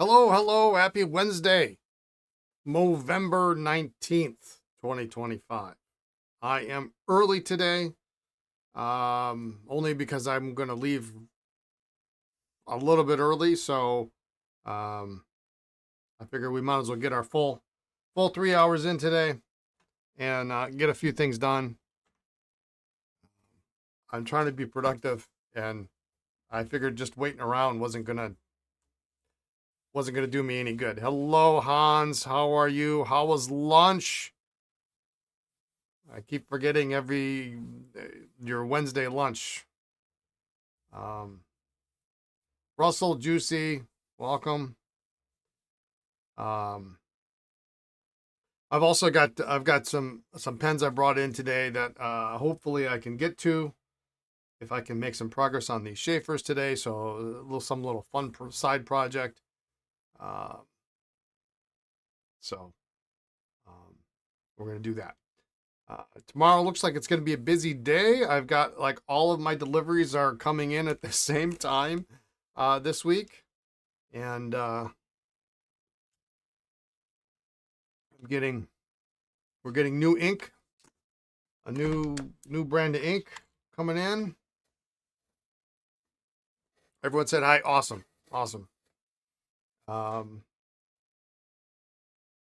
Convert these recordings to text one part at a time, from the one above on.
Hello, hello, happy Wednesday, November 19th, 2025. I am early today, only because I'm going to leave a little bit early, so um, I figure we might as well get our full 3 hours in today and get a few things done. I'm trying to be productive, and I figured just waiting around wasn't gonna do me any good. Hello, Hans. How are you? How was lunch? I keep forgetting your Wednesday lunch. Russell, Juicy, welcome. I've got some pens I brought in today that hopefully I can get to if I can make some progress on these Sheaffers today. So some little fun side project. So we're gonna do that. Tomorrow looks like it's going to be a busy day. I've got like all of my deliveries are coming in at the same time this week, and we're getting new ink, a new brand of ink coming in. Everyone said hi. Awesome.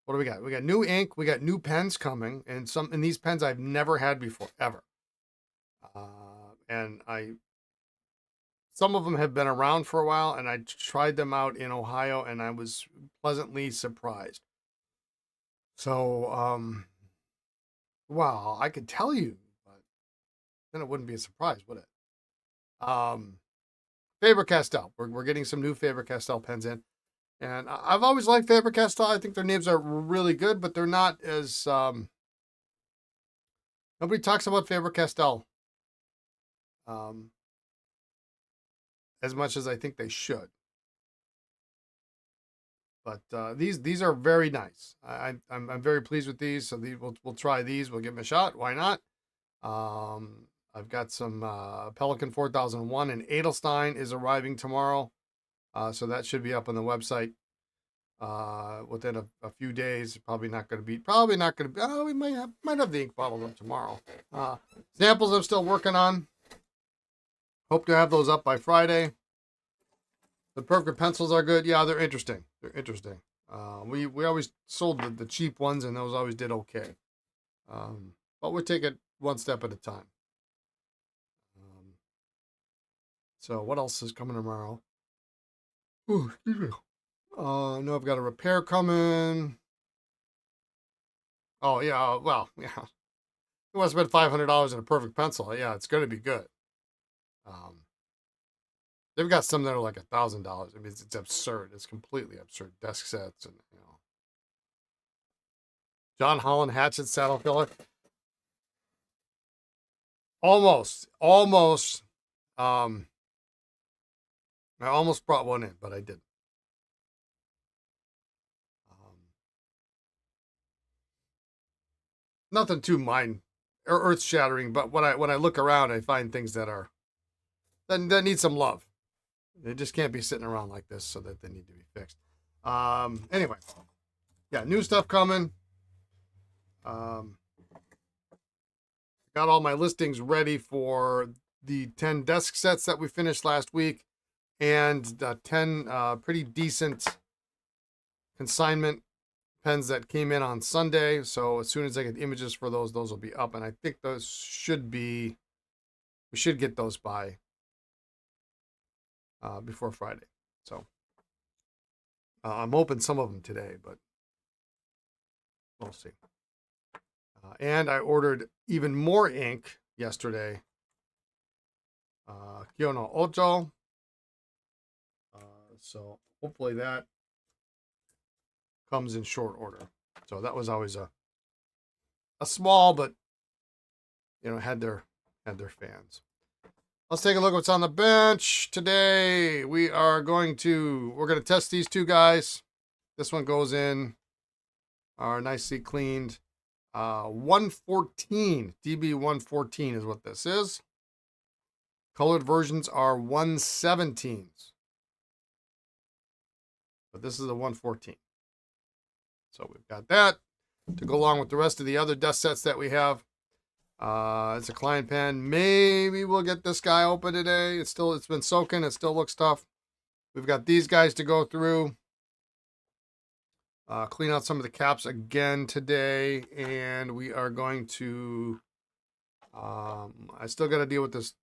What do we got? We got new ink. We got new pens coming, and these pens I've never had before ever. And some of them have been around for a while, and I tried them out in Ohio, and I was pleasantly surprised. So, wow, I could tell you, but then it wouldn't be a surprise, would it? Faber-Castell. We're getting some new Faber-Castell pens in. And I've always liked Faber-Castell. I think their nibs are really good, but they're not as... nobody talks about Faber-Castell as much as I think they should. But these are very nice. I'm very pleased with these. So we'll try these. We'll give them a shot. Why not? I've got some Pelikan 4001, and Edelstein is arriving tomorrow. So that should be up on the website within a few days. Probably not going to be. Oh, we might have the ink bottle up tomorrow. Samples I'm still working on. Hope to have those up by Friday. The perfect pencils are good. Yeah, they're interesting. We always sold the cheap ones, and those always did okay. But we'll take it one step at a time. So what else is coming tomorrow? Ooh, excuse me. No, I've got a repair coming. Oh yeah, well, yeah. You want to spend $500 in a perfect pencil? Yeah, it's going to be good. They've got some that are like $1,000. I mean, it's absurd. It's completely absurd. Desk sets and John Holland hatchet saddle filler. Almost. I almost brought one in, but I didn't. Nothing too mind or earth shattering, but when I look around, I find things that need some love. They just can't be sitting around like this, so that they need to be fixed. Anyway, yeah, new stuff coming. Got all my listings ready for the 10 desk sets that we finished last week, and the 10 pretty decent consignment pens that came in on Sunday. So as soon as I get images for those will be up, and I think those we should get those by before Friday. So I'm hoping some of them today, but we'll see. And I ordered even more ink yesterday. Kyono Ocho. So hopefully that comes in short order. So that was always a small, but had their fans. Let's take a look at what's on the bench today. We're going to test these two guys. This one goes in our nicely cleaned 114. DB 114 is what this is. Colored versions are 117s. but this is a 114. So we've got that to go along with the rest of the other dust sets that we have. It's a Klein pen. Maybe we'll get this guy open today. It's been soaking. It still looks tough. We've got these guys to go through. Clean out some of the caps again today, and we are going to. I still got to deal with this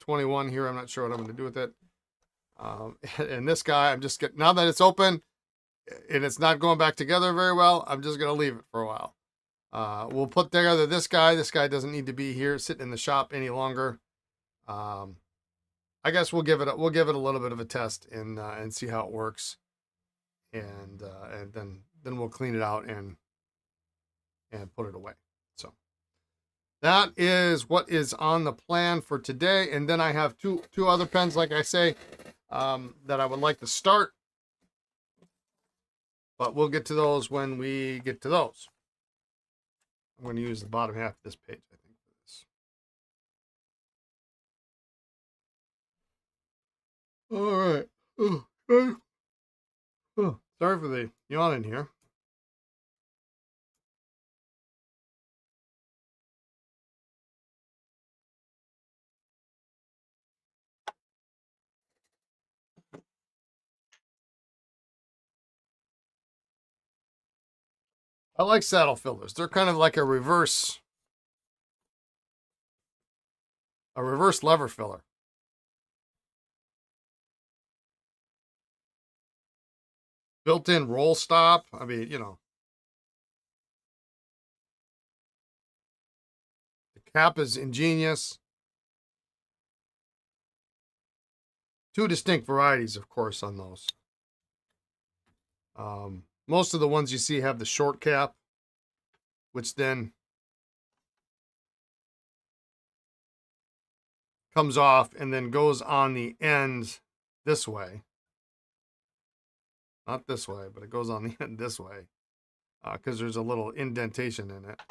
21 here. I'm not sure what I'm going to do with it. And this guy, now that it's open and it's not going back together very well, I'm just going to leave it for a while. We'll put together this guy. This guy doesn't need to be here sitting in the shop any longer. I guess we'll give it a little bit of a test and see how it works. And then we'll clean it out and put it away. So that is what is on the plan for today. And then I have two other pens, like I say, that I would like to start. But we'll get to those when we get to those. I'm going to use the bottom half of this page, I think, for this. All right. Okay. Oh, sorry for the yawn in here. I like saddle fillers. They're kind of like a reverse lever filler. Built-in roll stop. I mean, you know. The cap is ingenious. Two distinct varieties, of course, on those. Most of the ones you see have the short cap, which then comes off and then goes on the end this way. Not this way, but it goes on the end this way because there's a little indentation in it.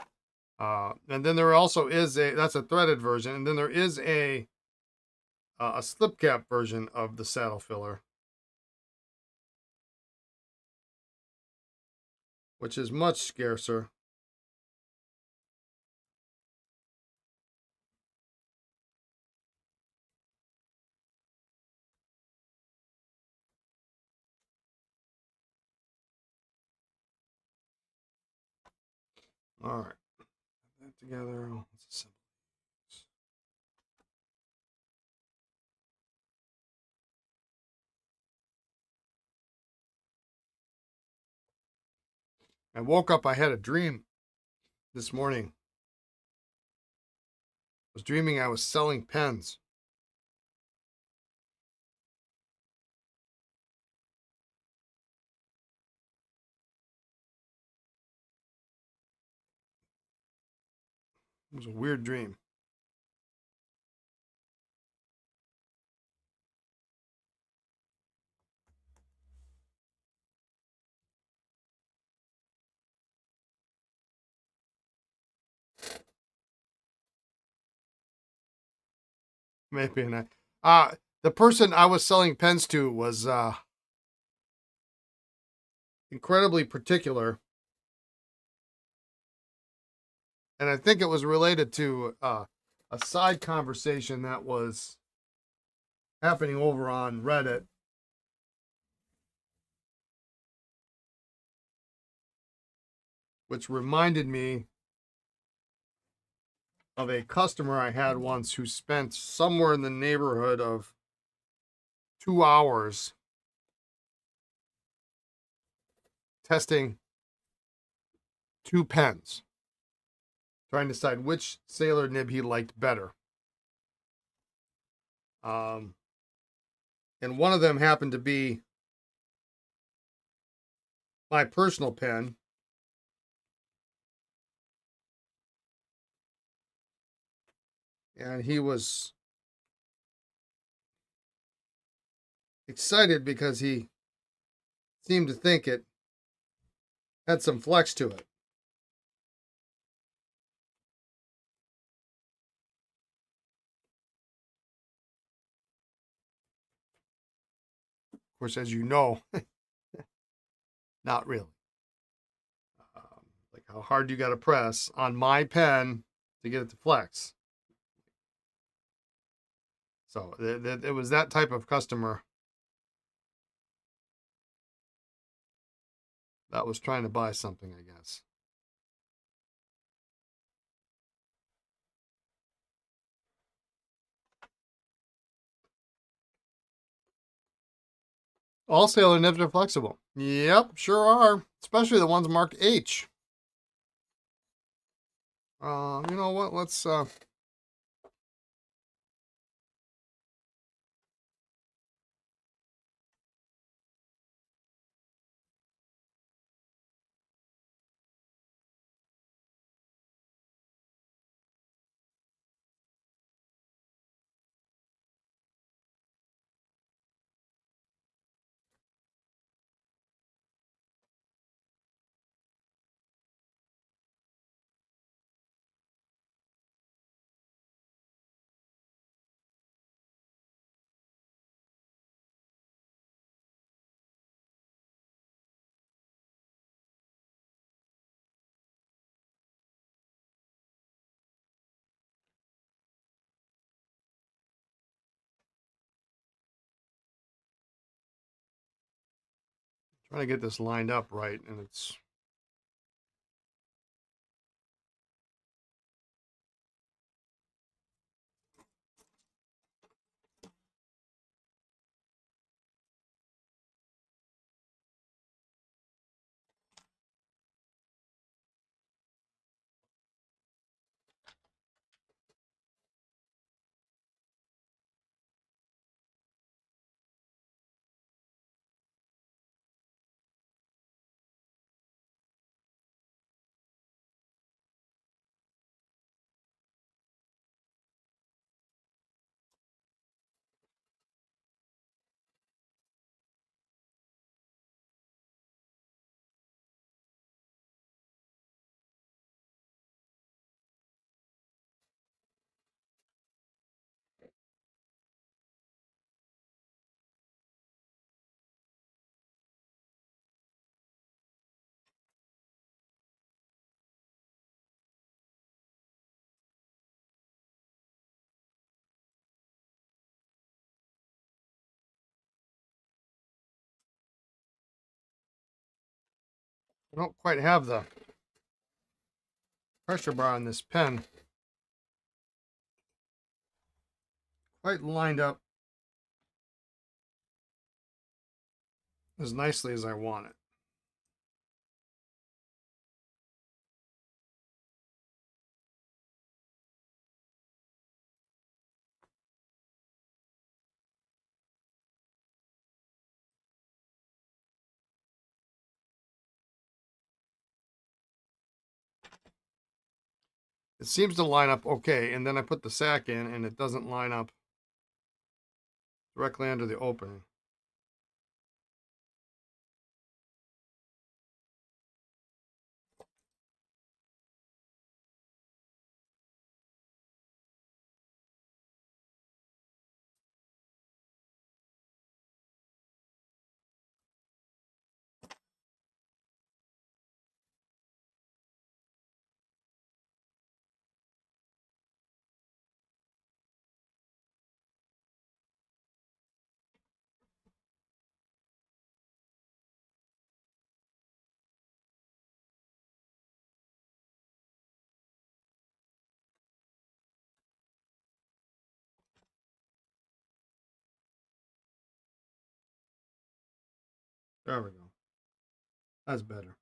And then there also is that's a threaded version. And then there is a slip cap version of the saddle filler, which is much scarcer. All right, put that together. Let's assemble this. I woke up, I had a dream this morning. I was dreaming I was selling pens. It was a weird dream. Maybe not. The person I was selling pens to was incredibly particular. And I think it was related to a side conversation that was happening over on Reddit. Which reminded me of a customer I had once who spent somewhere in the neighborhood of 2 hours testing 2 pens, trying to decide which sailor nib he liked better. And one of them happened to be my personal pen. And he was excited because he seemed to think it had some flex to it. Of course, as you know, Not really. Like how hard you got to press on my pen to get it to flex. So it was that type of customer that was trying to buy something, I guess. All sailor nibs are flexible. Yep, sure are. Especially the ones marked H. You know what? Let's try to get this lined up right, and it's I don't quite have the pressure bar on this pen quite lined up as nicely as I want it. It seems to line up okay, and then I put the sack in, and it doesn't line up directly under the opening. There we go. That's better.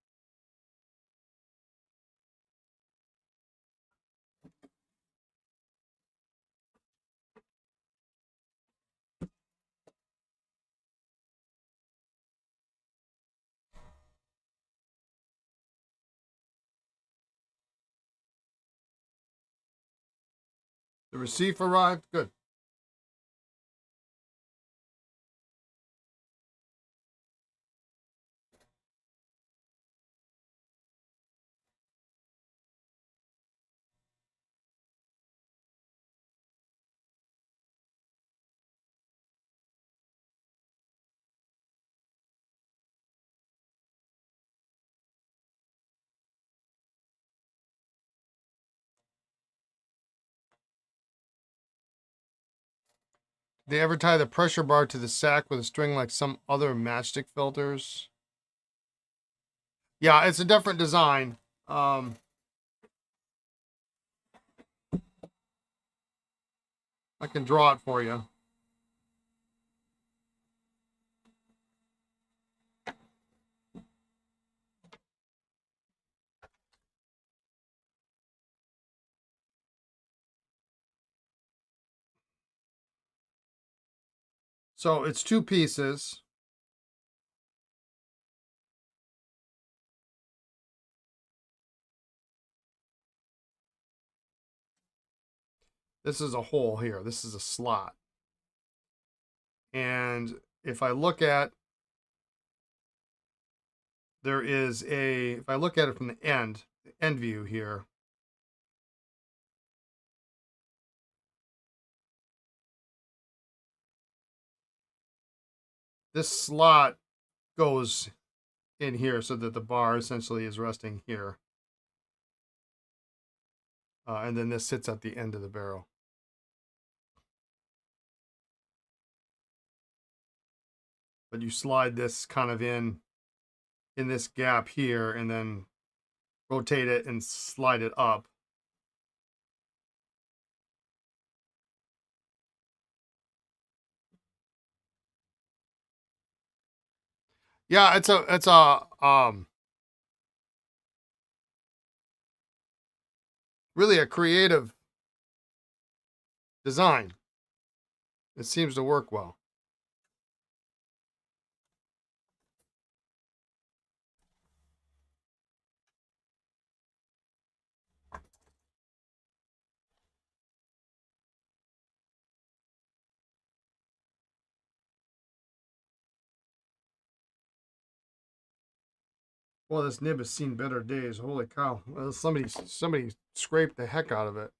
The receipt arrived. Good. They ever tie the pressure bar to the sack with a string like some other matchstick filters? Yeah, it's a different design. Um, I can draw it for you. So it's two pieces. This is a hole here. This is a slot. And if I look at, if I look at it from the end view here, this slot goes in here so that the bar essentially is resting here. And then this sits at the end of the barrel. But you slide this kind of in this gap here and then rotate it and slide it up. Yeah, it's a really a creative design. It seems to work well. Well, this nib has seen better days. Holy cow! Well, somebody scraped the heck out of it.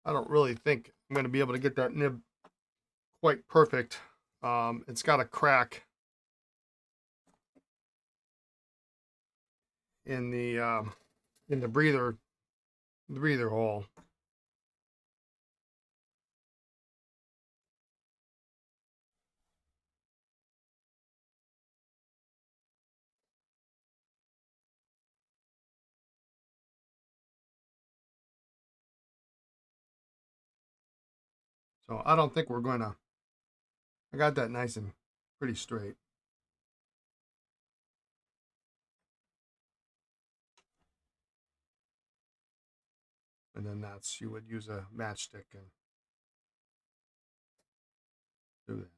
I don't really think I'm going to be able to get that nib quite perfect. It's got a crack in the breather hole. So I don't think we're going to. I got that nice and pretty straight. And then you would use a matchstick and do that.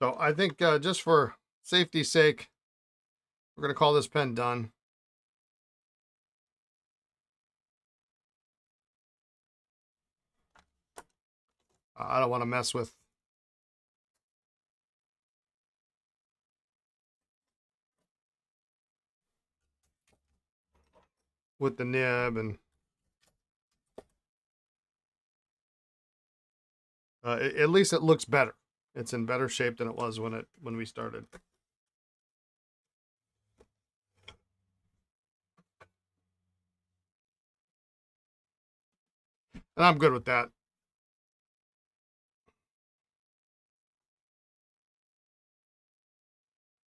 So I think just for safety's sake, we're going to call this pen done. I don't want to mess with the nib, and at least it looks better. It's in better shape than it was when we started. And I'm good with that.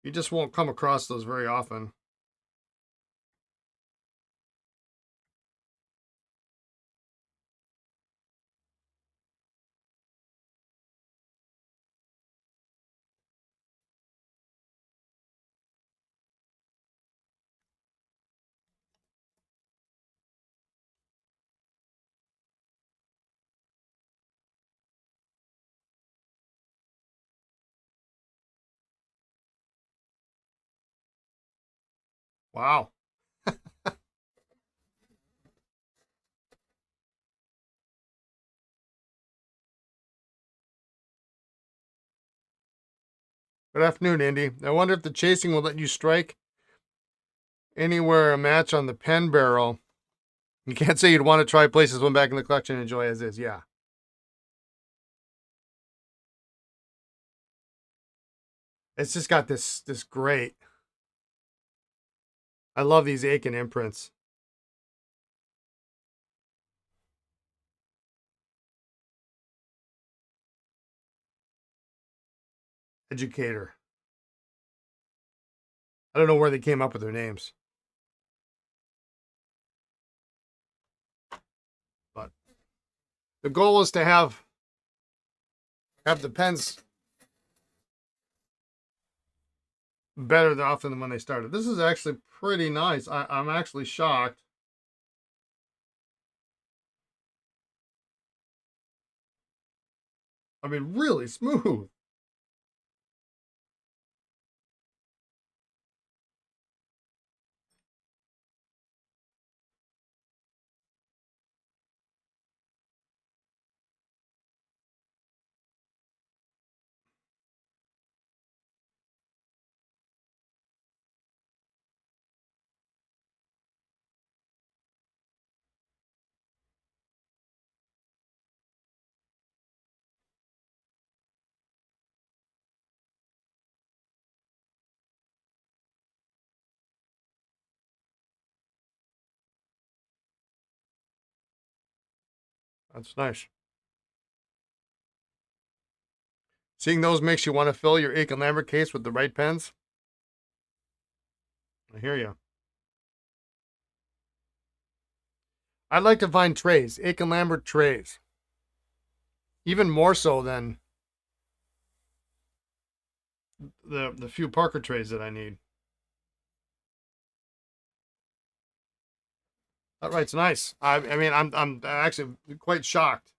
You just won't come across those very often. Wow. Good afternoon, Indy. I wonder if the chasing will let you strike anywhere a match on the pen barrel. You can't say you'd want to try places one back in the collection and enjoy as is. Yeah. It's just got this great. I love these Aikin imprints. Educator. I don't know where they came up with their names, but the goal is to have the pens better often than when they started. This is actually pretty nice. I'm actually shocked. I mean, really smooth. That's nice. Seeing those makes you want to fill your Aikin Lambert case with the right pens. I hear you. I'd like to find trays, Aikin Lambert trays. Even more so than the few Parker trays that I need. That write's nice. I mean, I'm actually quite shocked.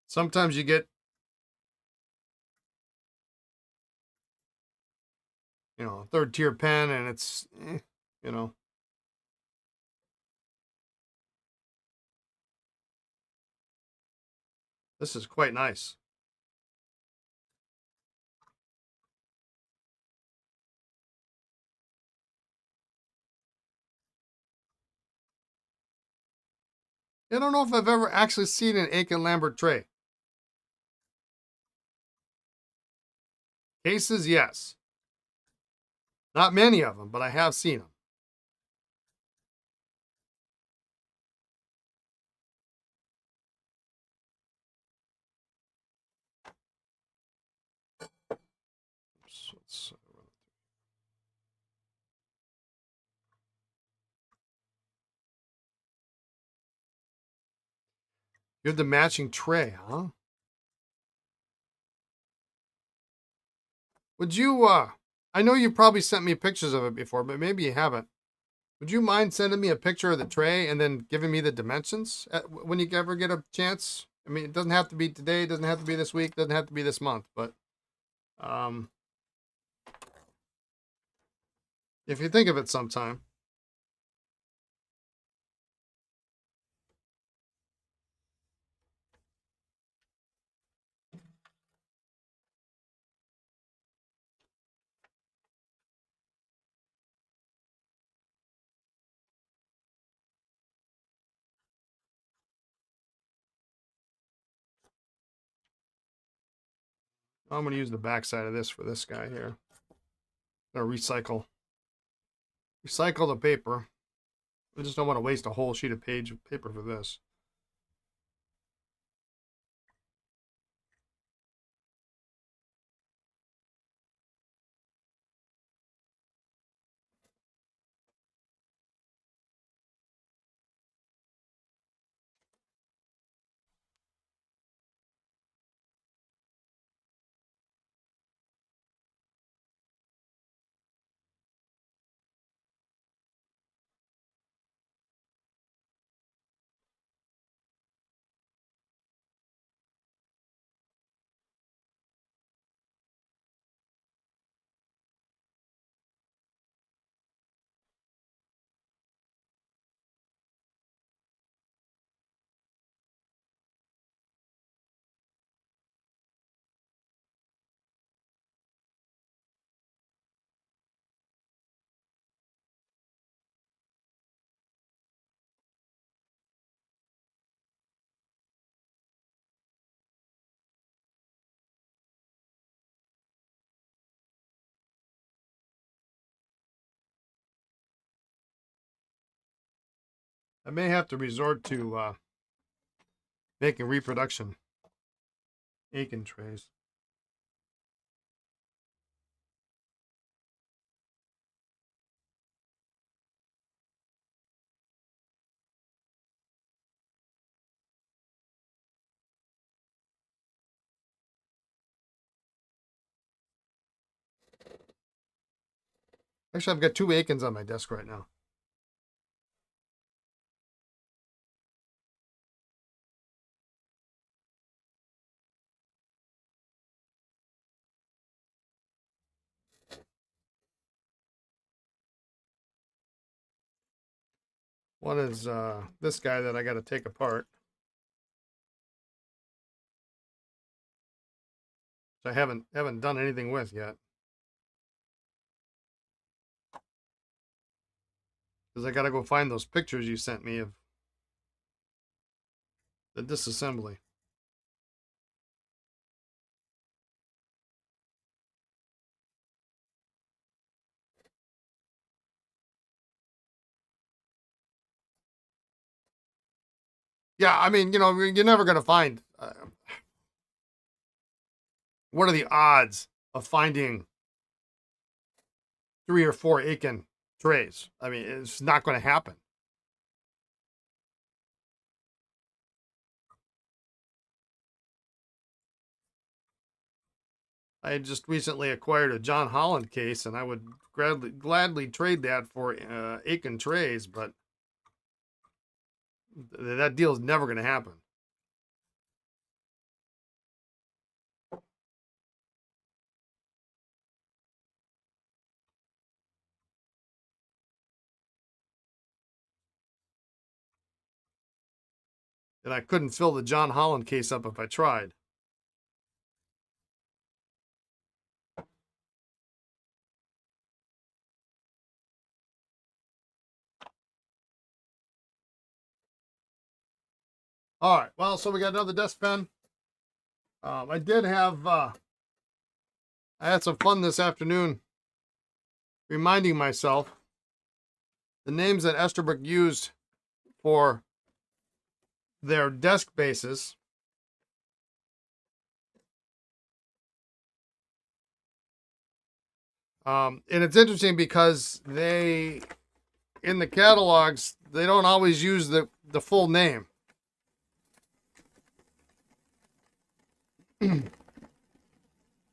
Sometimes you get, a third tier pen and it's, you know, this is quite nice. I don't know if I've ever actually seen an Aikin Lambert tray. Cases, yes. Not many of them, but I have seen them. You have the matching tray, huh? Would you, I know you probably sent me pictures of it before, but maybe you haven't. Would you mind sending me a picture of the tray and then giving me the dimensions when you ever get a chance? I mean, it doesn't have to be today, it doesn't have to be this week, it doesn't have to be this month, but um, if you think of it sometime. I'm going to use the backside of this for this guy here. I'm going to recycle the paper. I just don't want to waste a whole sheet of paper for this. I may have to resort to making reproduction Aikin trays. Actually, I've got 2 Aikins on my desk right now. One is this guy that I got to take apart. I haven't done anything with yet. Because I got to go find those pictures you sent me of the disassembly. Yeah, I mean, you know, you're never going to find. What are the odds of finding 3 or 4 Aikin trays? I mean, it's not going to happen. I just recently acquired a John Holland case, and I would gladly trade that for Aikin trays, but that deal is never going to happen. And I couldn't fill the John Holland case up if I tried. All right, well, so we got another desk pen. I did have, I had some fun this afternoon reminding myself the names that Esterbrook used for their desk bases. And it's interesting because they, in the catalogs, they don't always use the full name.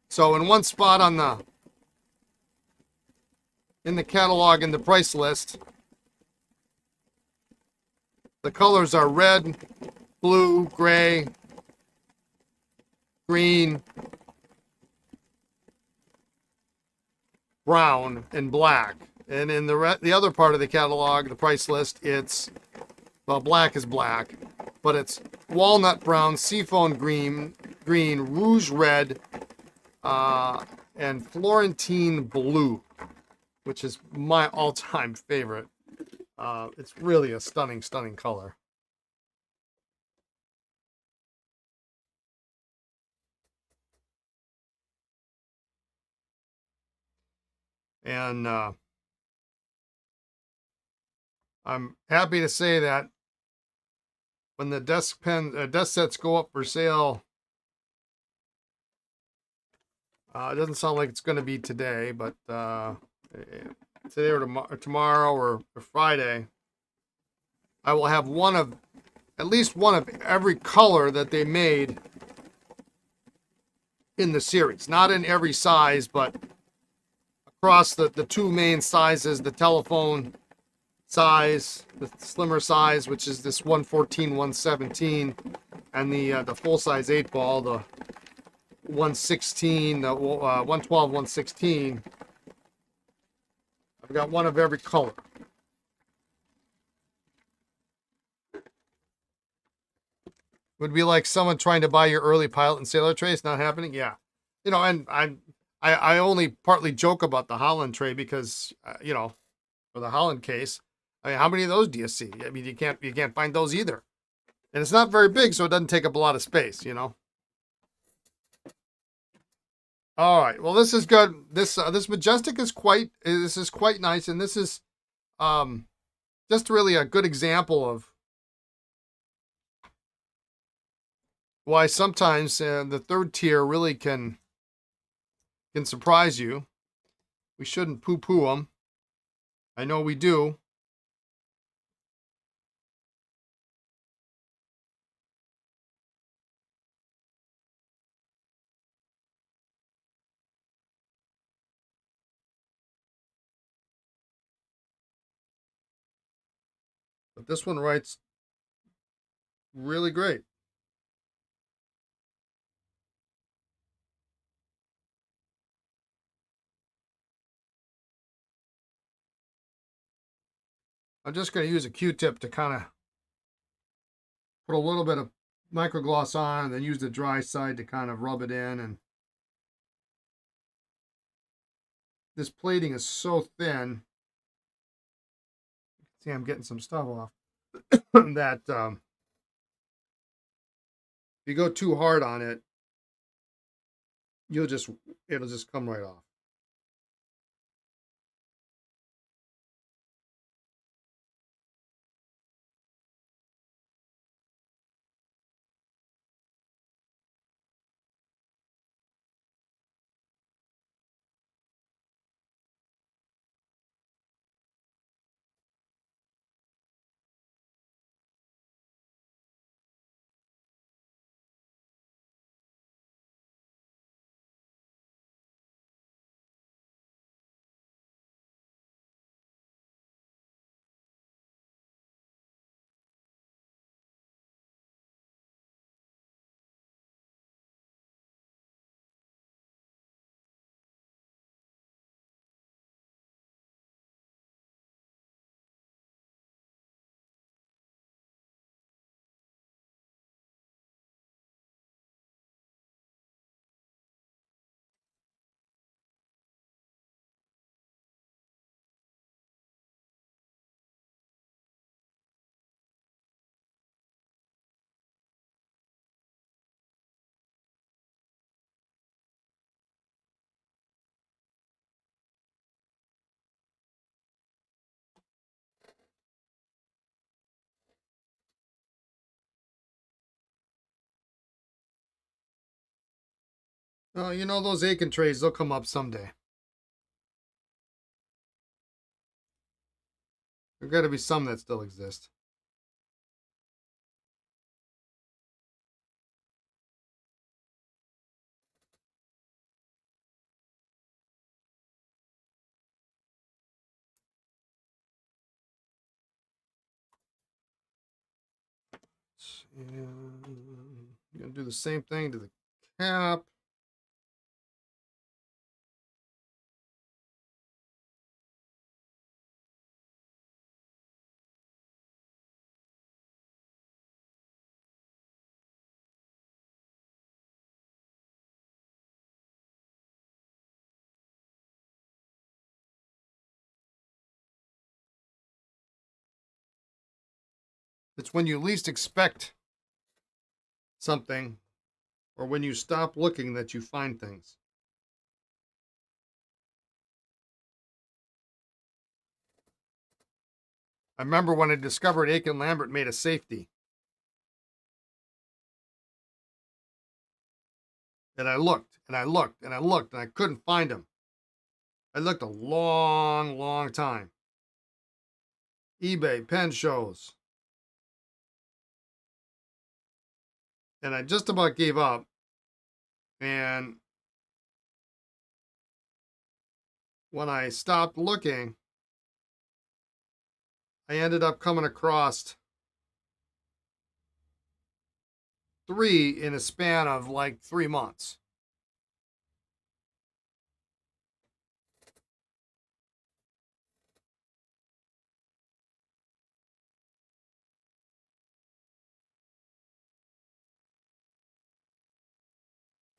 So in one spot in the catalog in the price list, the colors are red, blue, gray, green, brown, and black. And in the other part of the catalog, the price list, it's, well, black is black, but it's walnut brown, seafoam green, rouge red, and Florentine blue, which is my all-time favorite. It's really a stunning color. And I'm happy to say that when the desk sets go up for sale, it doesn't sound like it's going to be today, but today or tomorrow or Friday, I will have at least one of every color that they made in the series. Not in every size, but across the 2 main sizes, the telephone size, the slimmer size, which is this 114, 117, and the full size 8 ball, the 116, the 112, 116. I've got one of every color. Would be like someone trying to buy your early pilot and sailor tray. It's not happening. Yeah, you know, and I only partly joke about the Holland tray because you know, for the Holland case, I mean, how many of those do you see? I mean, you can't find those either, and it's not very big, so it doesn't take up a lot of space. You know. All right. Well, this is good. This Majestic is quite. This is quite nice, and this is just really a good example of why sometimes the third tier really can surprise you. We shouldn't poo-poo them. I know we do. But this one writes really great. I'm just going to use a Q-tip to kind of put a little bit of microgloss on and then use the dry side to kind of rub it in. And this plating is so thin. See, I'm getting some stuff off. that if you go too hard on it, it'll just come right off. You know, those Aikin trays, they'll come up someday. There's got to be some that still exist. And I'm going to do the same thing to the cap. It's when you least expect something or when you stop looking that you find things. I remember when I discovered Aikin Lambert made a safety. And I looked and I looked and I looked and I couldn't find him. I looked a long, long time. eBay, pen shows. And I just about gave up. And when I stopped looking, I ended up coming across 3 in a span of like 3 months.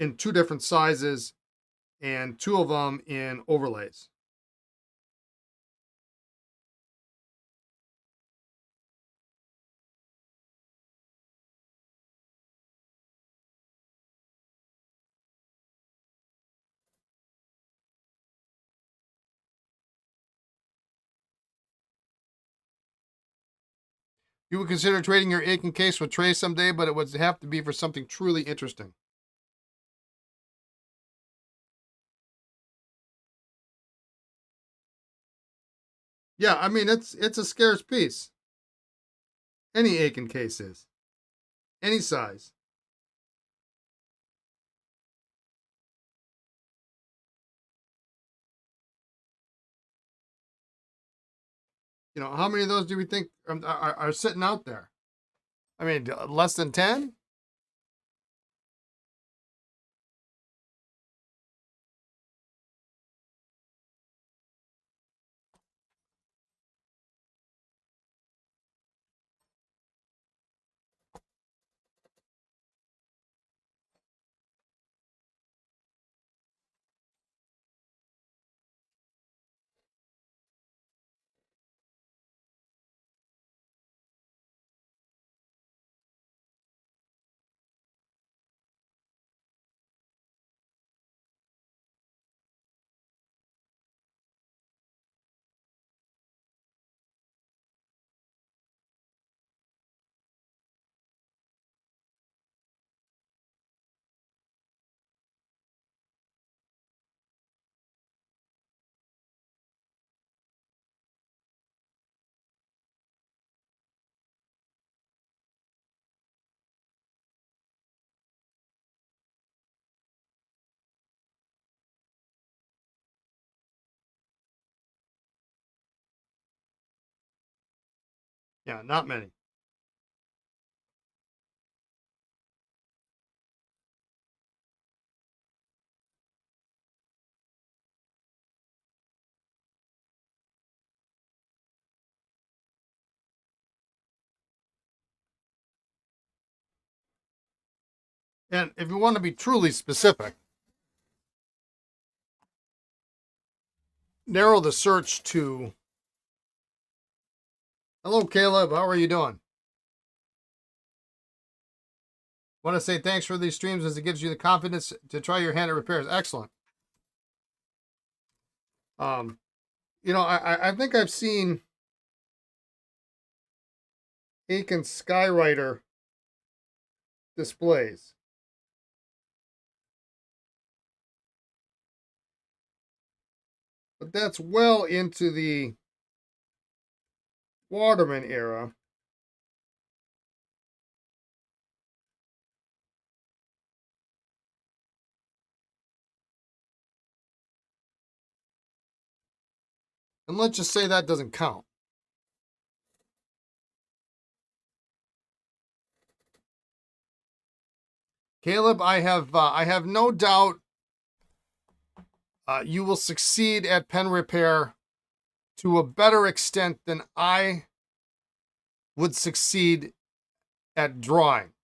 In 2 different sizes and 2 of them in overlays. You would consider trading your Aikin case with Trey someday, but it would have to be for something truly interesting. Yeah, I mean it's a scarce piece. Any Aikin case is. Any size. You know, how many of those do we think are sitting out there? I mean, less than 10? Yeah, not many. And if you want to be truly specific, narrow the search to hello, Caleb. How are you doing? Want to say thanks for these streams as it gives you the confidence to try your hand at repairs. Excellent. Um, I think I've seen Aikin Skywriter displays. But that's well into the Waterman era. And let's just say that doesn't count. Caleb, I have no doubt you will succeed at pen repair to a better extent than I would succeed at drawing.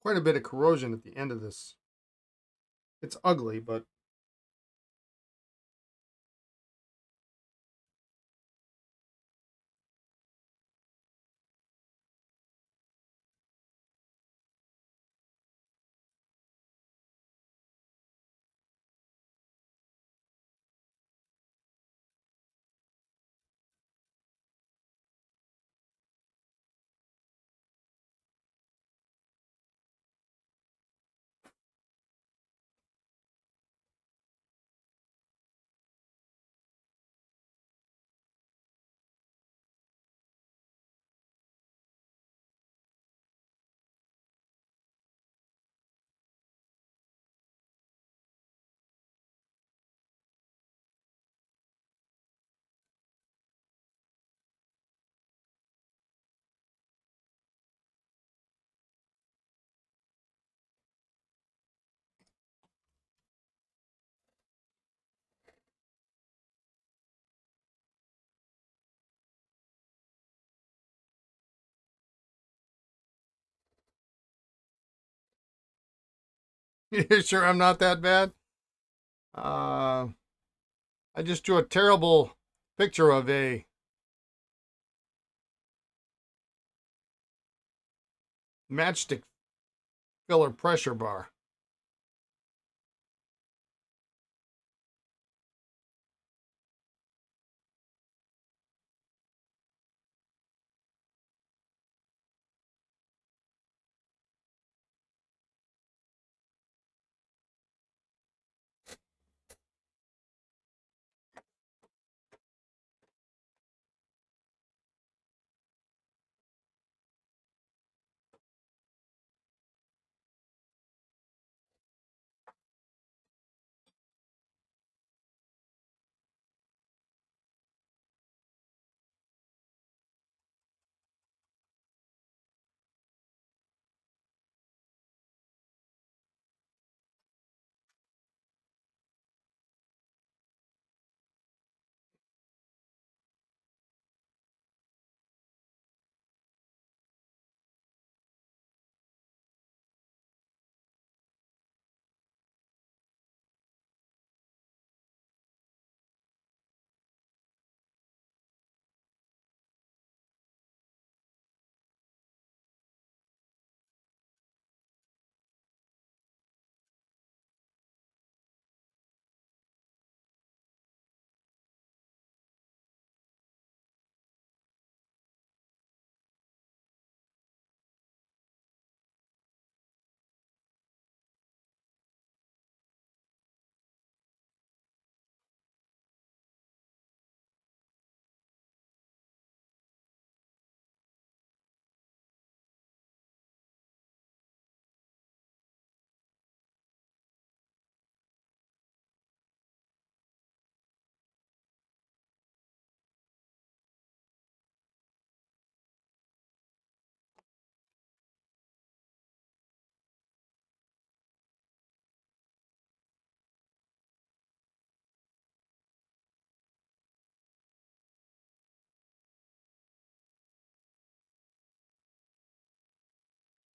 Quite a bit of corrosion at the end of this. It's ugly, but You sure I'm not that bad? Uh, I just drew a terrible picture of a Matchstick Filler pressure bar.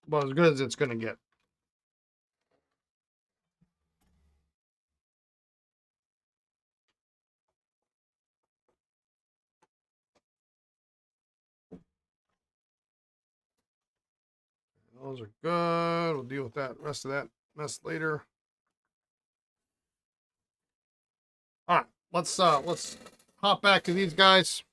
Well, as good as it's going to get. Those are good. We'll deal with that rest of that mess later. All right, let's hop back to these guys.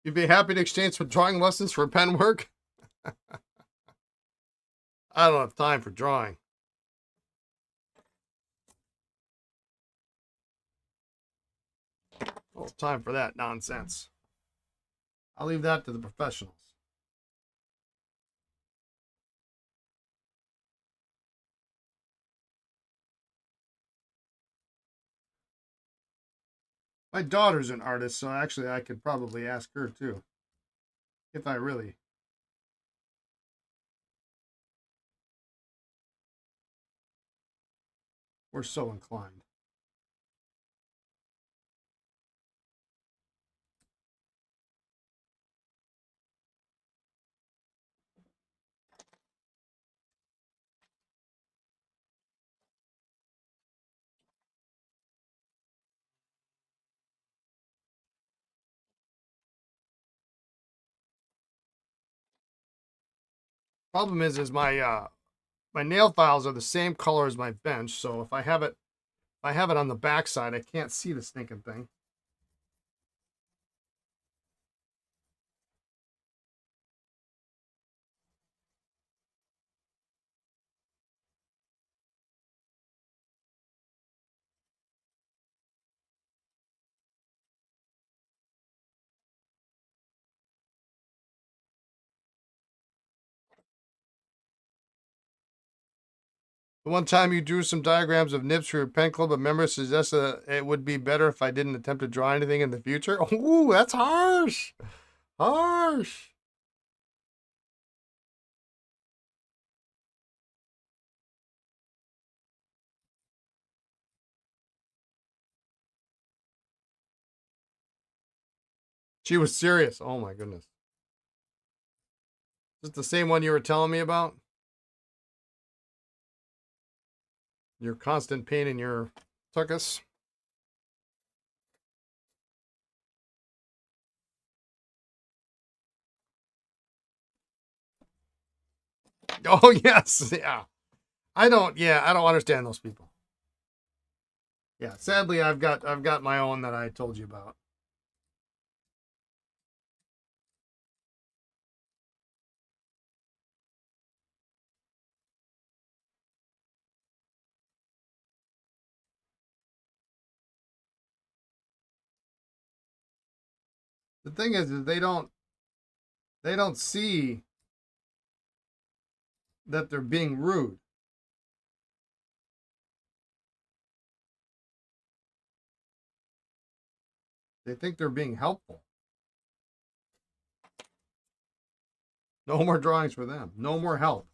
You'd be happy to exchange some drawing lessons for pen work? I don't have time for drawing. No time for that nonsense. I'll leave that to the professionals. My daughter's an artist, so actually I could probably ask her too. If I really. We're so inclined. Problem is my nail files are the same color as my bench, so if I have it on the back side, I can't see the stinking thing. The one time you drew some diagrams of nibs for your pen club, a member suggested it would be better if I didn't attempt to draw anything in the future. Ooh, that's harsh. Harsh. She was serious. Oh my goodness. Is this the same one you were telling me about? Your constant pain in your tuchus? Oh yes, yeah. I don't understand those people. Yeah, sadly I've got my own that I told you about. The thing is they don't see that they're being rude. They think they're being helpful. No more drawings for them. No more help.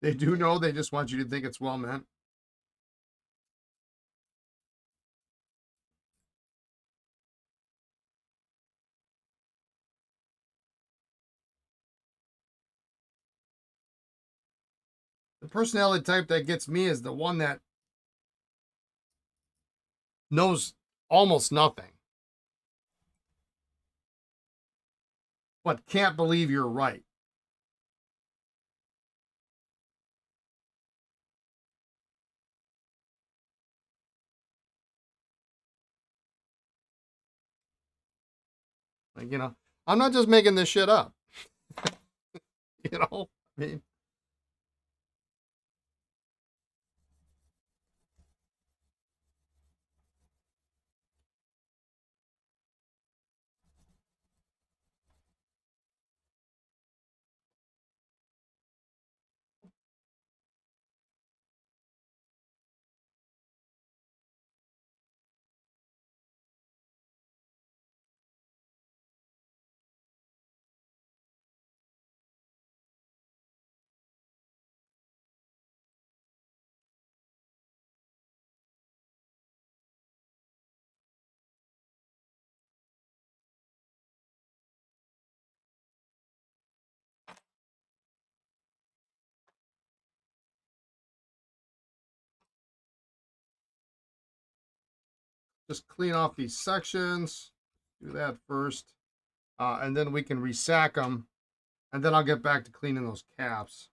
They do know, they just want you to think it's well meant. The personality type that gets me is the one that knows almost nothing, but can't believe you're right. Like, I'm not just making this shit up. I mean, just clean off these sections. Do that first. And then we can resack them. And then I'll get back to cleaning those caps.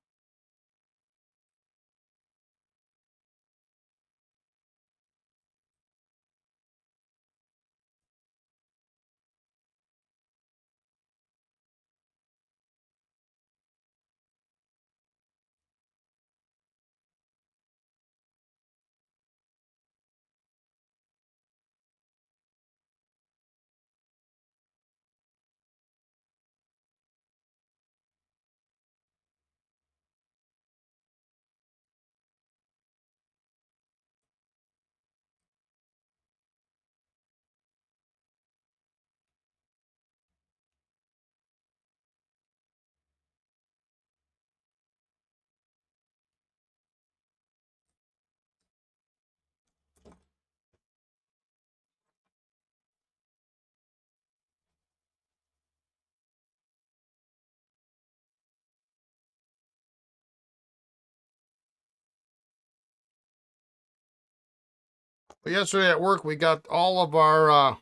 But yesterday at work, we got all of our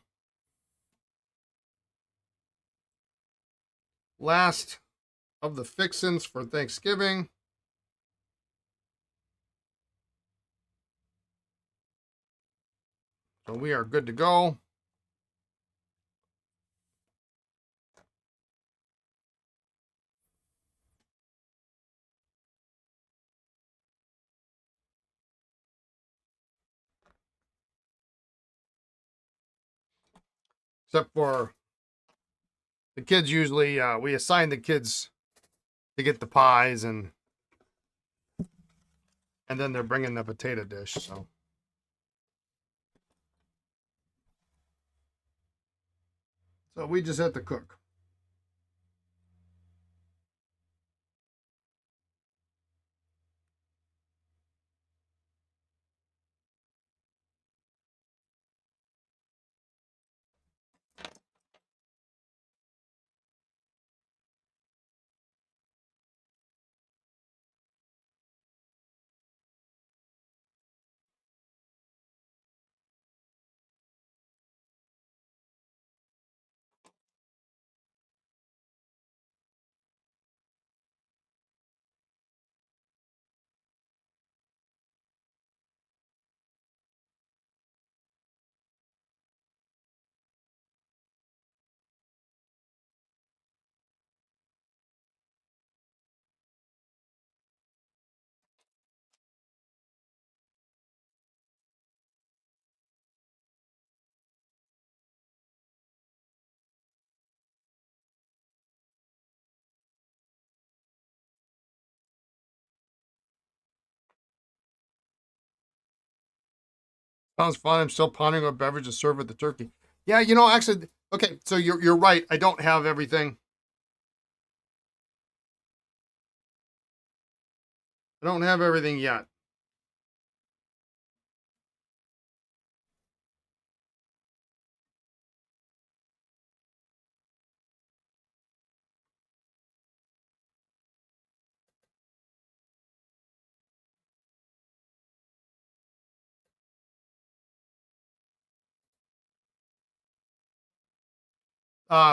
last of the fixins for Thanksgiving. So we are good to go. Except for the kids usually, we assign the kids to get the pies and then they're bringing the potato dish. So we just have to cook. Sounds fun. I'm still pondering what beverage to serve with the turkey. Yeah, actually, okay. So you're right. I don't have everything. I don't have everything yet.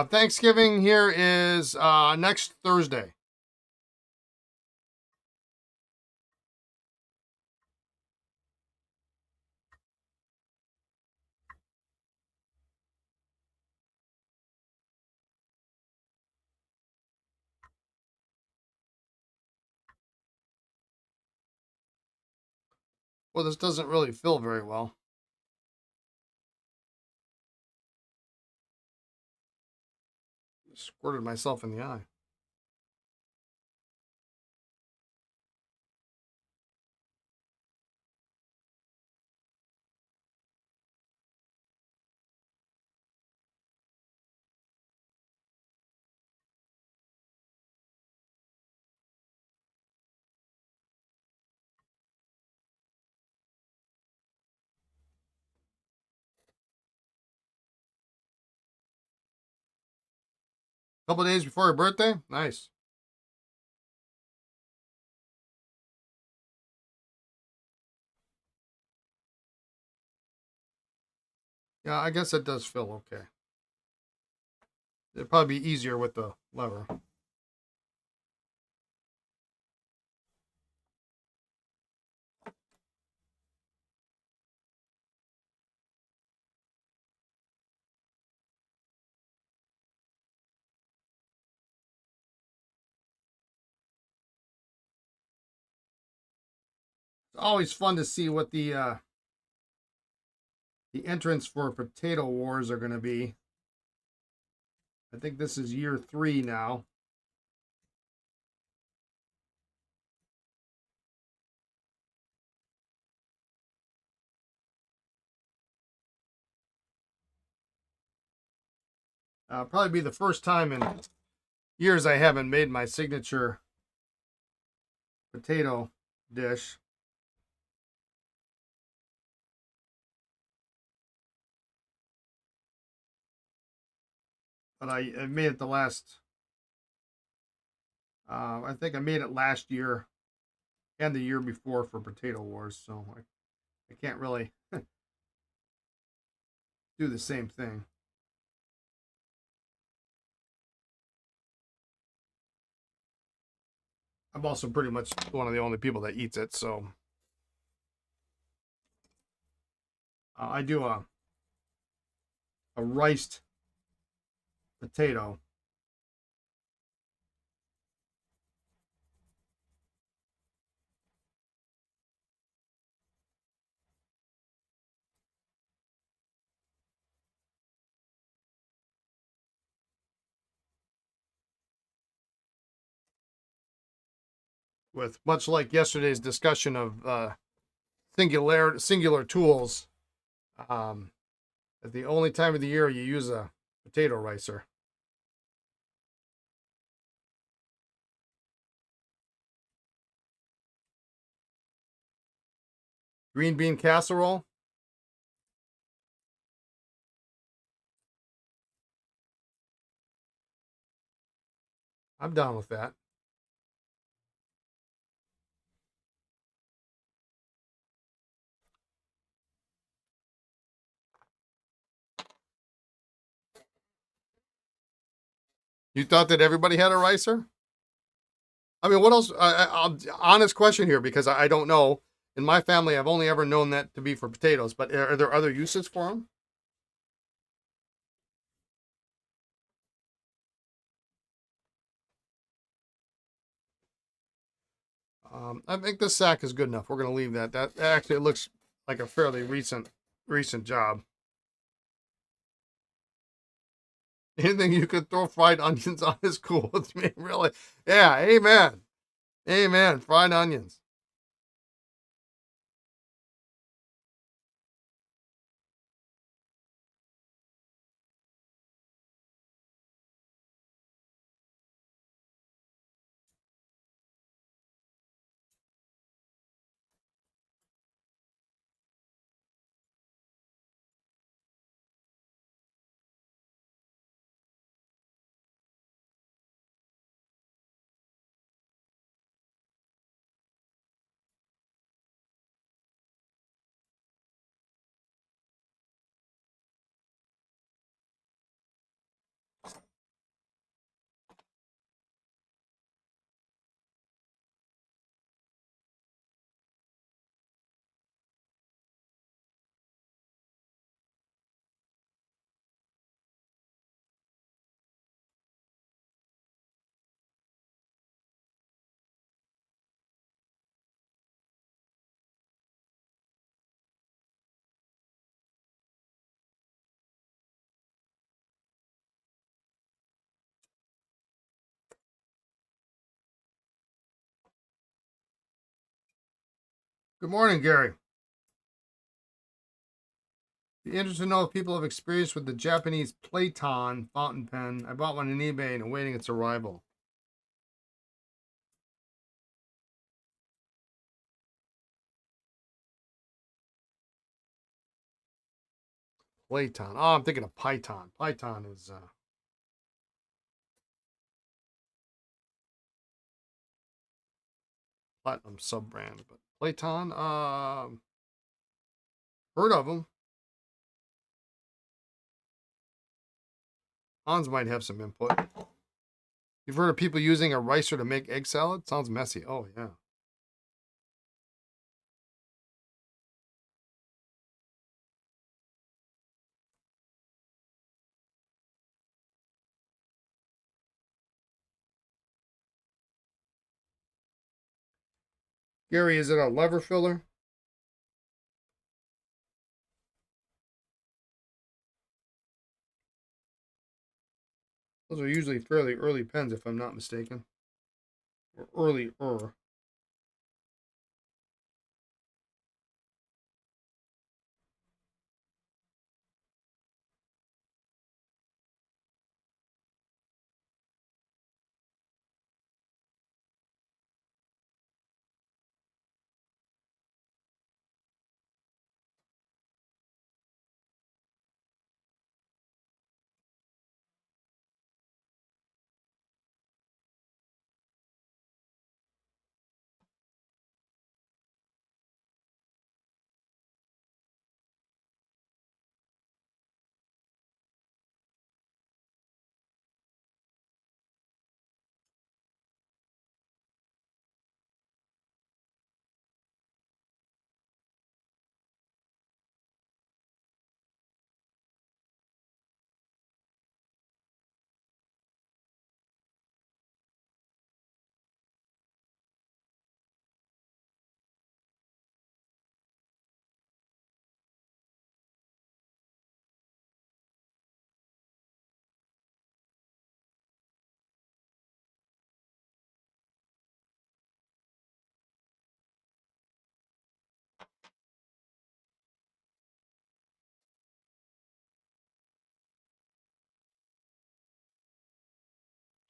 Thanksgiving here is next Thursday. Well, this doesn't really fill very well. Squirted myself in the eye. Couple days before your birthday? Nice. Yeah, I guess it does fill okay. It'd probably be easier with the lever. It's always fun to see what the entrants for Potato Wars are going to be. I think this is year 3 now. Probably be the first time in years I haven't made my signature potato dish. But I made it the last, I think I made it last year and the year before for Potato Wars. So I can't really do the same thing. I'm also pretty much one of the only people that eats it, so I do a riced potato with, much like yesterday's discussion of singular tools. Um, at the only time of the year you use a potato ricer. Green bean casserole. I'm down with that. You thought that everybody had a ricer? I mean, what else? Honest question here, because I don't know. In my family, I've only ever known that to be for potatoes, but are there other uses for them? I think this sack is good enough. We're going to leave that. That actually it looks like a fairly recent job. Anything you could throw fried onions on is cool with me, really. Yeah, amen. Amen. Fried onions. Good morning, Gary. Be interested to know if people have experience with the Japanese Platon fountain pen. I bought one on eBay and awaiting its arrival. Platon. Oh, I'm thinking of Python. Python is platinum sub brand, but Platon. Heard of them. Hans might have some input. You've heard of people using a ricer to make egg salad? Sounds messy. Oh yeah. Gary, is it a lever filler? Those are usually fairly early pens, if I'm not mistaken. Or early.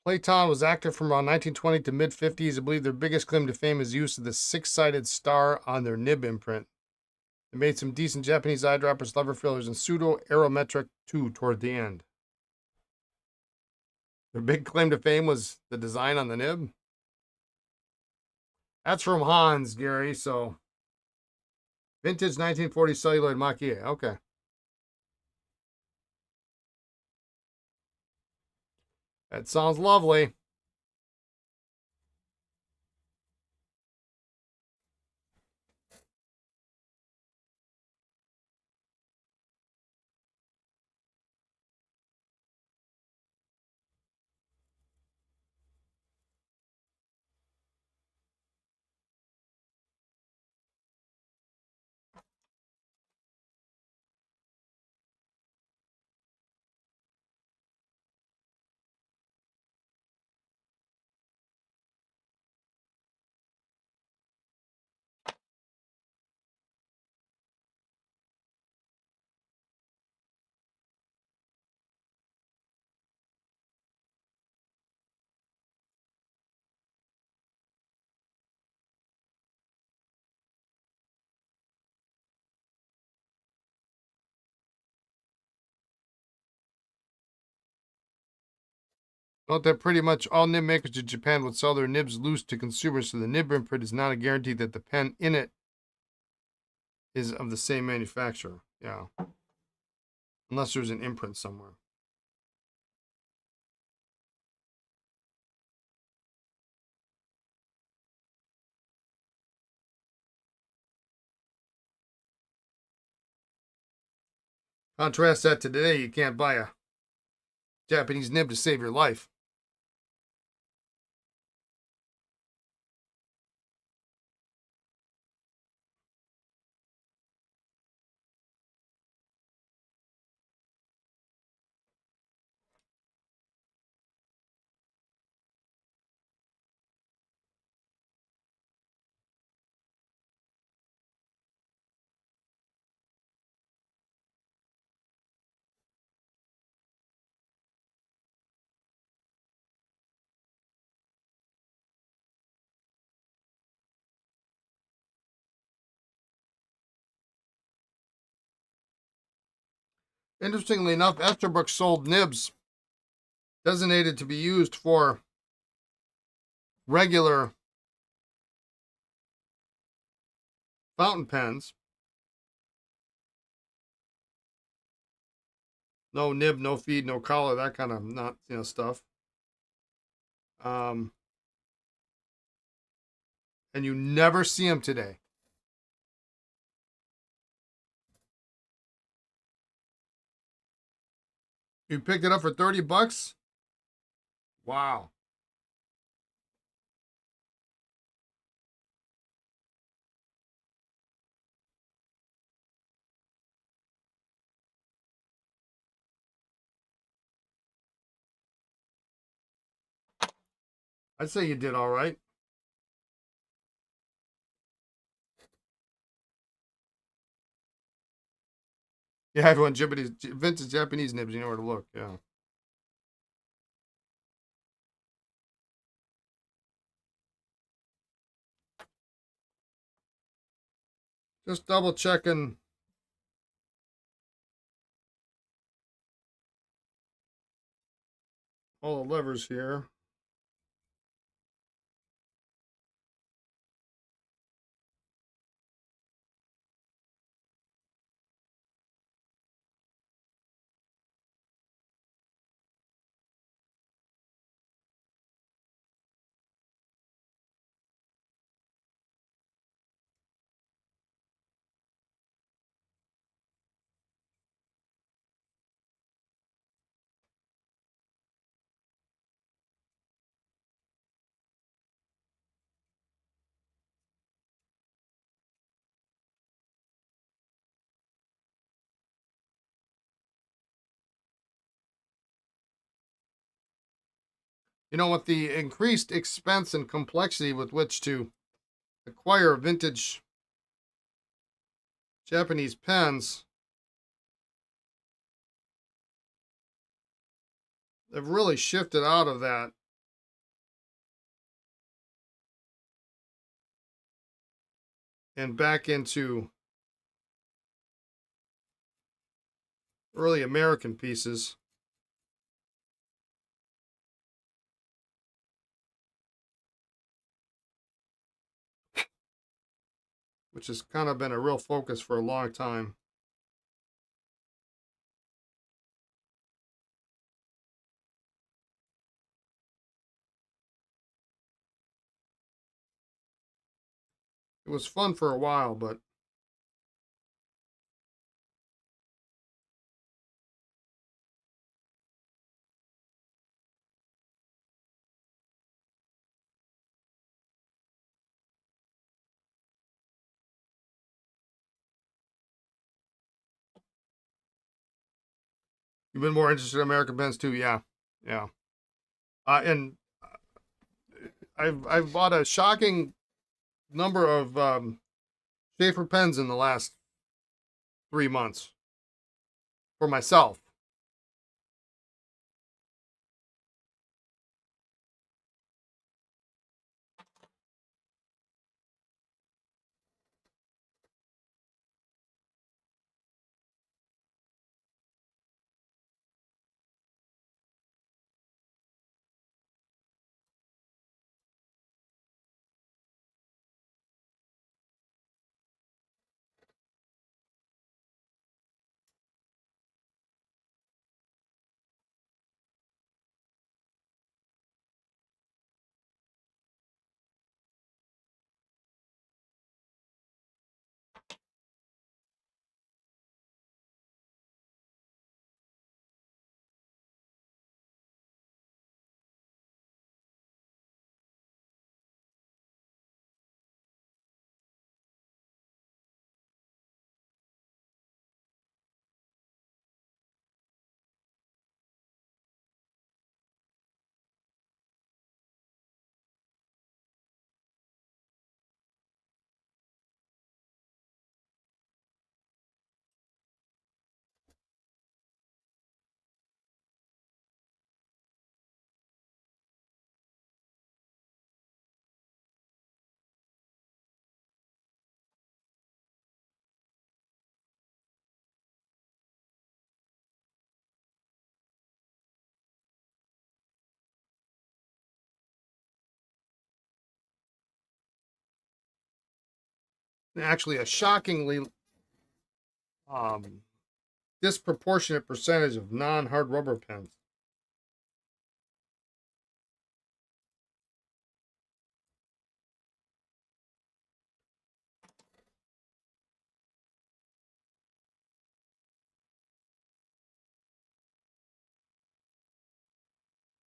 Playton was active from around 1920 to mid-50s. I believe their biggest claim to fame is use of the six-sided star on their nib imprint. They made some decent Japanese eyedroppers, lever fillers, and pseudo-aerometric too toward the end. Their big claim to fame was the design on the nib. That's from Hans, Gary, so vintage 1940 celluloid maquille. Okay. That sounds lovely. Note that pretty much all nib makers in Japan would sell their nibs loose to consumers, so the nib imprint is not a guarantee that the pen in it is of the same manufacturer. Yeah. Unless there's an imprint somewhere. Contrast that to today, you can't buy a Japanese nib to save your life. Interestingly enough, Esterbrook sold nibs designated to be used for regular fountain pens. No nib, no feed, no collar, that kind of not stuff. And you never see them today. You picked it up for $30? Wow. I'd say you did all right. Yeah, everyone, vintage Japanese nibs, you know where to look. Yeah. Just double checking all the levers here. With the increased expense and complexity with which to acquire vintage Japanese pens, they've really shifted out of that and back into early American pieces. Which has kind of been a real focus for a long time. It was fun for a while, but you've been more interested in American pens too. Yeah, yeah. And I've bought a shocking number of Sheaffer pens in the last 3 months for myself. Actually, a shockingly um, disproportionate percentage of non-hard rubber pens.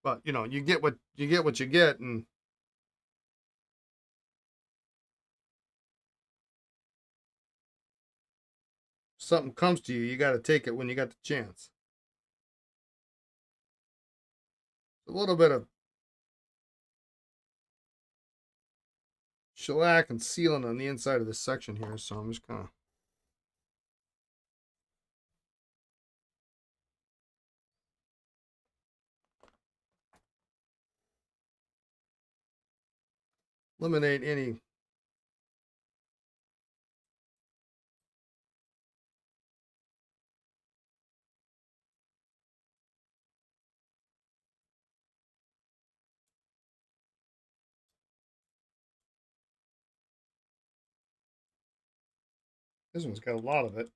But you get what you get, and something comes to you, you got to take it when you got the chance. A little bit of shellac and sealant on the inside of this section here, so I'm just kind of eliminate any. This one's got a lot of it.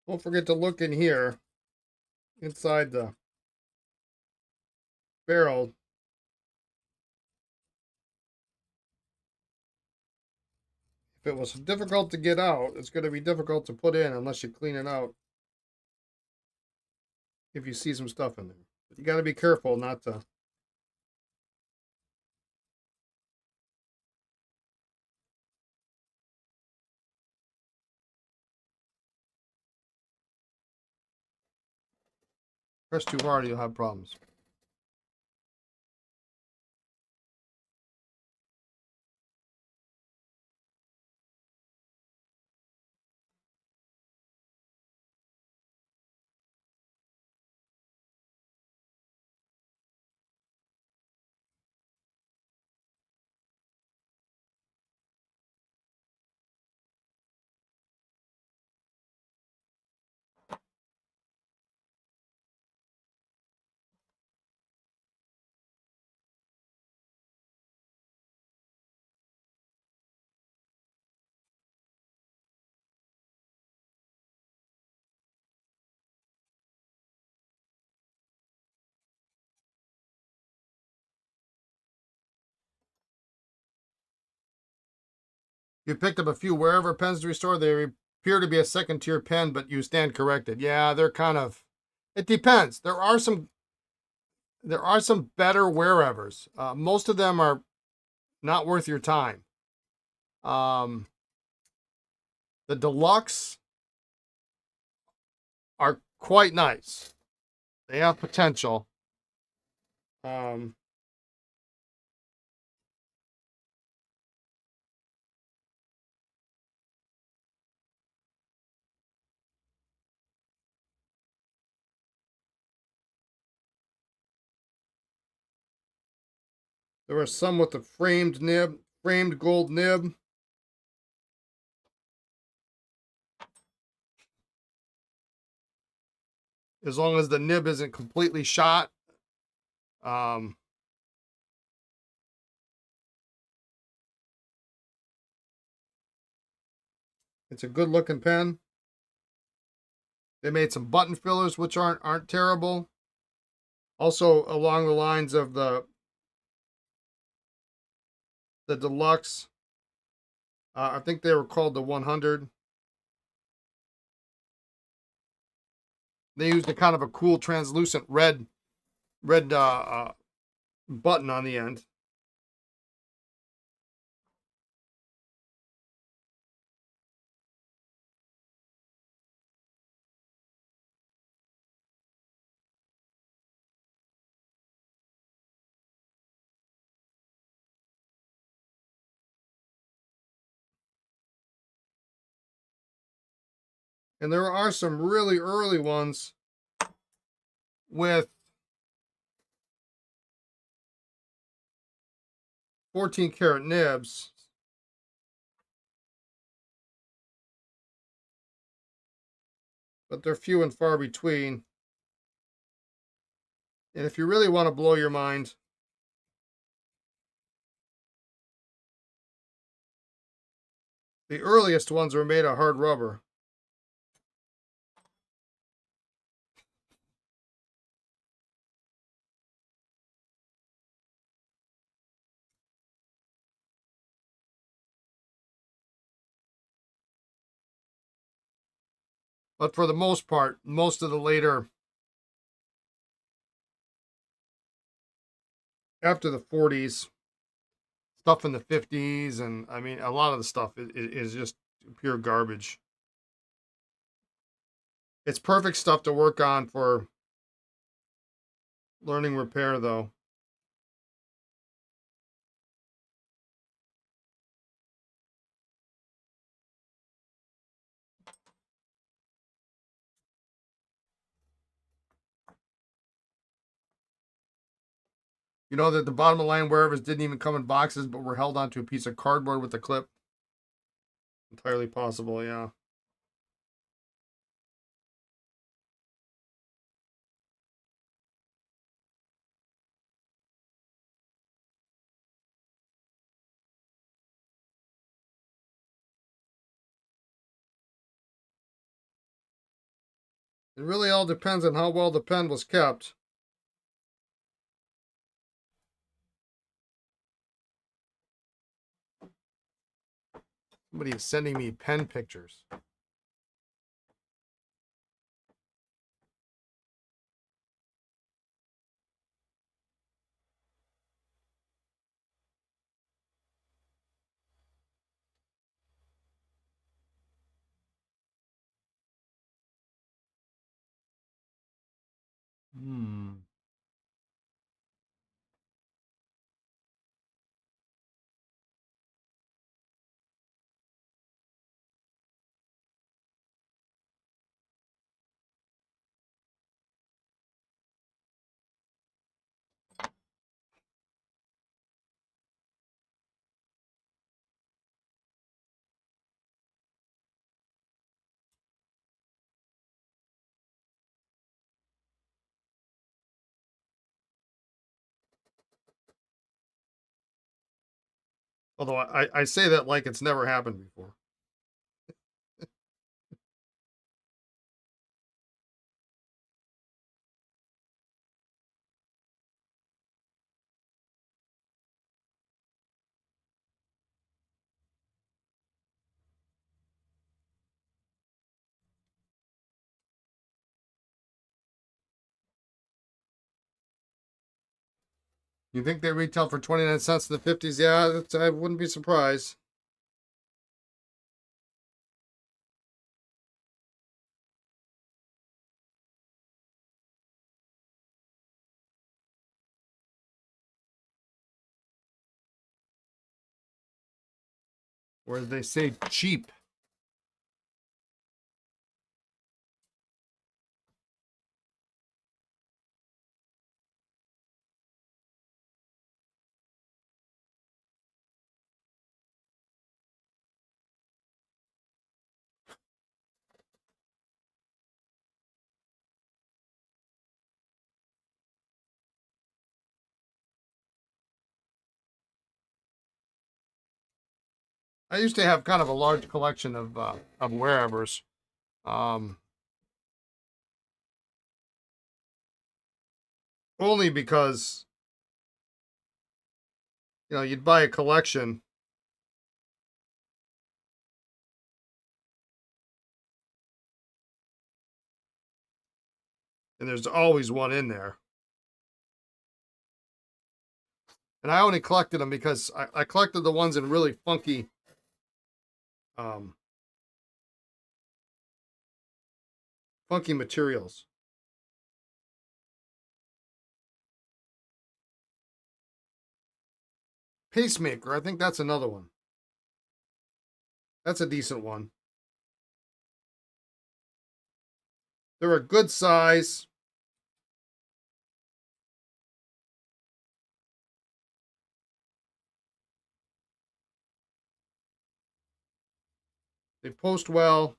Don't forget to look in here, inside the barrel. If it was difficult to get out, it's going to be difficult to put in unless you clean it out. If you see some stuff in there. But you got to be careful not to. Press too hard, you'll have problems. You picked up a few wherever pens to restore. They appear to be a second tier pen, but you stand corrected. Yeah, they're kind of. It depends. There are some better wherevers. Most of them are not worth your time. The deluxe are quite nice. They have potential. Um, there are some with the framed nib, framed gold nib. As long as the nib isn't completely shot. Um, it's a good looking pen. They made some button fillers which aren't terrible. Also along the lines of the deluxe. I think they were called the 100. They used a kind of a cool translucent red button on the end. And there are some really early ones with 14 karat nibs. But they're few and far between. And if you really want to blow your mind, the earliest ones were made of hard rubber. But for the most part, most of the later, after the 40s, stuff in the 50s, and I mean, a lot of the stuff is just pure garbage. It's perfect stuff to work on for learning repair, though. You know that the bottom of the line wherevers didn't even come in boxes, but were held onto a piece of cardboard with a clip. Entirely possible, yeah. It really all depends on how well the pen was kept. Somebody is sending me pen pictures. Although I say that like it's never happened before. You think they retail for 29 cents in the 50s? Yeah, I wouldn't be surprised. Or as they say, cheap. I used to have kind of a large collection of wherevers. Um, Only because you'd buy a collection and there's always one in there. And I only collected them because I collected the ones in really um, funky materials. Pacemaker, I think that's another one. That's a decent one. They're a good size. They post well.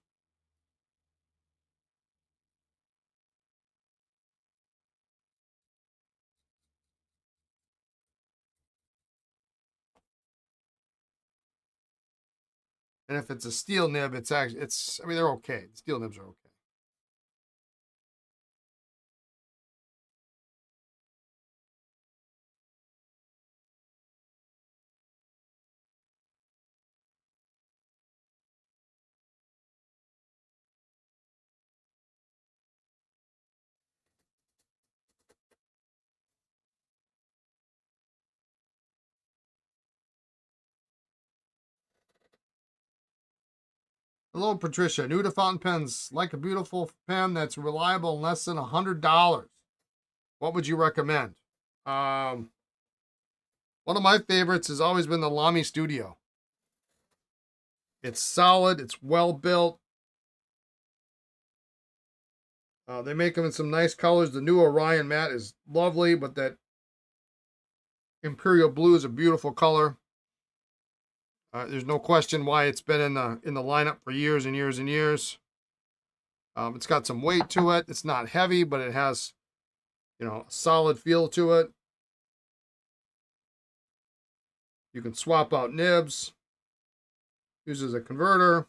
And if it's a steel nib, I mean, they're okay. Steel nibs are okay. Hello, Patricia. New to fountain pens. Like a beautiful pen that's reliable in less than $100. What would you recommend? Um, One of my favorites has always been the Lamy Studio. It's solid. It's well built. They make them in some nice colors. The new Orion matte is lovely, but that Imperial blue is a beautiful color. There's no question why it's been in the lineup for years and years and years. It's got some weight to it. It's not heavy, but it has a solid feel to it. You can swap out nibs. Uses a converter.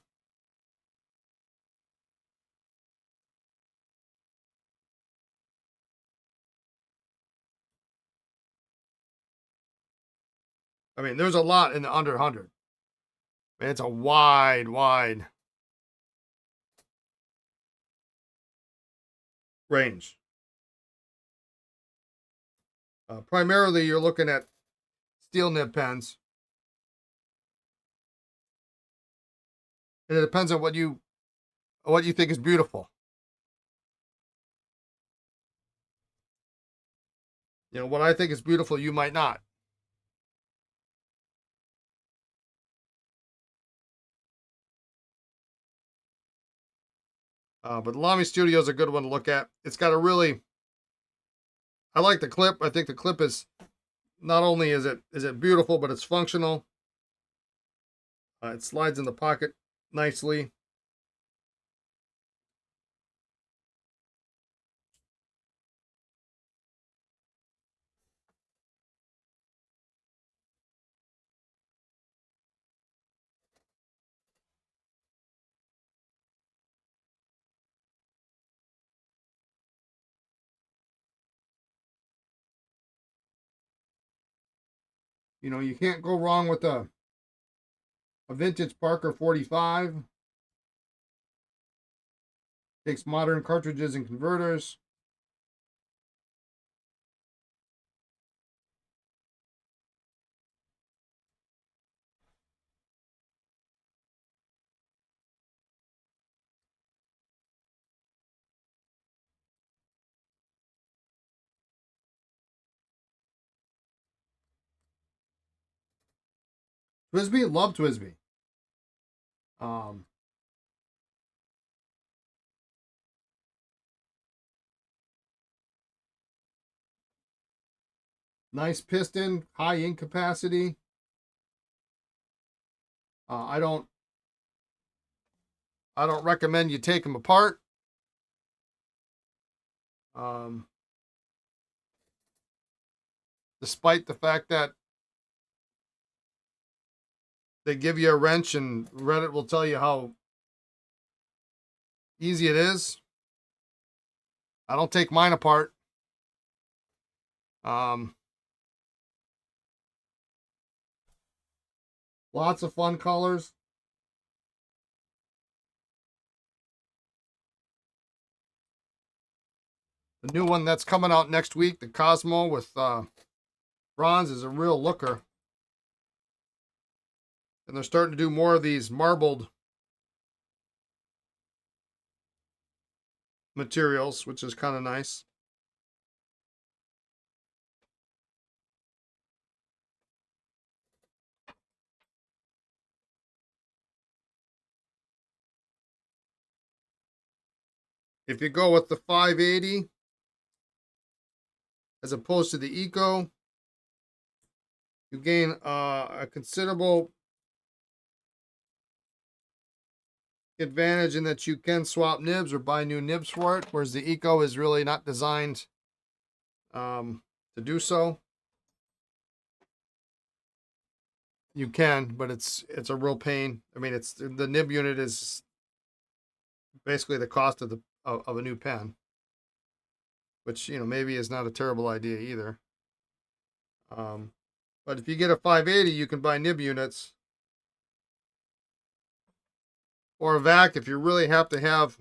I mean, there's a lot in the under 100. I mean, it's a wide range. Primarily, you're looking at steel nib pens. And it depends on what you think is beautiful. You know, what I think is beautiful, you might not. But the Lamy Studio is a good one to look at. It's got a really, I like the clip. I think the clip is, not only is it beautiful, but it's functional. It slides in the pocket nicely. You know, you can't go wrong with a vintage Parker 45. Takes modern cartridges and converters. TWSBI, love TWSBI. Nice piston, high ink capacity. I don't recommend you take them apart. Despite the fact that they give you a wrench, and Reddit will tell you how easy it is. I don't take mine apart. Lots of fun colors. The new one that's coming out next week, the Cosmo with bronze, is a real looker. And they're starting to do more of these marbled materials, which is kind of nice. If you go with the 580 as opposed to the Eco, you gain a considerable advantage in that you can swap nibs or buy new nibs for it, whereas the Eco is really not designed to do so. You can, but it's a real pain. I mean, it's the nib unit is basically the cost of a new pen, which, you know, maybe is not a terrible idea either. But if you get a 580, you can buy nib units or a vac if you really have to have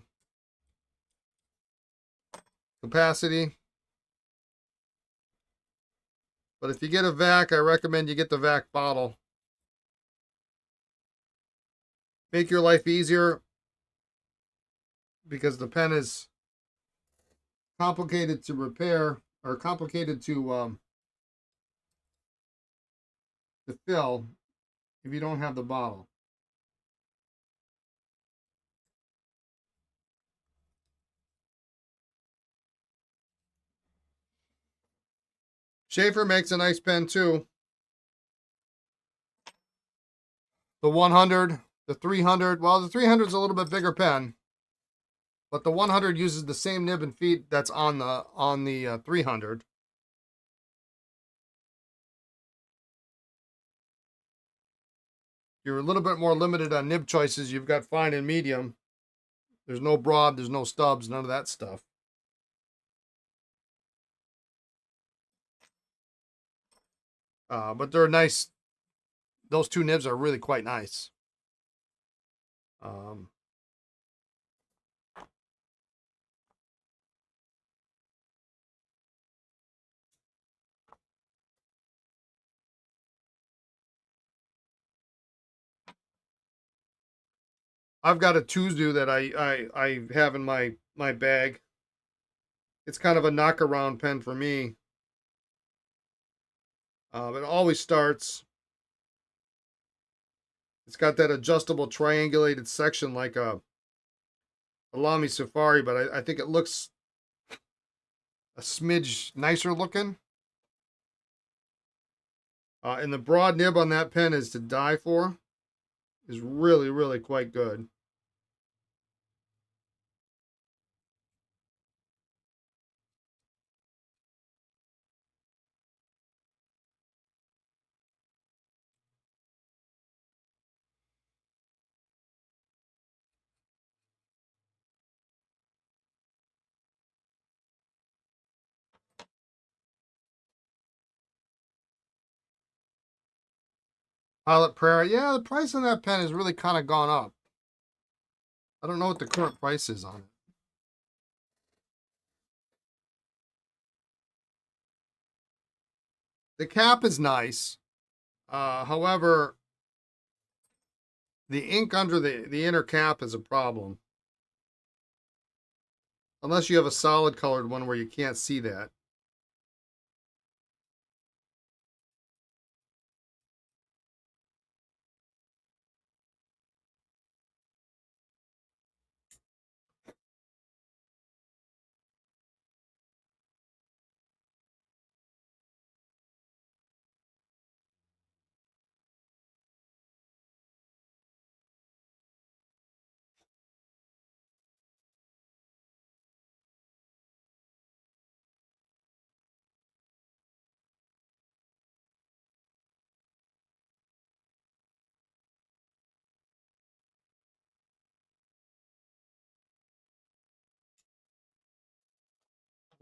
capacity. But if you get a vac, I recommend you get the vac bottle. Make your life easier, because the pen is complicated to repair, or complicated to fill if you don't have the bottle. Sheaffer makes a nice pen too. The 100, the 300, well, the 300 is a little bit bigger pen, but the 100 uses the same nib and feet that's on the 300. You're a little bit more limited on nib choices. You've got fine and medium. There's no broad, there's no stubs, none of that stuff. But they're a nice those two nibs are really quite nice. Um, I've got a Tuesday that I have in my bag. It's kind of a knock around pen for me. It always starts. It's got that adjustable triangulated section like a Lamy Safari, but I think it looks a smidge nicer looking. And the broad nib on that pen is to die for. Is really, really quite good. Pilot Prairie. Yeah, the price on that pen has really kind of gone up. I don't know what the current price is on it. The cap is nice. However, the ink under the inner cap is a problem. Unless you have a solid colored one where you can't see that.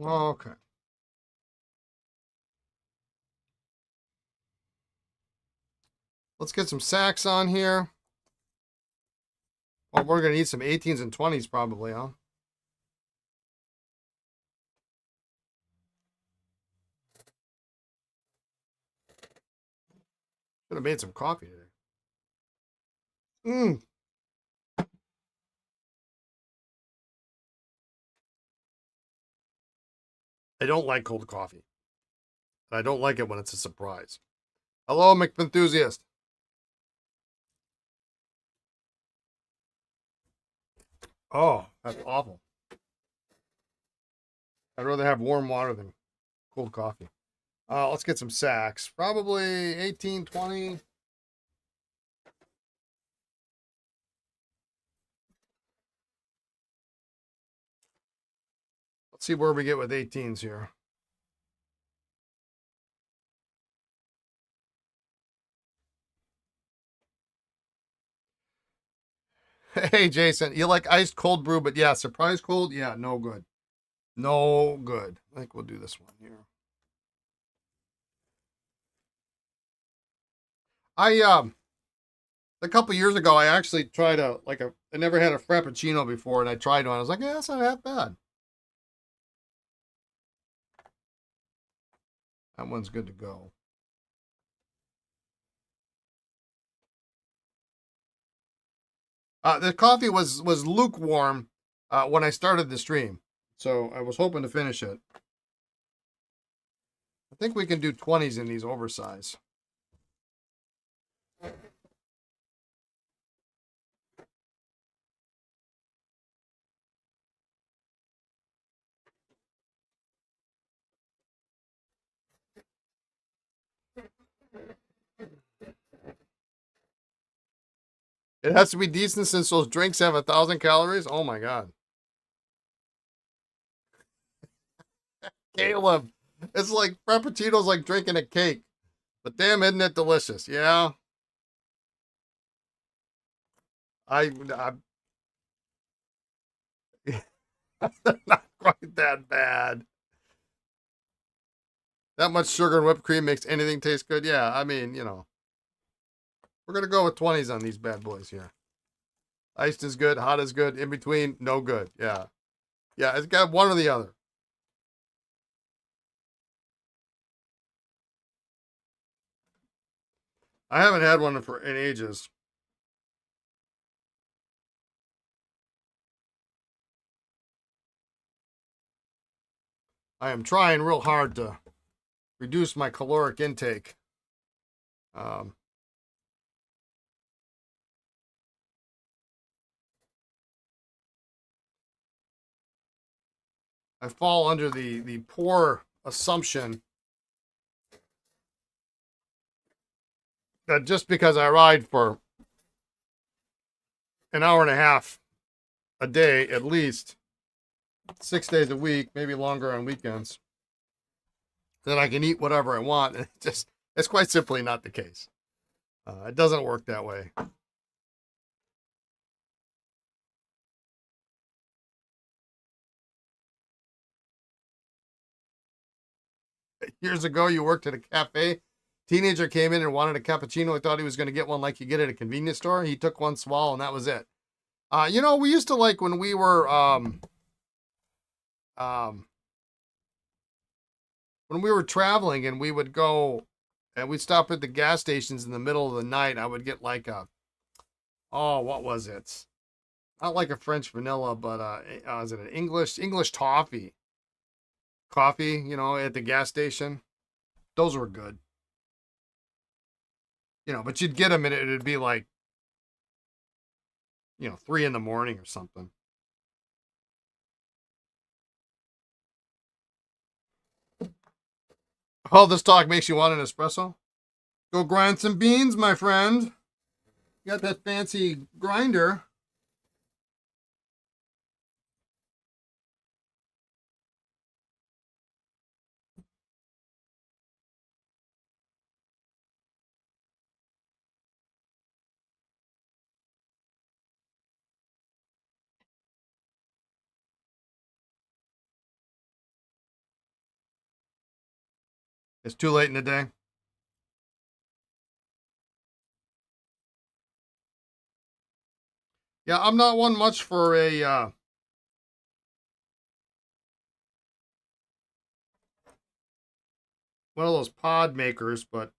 Okay. Let's get some sacks on here. Oh, we're going to need some 18s and 20s probably, huh? Should have made some coffee today. Mmm. I don't like cold coffee. I don't like it when it's a surprise. Hello, McEnthusiast. Oh, that's awful. I'd rather have warm water than cold coffee. Let's get some sacks. Probably 18, 20. Let's see where we get with 18s here. Hey, Jason, you like iced cold brew, but yeah, surprise cold? Yeah, no good. No good. I think we'll do this one here. I a couple years ago I actually tried I never had a frappuccino before and I tried one. I was like, yeah, that's not that bad. That one's good to go. The coffee was lukewarm when I started the stream, so I was hoping to finish it. I think we can do 20s in these oversize. It has to be decent since those drinks have 1,000 calories. Oh my god, Caleb, it's like frappuccino's like drinking a cake, but damn, isn't it delicious? Yeah, I not quite that bad. That much sugar and whipped cream makes anything taste good. Yeah, I mean, you know. We're going to go with 20s on these bad boys here. Iced is good. Hot is good. In between, no good. Yeah. Yeah, it's got one or the other. I haven't had one in ages. I am trying real hard to reduce my caloric intake. I fall under the poor assumption that just because I ride for an hour and a half a day, at least 6 days a week, maybe longer on weekends, that I can eat whatever I want. And it's quite simply not the case. It doesn't work that way. Years ago, you worked at a cafe. Teenager came in and wanted a cappuccino. He thought he was going to get one like you get at a convenience store. He took one swallow and that was it. We used to like when we were traveling and we would go and we'd stop at the gas stations in the middle of the night. I would get like what was it? Not like a French vanilla, but is it an English toffee? Coffee, at the gas station. Those were good. But you'd get them and it'd be like, 3 in the morning or something. Oh, this talk makes you want an espresso? Go grind some beans, my friend. You got that fancy grinder. It's too late in the day. Yeah, I'm not one much for a one of those pod makers, but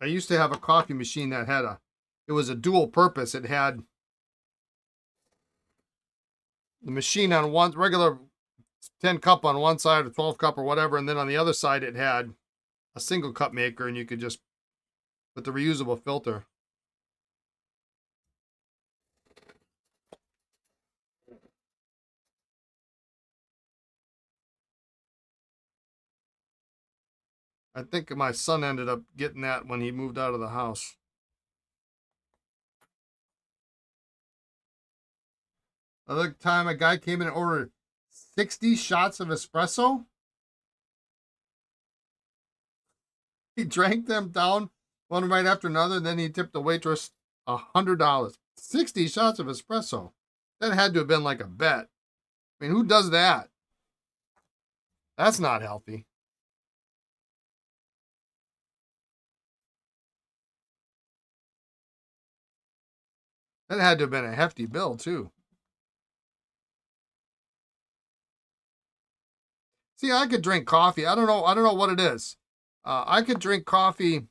I used to have a coffee machine that had it was a dual purpose. It had the machine on one regular 10 cup on one side or 12 cup or whatever, and then on the other side it had a single cup maker, and you could just with the reusable filter. I think my son ended up getting that when he moved out of the house. Another time a guy came in and ordered 60 shots of espresso. He drank them down one right after another, and then he tipped the waitress $100. 60 shots of espresso. That had to have been like a bet. I mean, who does that? That's not healthy. That had to have been a hefty bill, too. See, I could drink coffee. I don't know what it is. I could drink coffee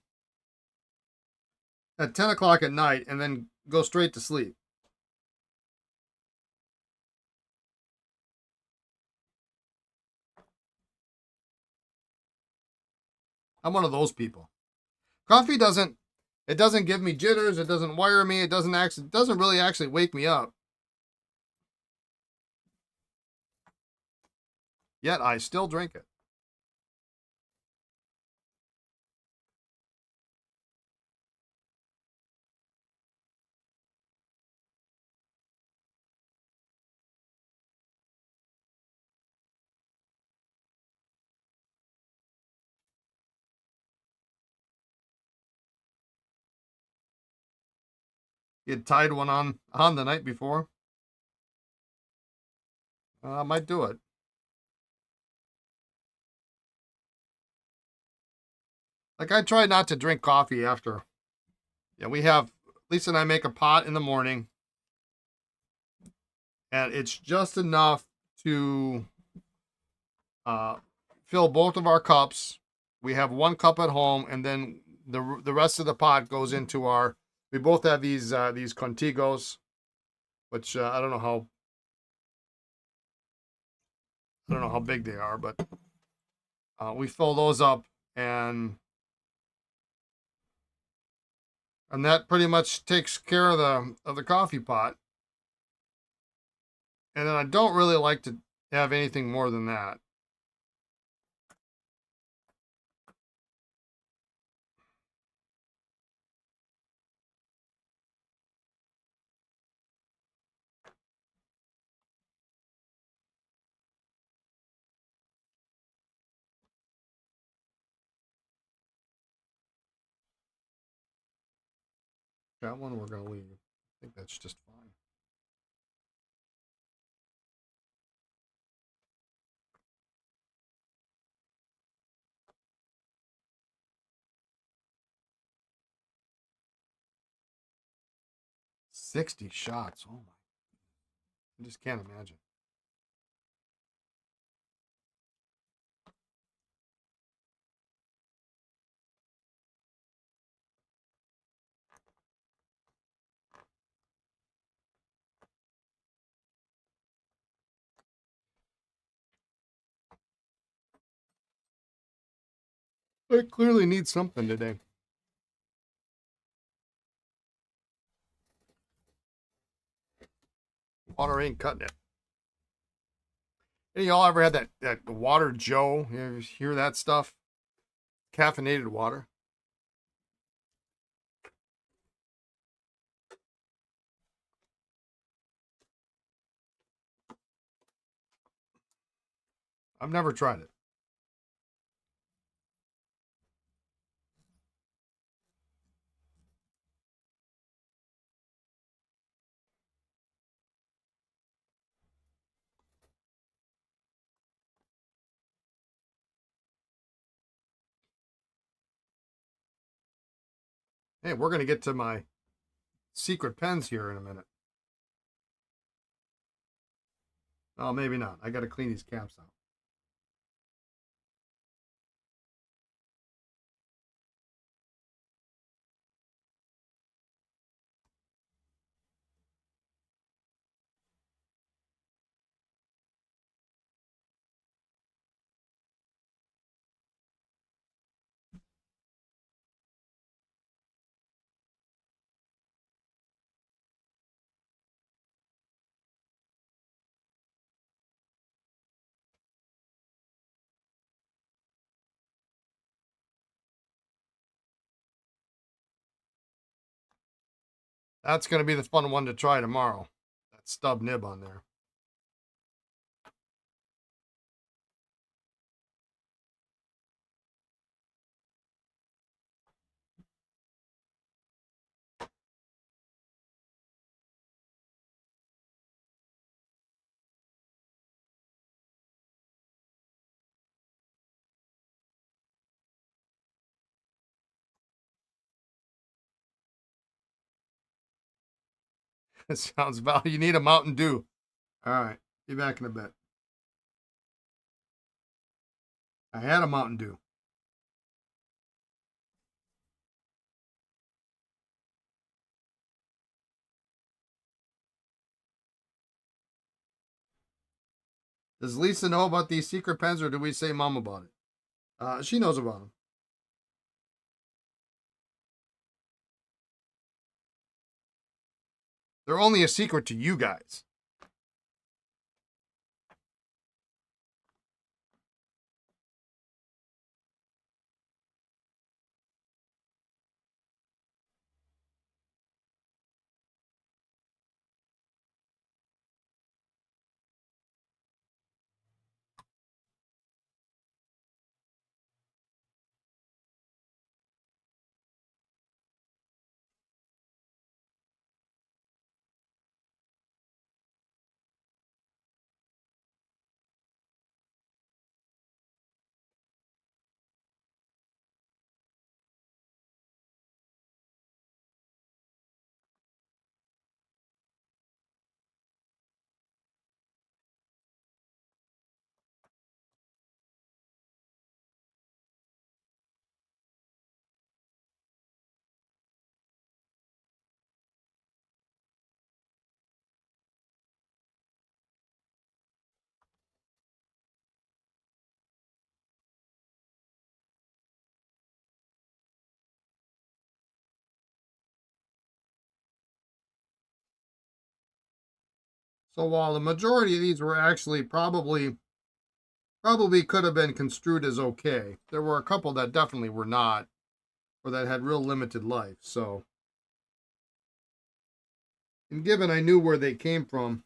at 10 o'clock at night and then go straight to sleep. I'm one of those people. Coffee doesn't give me jitters. It doesn't wire me. It doesn't really actually wake me up. Yet I still drink it. You had tied one on the night before. I might do it. Like I try not to drink coffee after. Yeah, we have Lisa and I make a pot in the morning, and it's just enough to uh, fill both of our cups. We have one cup at home, and then the rest of the pot goes into our. We both have these contigos, which I don't know how big they are, but we fill those up, and that pretty much takes care of the coffee pot. And then I don't really like to have anything more than that. That one we're gonna leave. I think that's just fine. $60 shots. Oh my! I just can't imagine. I clearly need something today. Water ain't cutting it. Any of y'all ever had that water Joe? You ever hear that stuff? Caffeinated water. I've never tried it. Hey, we're gonna get to my secret pens here in a minute. Oh, maybe not. I got to clean these caps out. That's gonna be the fun one to try tomorrow. That stub nib on there. It sounds about. You need a Mountain Dew. All right, be back in a bit. I had a Mountain Dew. Does Lisa know about these secret pens, or do we say mom about it? She knows about them. They're only a secret to you guys. So while the majority of these were actually probably could have been construed as okay, there were a couple that definitely were not, or that had real limited life. So, and given I knew where they came from,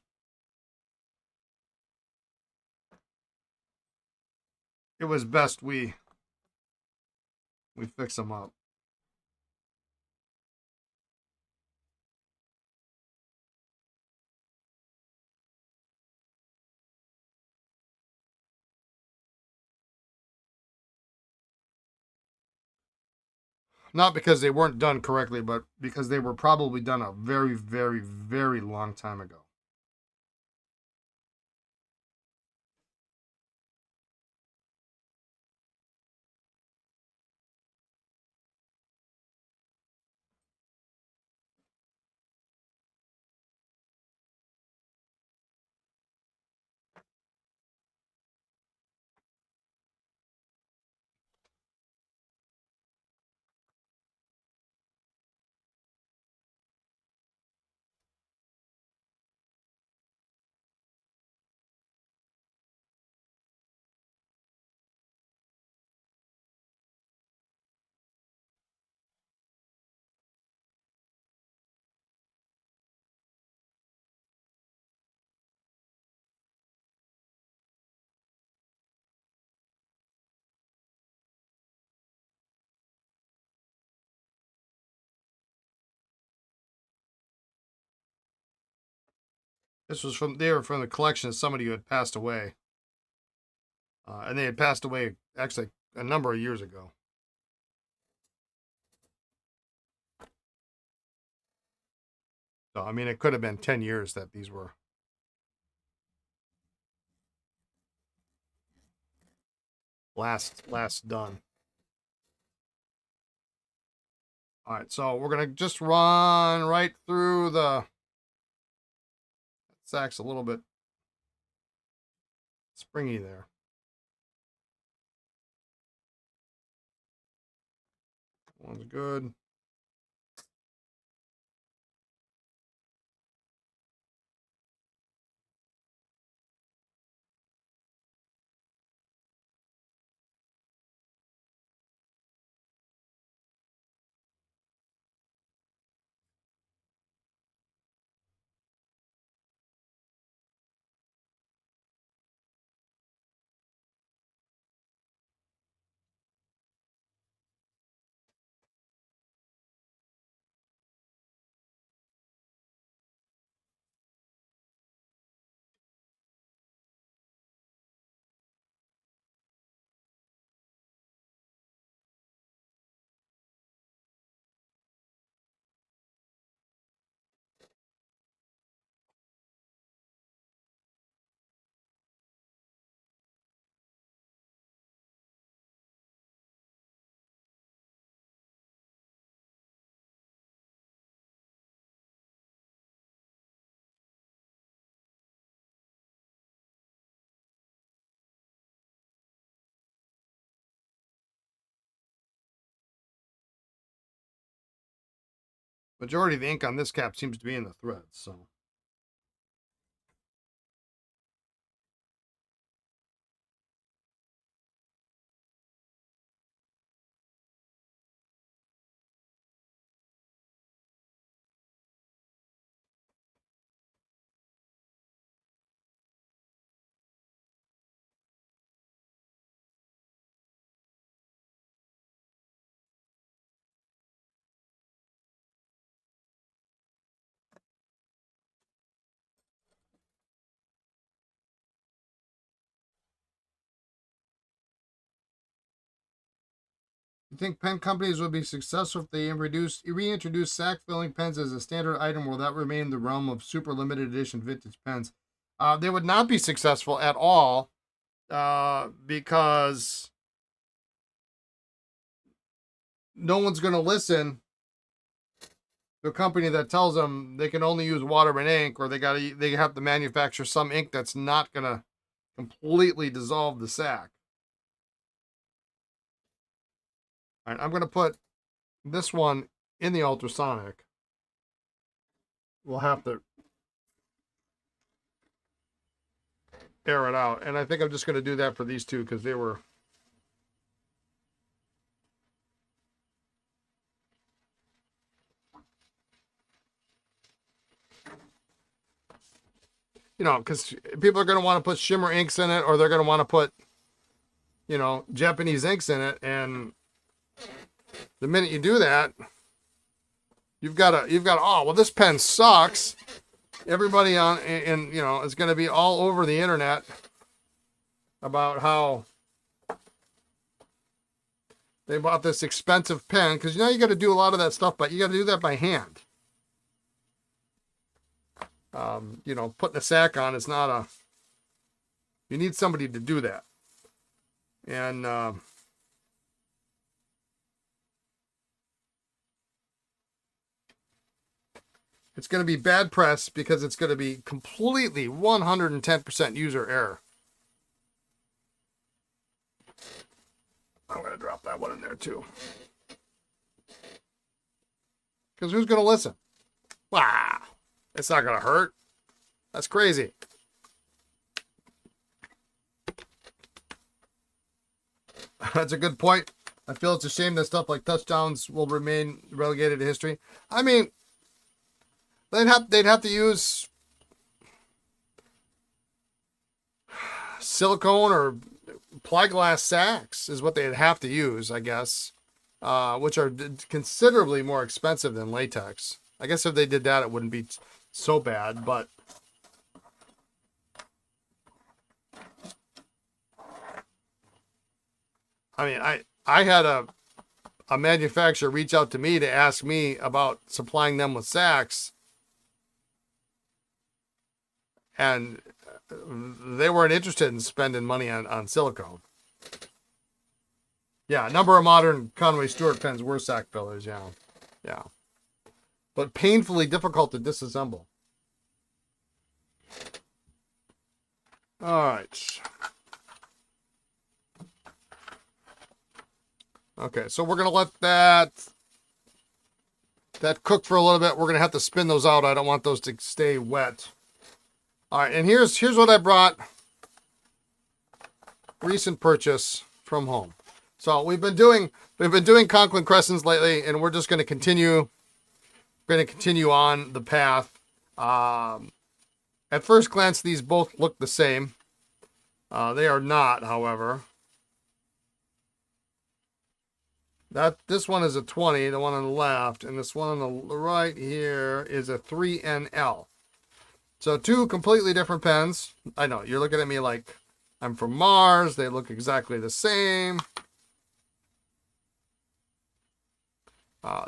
it was best we fix them up. Not because they weren't done correctly, but because they were probably done a very, very, very long time ago. They were from the collection of somebody who had passed away. And they had passed away actually a number of years ago. So, I mean, it could have been 10 years that these were last done. All right, so we're going to just run right through the sack's a little bit springy there. One's good. Majority of the ink on this cap seems to be in the threads, so. You think pen companies would be successful if they reintroduce sack filling pens as a standard item? Will that remain in the realm of super limited edition vintage pens? They would not be successful at all because no one's going to listen to a company that tells them they can only use water and ink, or they have to manufacture some ink that's not going to completely dissolve the sack. All right, I'm going to put this one in the ultrasonic. We'll have to air it out. And I think I'm just going to do that for these two because they were... You know, because people are going to want to put shimmer inks in it, or they're going to want to put, you know, Japanese inks in it. And the minute you do that, you've got, oh, well, this pen sucks. Everybody on, and you know, is going to be all over the internet about how they bought this expensive pen. Because, you know, you got to do a lot of that stuff, but you got to do that by hand. You know, putting a sack on is not a... You need somebody to do that. And it's going to be bad press because it's going to be completely 110% user error. I'm going to drop that one in there too. Because who's going to listen? Wow. It's not going to hurt. That's crazy. That's a good point. I feel it's a shame that stuff like touchdowns will remain relegated to history. I mean, they'd have to use silicone or plyglass sacks is what they'd have to use, I guess, which are considerably more expensive than latex. I guess if they did that, it wouldn't be so bad, but I mean, I had a manufacturer reach out to me to ask me about supplying them with sacks, and they weren't interested in spending money on silicone. Yeah, a number of modern Conway Stewart pens were sack fillers, yeah. But painfully difficult to disassemble. All right. Okay, so we're going to let that cook for a little bit. We're going to have to spin those out. I don't want those to stay wet. All right, and here's what I brought. Recent purchase from home. So we've been doing Conklin Crescents lately, and we're just going to continue. We're going to continue on the path. At first glance, these both look the same. They are not, however. This one is a 20, the one on the left, and this one on the right here is a 3NL. So two completely different pens. I know, you're looking at me like I'm from Mars. They look exactly the same.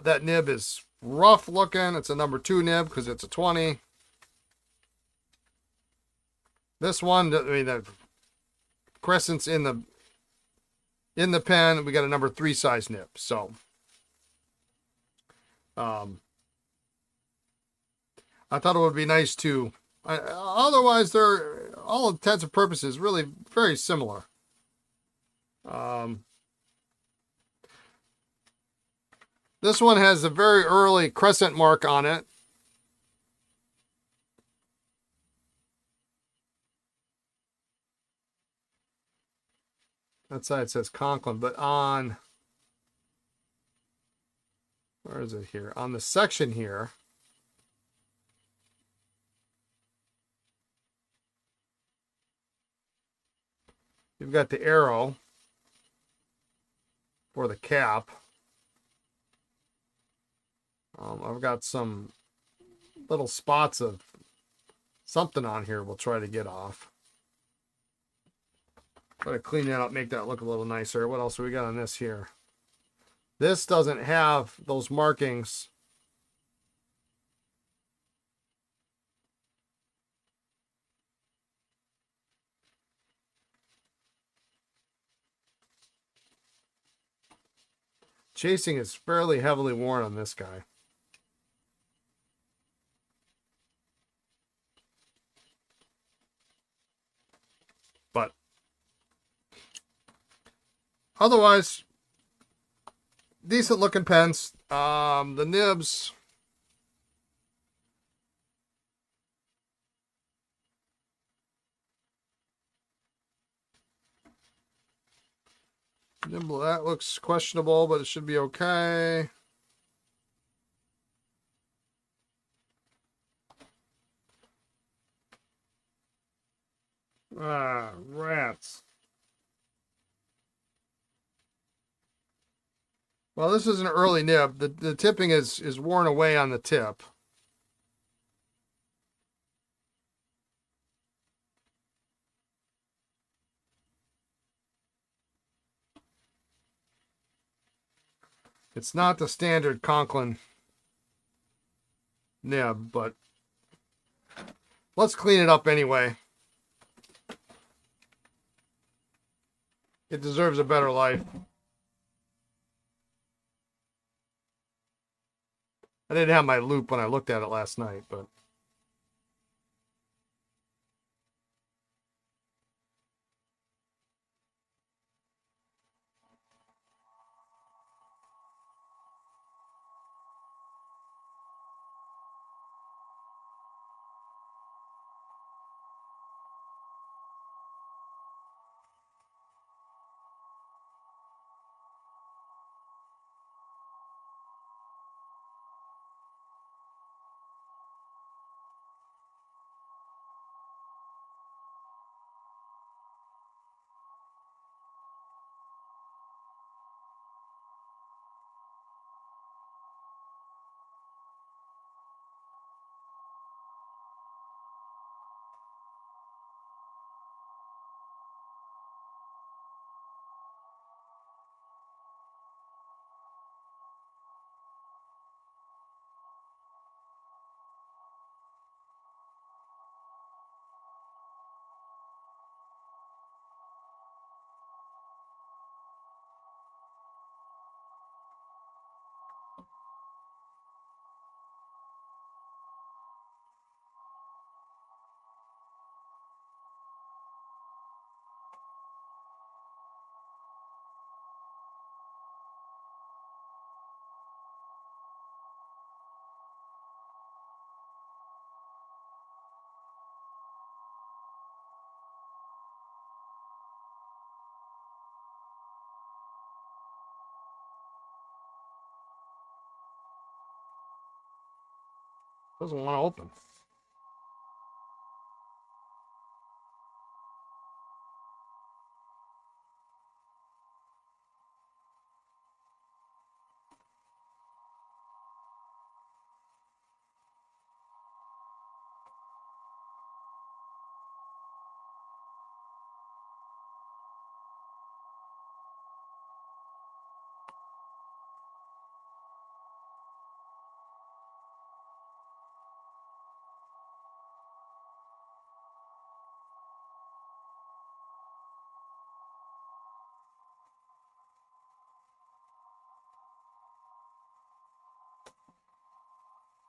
That nib is rough looking. It's a number 2 nib because it's a 20. This one, I mean, the crescents in the pen, we got a number 3 size nib. So, I thought it would be nice to. Otherwise, they're all intents and purposes really very similar. This one has a very early crescent mark on it. That side says Conklin, but on, where is it here? On the section here, you've got the arrow for the cap. I've got some little spots of something on here we'll try to get off. Try to clean that up, make that look a little nicer. What else do we got on this here? This doesn't have those markings. Chasing is fairly heavily worn on this guy. But otherwise, decent looking pens. The nibs, Nimble, that looks questionable, but it should be okay. Ah, rats. Well, this is an early nib. The tipping is worn away on the tip. It's not the standard Conklin nib, but let's clean it up anyway. It deserves a better life. I didn't have my loop when I looked at it last night, but it doesn't want to open.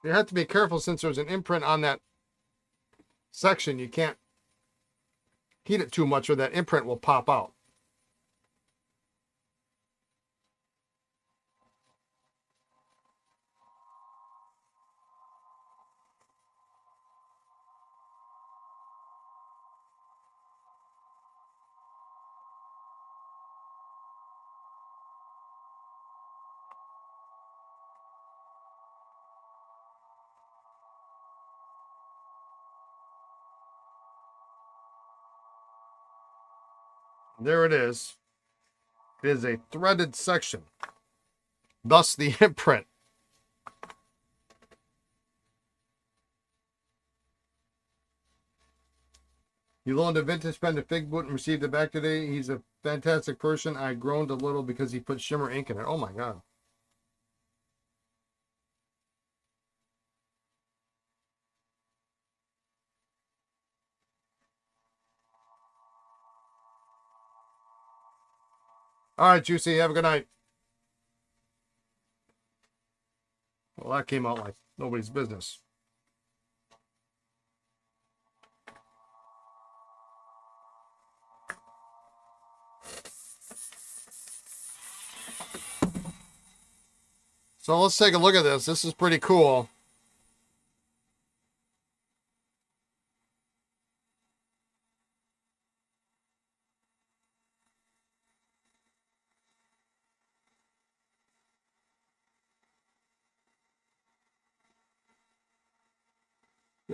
You have to be careful since there's an imprint on that section. You can't heat it too much or that imprint will pop out. There it is. It is a threaded section. Thus the imprint. He loaned a vintage pen to Fig Boot and received it back today. He's a fantastic person. I groaned a little because he put shimmer ink in it. Oh my God. All right, Juicy. Have a good night. Well, that came out like nobody's business. So let's take a look at this. This is pretty cool.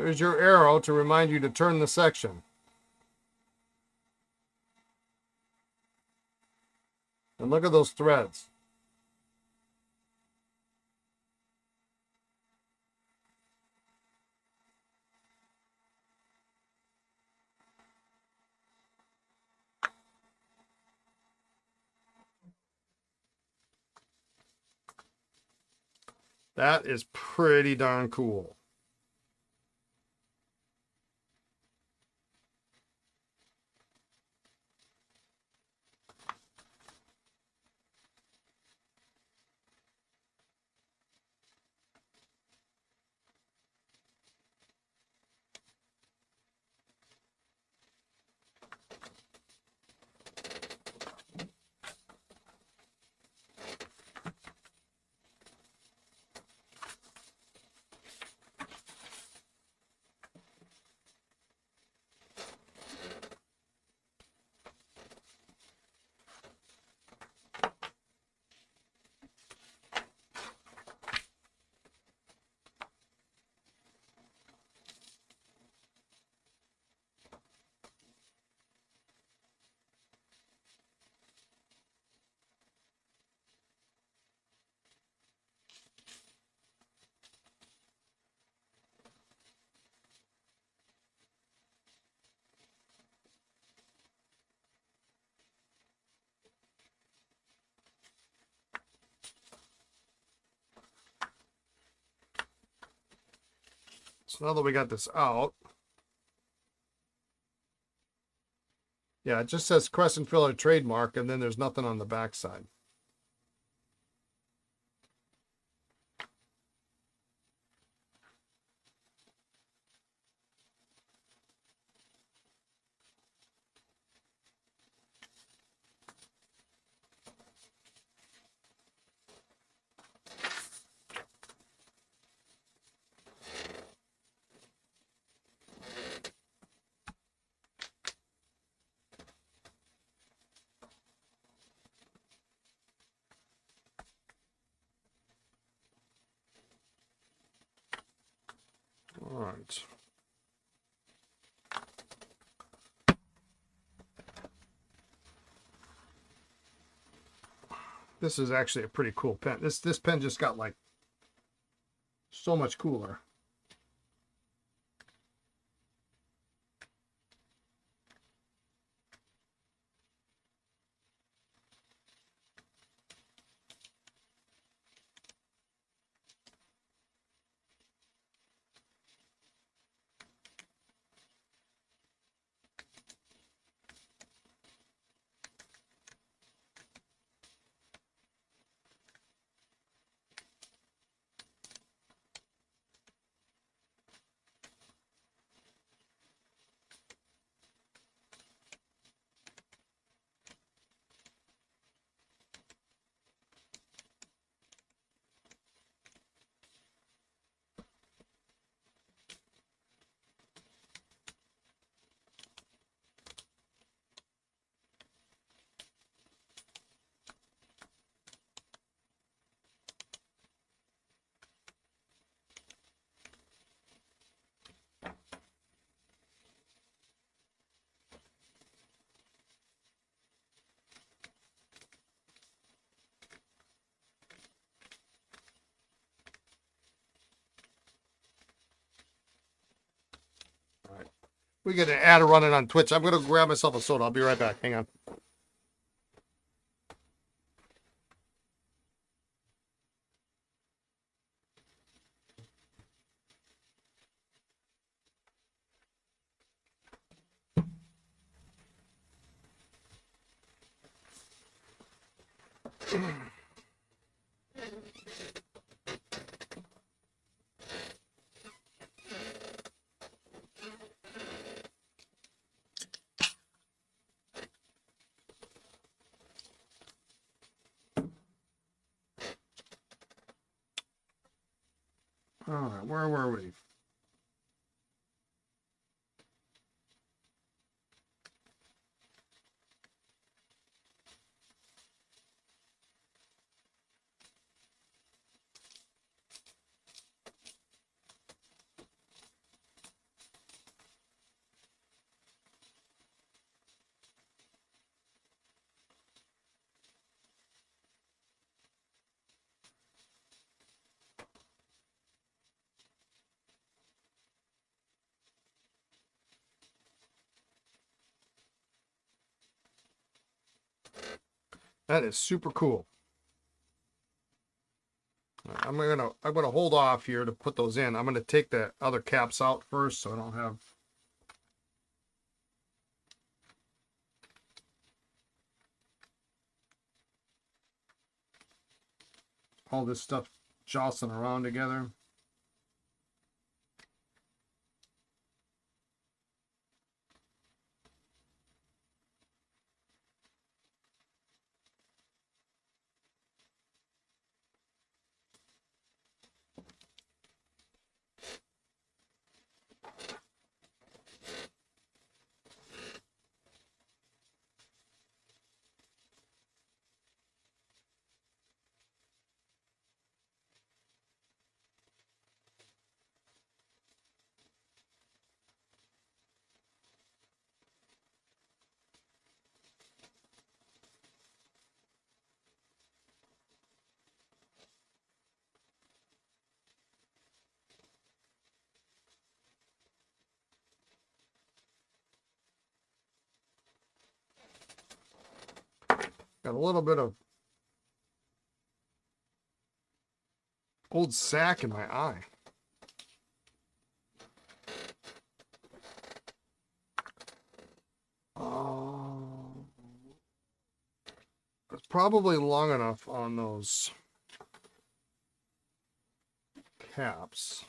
There's your arrow to remind you to turn the section. And look at those threads. That is pretty darn cool. So now that we got this out, yeah, it just says Crescent Filler trademark, and then there's nothing on the back side. All right. This is actually a pretty cool pen. This pen just got like so much cooler. All right. We get an ad running on Twitch. I'm going to grab myself a soda. I'll be right back. Hang on. All right, where were we? That is super cool. I'm gonna hold off here to put those in. I'm gonna take the other caps out first so I don't have all this stuff jostling around together. Got a little bit of old sack in my eye. It's probably long enough on those caps.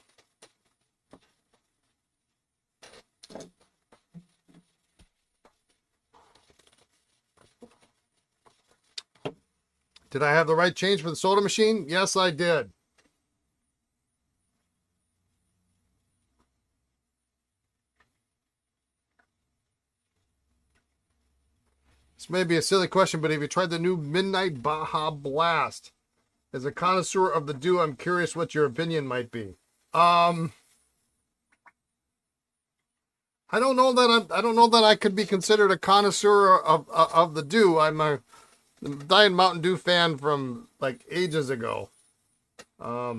Did I have the right change for the soda machine? Yes, I did. This may be a silly question, but have you tried the new Midnight Baja Blast? As a connoisseur of the dew, I'm curious what your opinion might be. I don't know that I could be considered a connoisseur of the dew. I'm a Diet Mountain Dew fan from like ages ago. I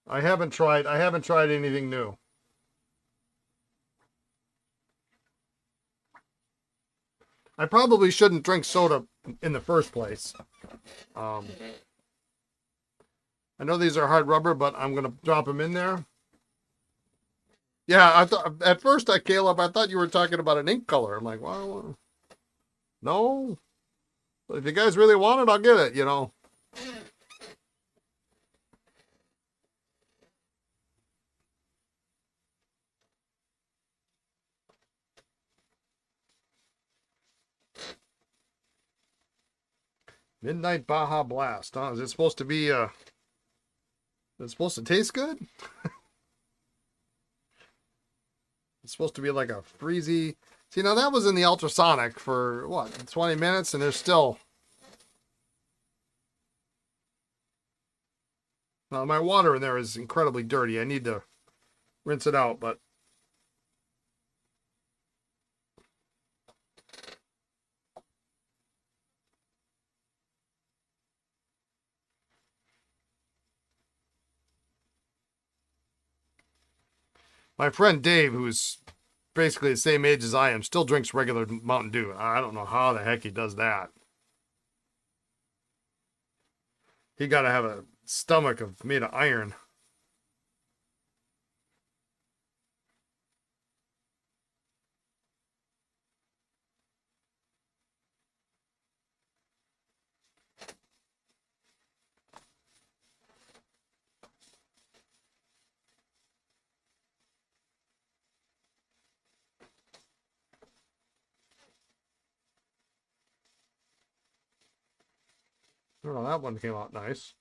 haven't tried anything new. I probably shouldn't drink soda in the first place. I know these are hard rubber, but I'm gonna drop them in there. Yeah, I thought at first, Caleb, I thought you were talking about an ink color. I'm like, well, no. But if you guys really want it, I'll get it. You know. Midnight Baja Blast. Huh? Is it supposed to be? Is it supposed to taste good? It's supposed to be like a freezy. See, now that was in the ultrasonic for what, 20 minutes, and there's still. Now my water in there is incredibly dirty. I need to rinse it out, but. My friend Dave, who's basically the same age as I am, still drinks regular Mountain Dew. I don't know how the heck he does that. He got to have a stomach made of iron. Oh, that one came out nice.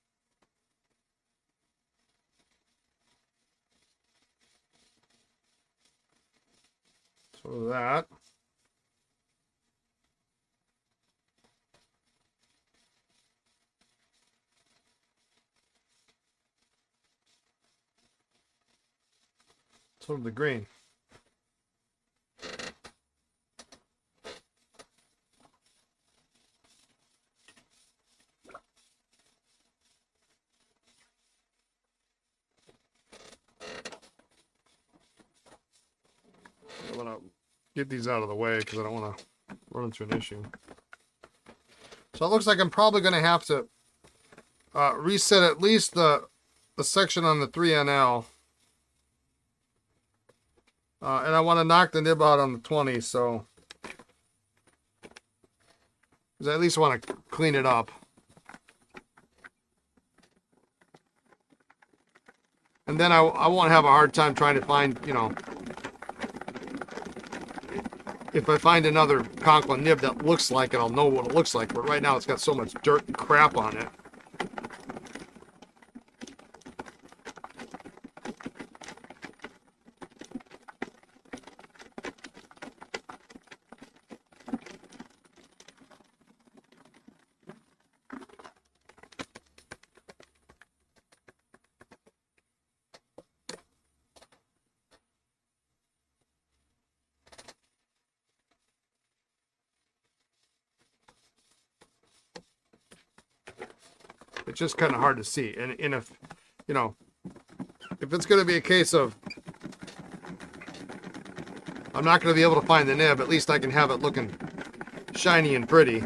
So that. So the green. I'm gonna get these out of the way because I don't want to run into an issue. So it looks like I'm probably going to have to reset at least the section on the 3NL. And I want to knock the nib out on the 20, so because I at least want to clean it up. And then I won't have a hard time trying to find, you know, if I find another Conklin nib that looks like it, I'll know what it looks like. But right now it's got so much dirt and crap on it. It's just kind of hard to see. And if, you know, if it's going to be a case of I'm not going to be able to find the nib, at least I can have it looking shiny and pretty.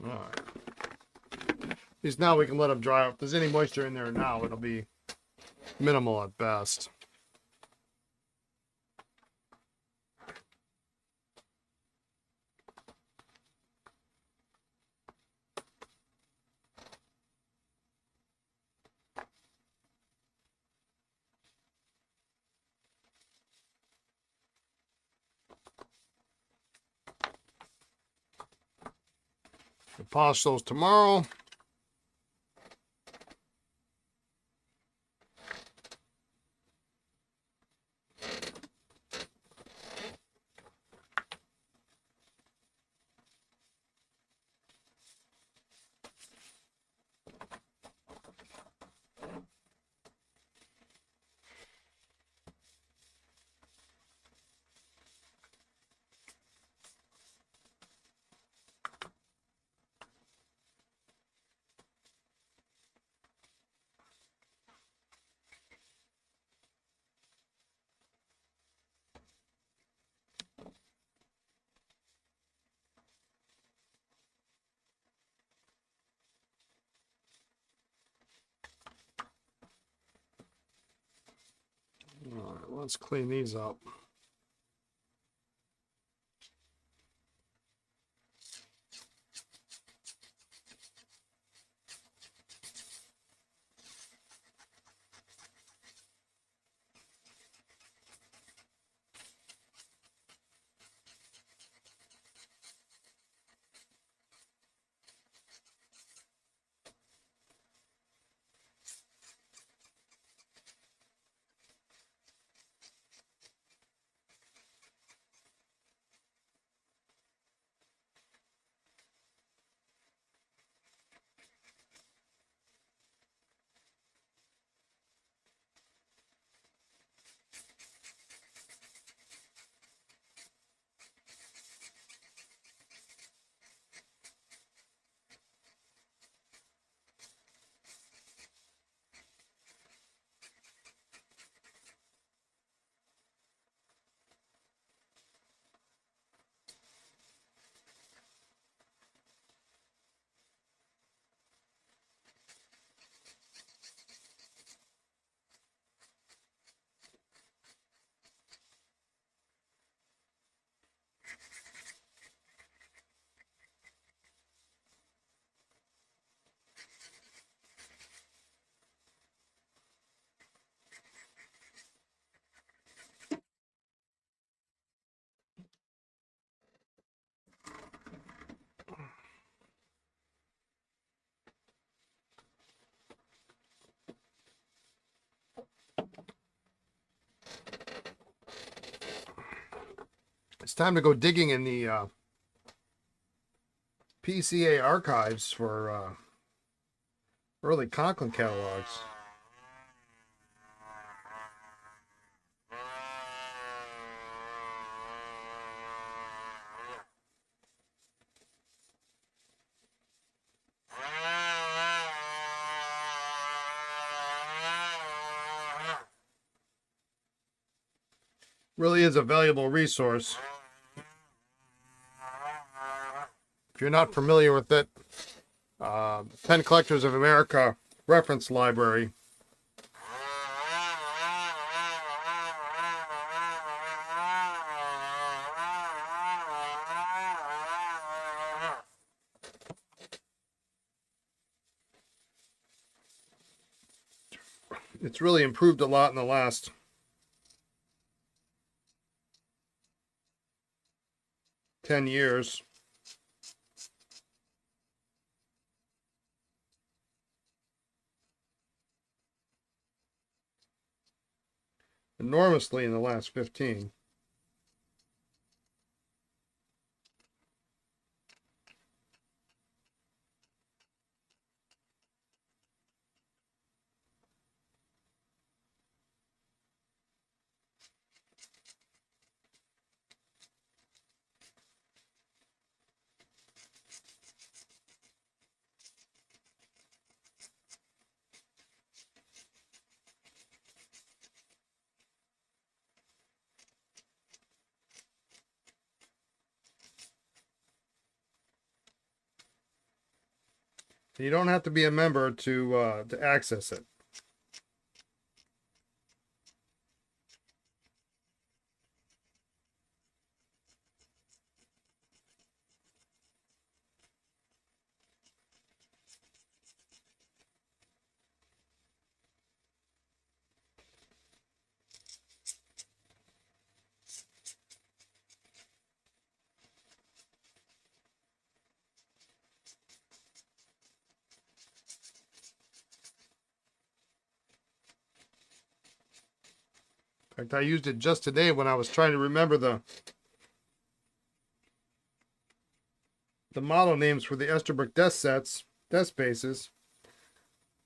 All right. At least now we can let them dry. If there's any moisture in there now, it'll be minimal at best. We'll polish those tomorrow. All right, let's clean these up. time to go digging in the PCA archives for early Conklin catalogs. Really is a valuable resource. If you're not familiar with it, Pen Collectors of America reference library. It's really improved a lot in the last 10 years. Enormously in the last 15. You don't have to be a member to access it. In fact, I used it just today when I was trying to remember the model names for the Esterbrook desk sets, desk bases,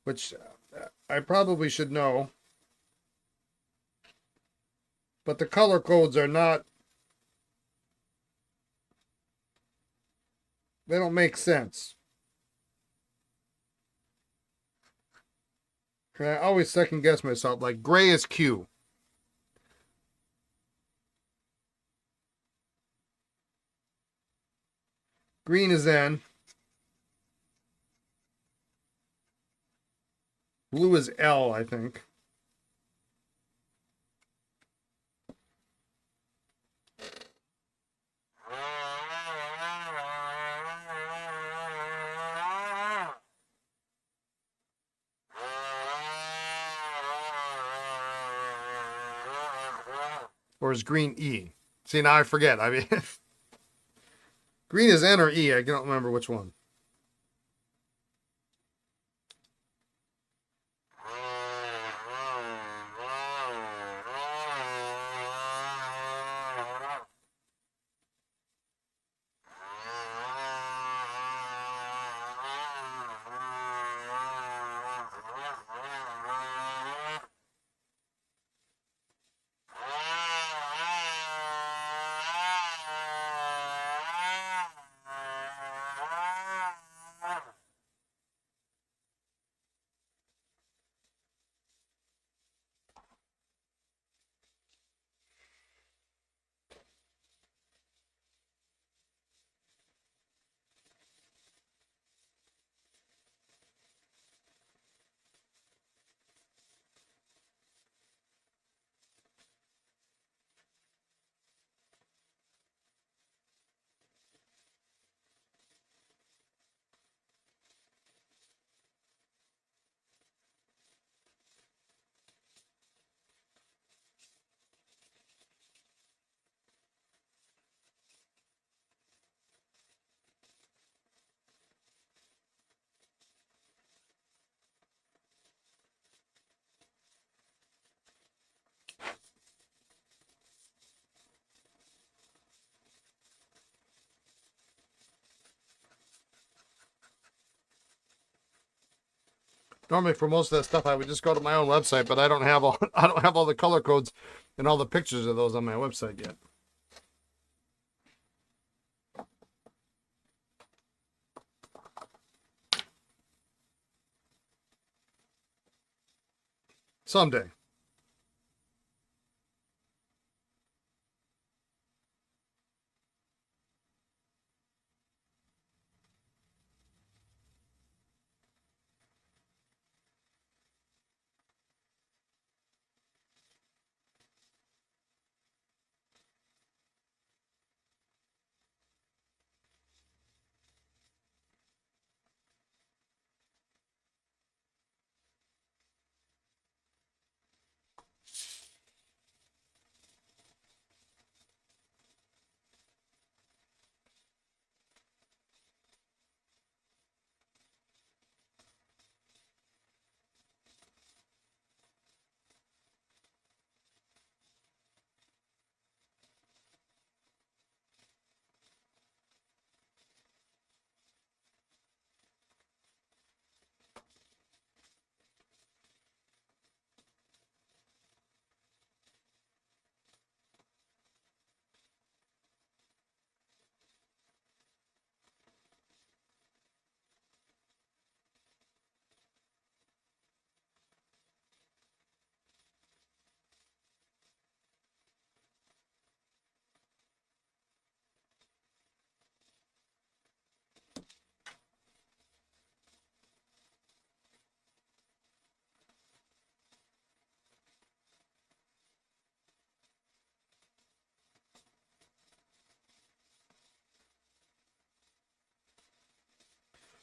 which I probably should know. But the color codes are not, they don't make sense. And I always second guess myself, like gray is Q. Green is N. Blue is L, I think. Or is green E? See, now I forget. I mean, green is N or E. I don't remember which one. Normally for most of that stuff I would just go to my own website, but I don't have all I don't have all the color codes and all the pictures of those on my website yet. Someday.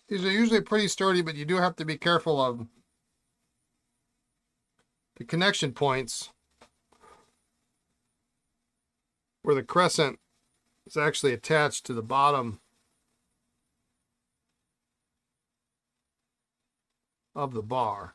These are usually pretty sturdy, but you do have to be careful of the connection points where the crescent is actually attached to the bottom of the bar.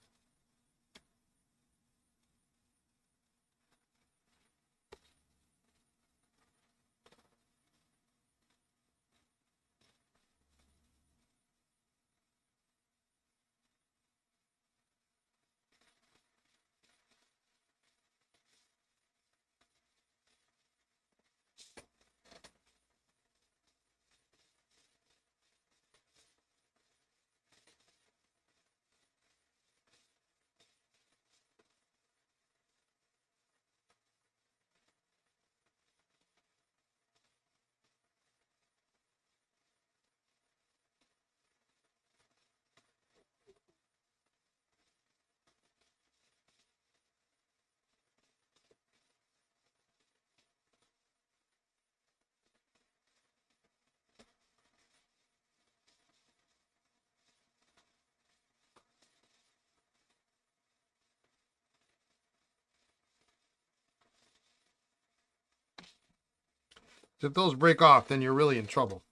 If those break off, then you're really in trouble.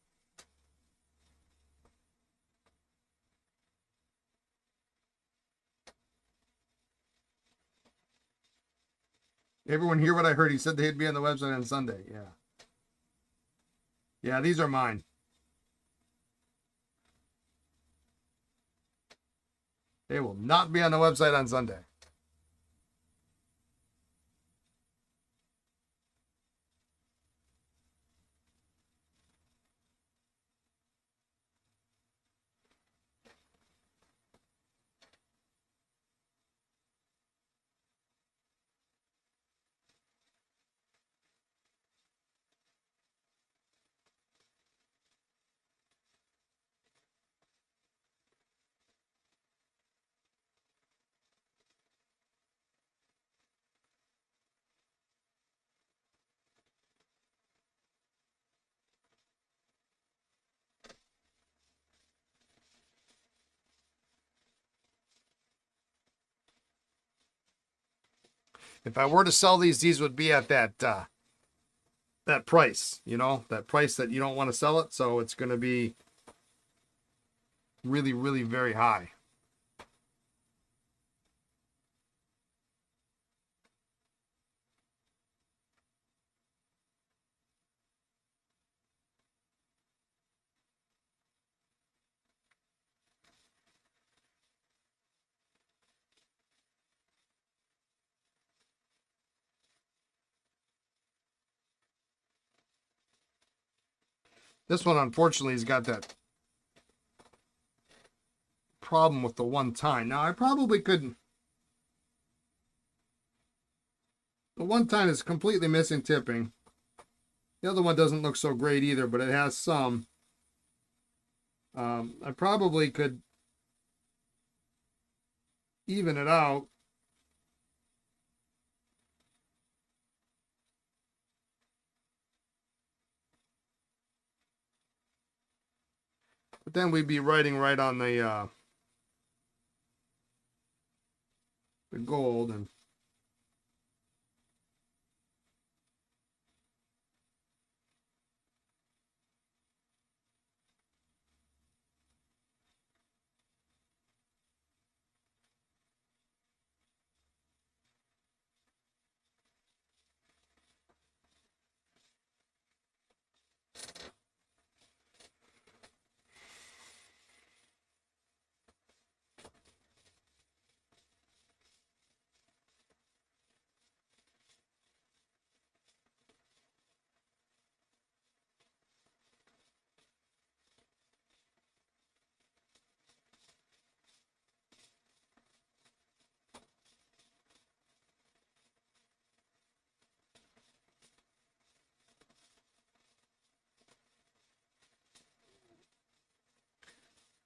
Everyone hear what I heard? He said they'd be on the website on Sunday. Yeah. Yeah, these are mine. They will not be on the website on Sunday. If I were to sell these would be at that price, you know, that price that you don't want to sell it. So it's going to be really, really very high. This one, unfortunately, has got that problem with the one tine. Now, I probably could... The one tine is completely missing tipping. The other one doesn't look so great either, but it has some. I probably could even it out. But then we'd be writing right on the gold. And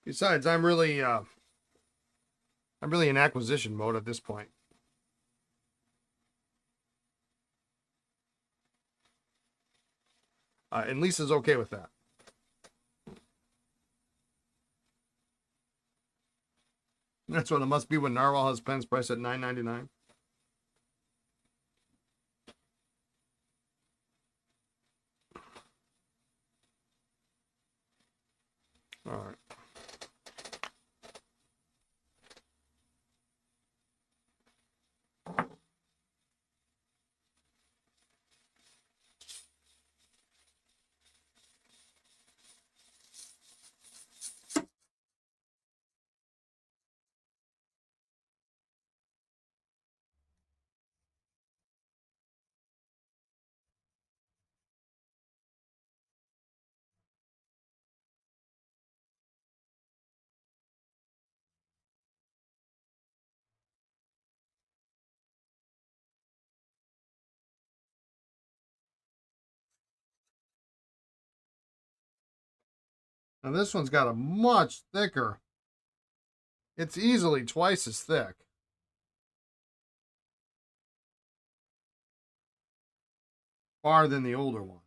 besides, I'm really in acquisition mode at this point. And Lisa's okay with that. That's what it must be when Narwhal has pens priced at $9.99. All right. Now this one's got a much thicker. It's easily twice as thick. Far than the older one.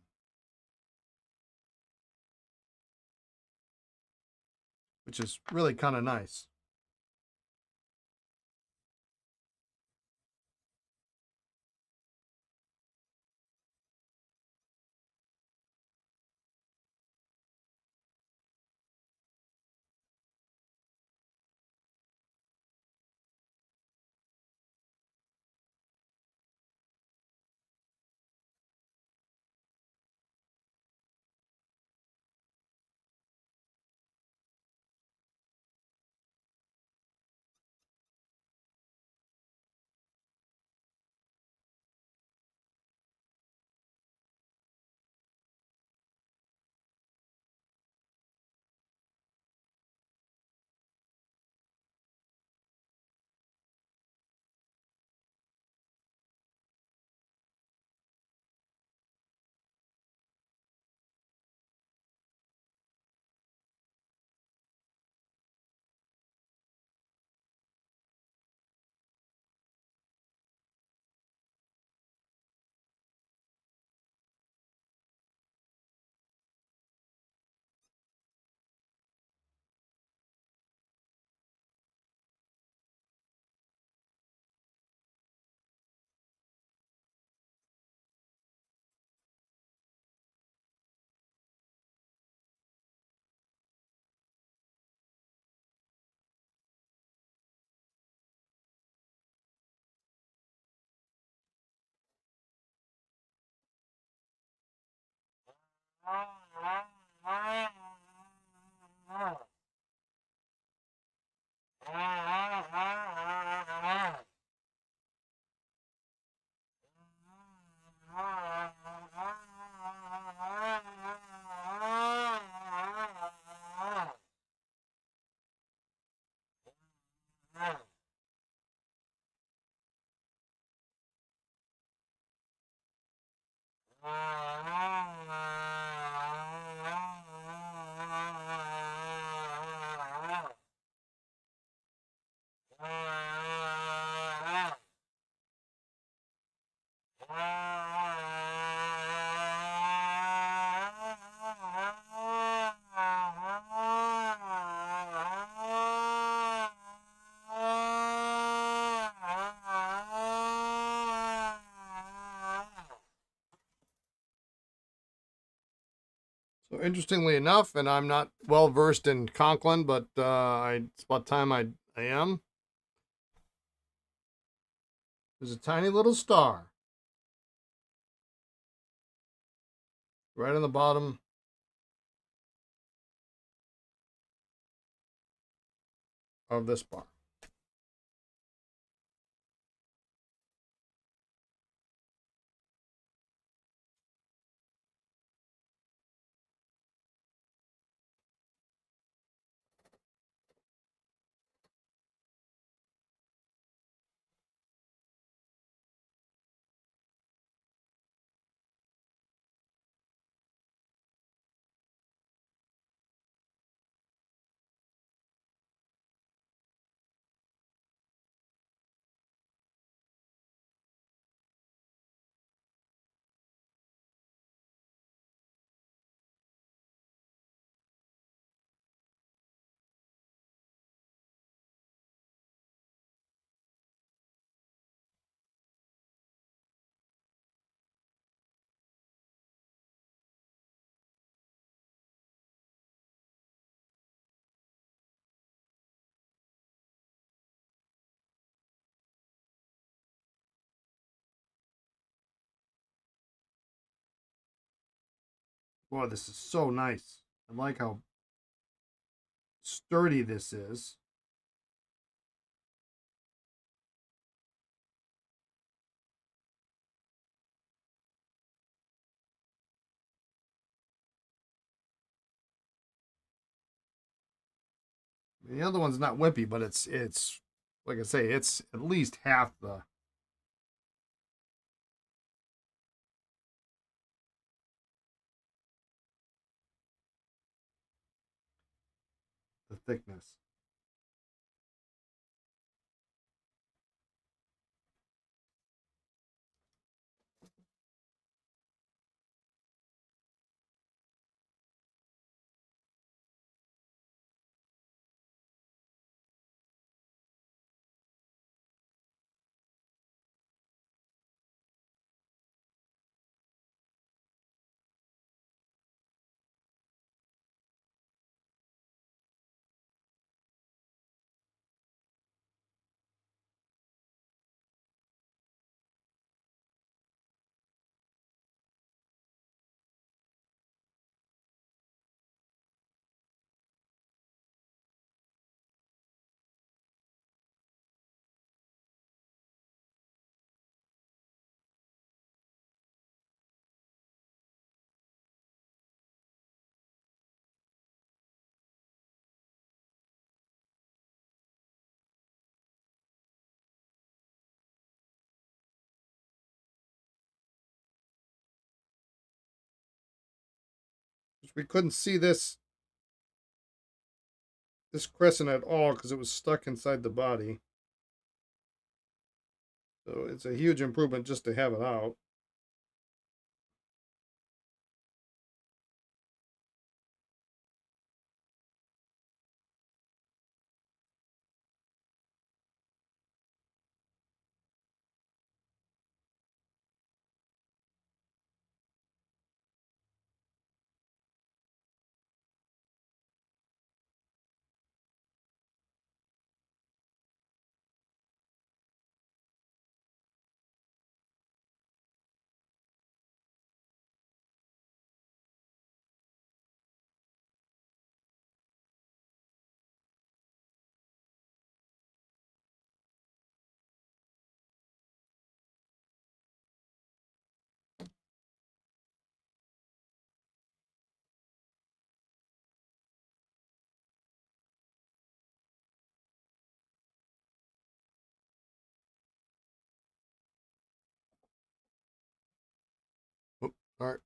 Which is really kind of nice. So interestingly enough, and I'm not well versed in Conklin, but it's about time I am. There's a tiny little star right on the bottom of this bar. Boy, this is so nice. I like how sturdy this is. The other one's not wimpy, but it's like I say, it's at least half the thickness. We couldn't see this crescent at all because it was stuck inside the body. So it's a huge improvement just to have it out. All right.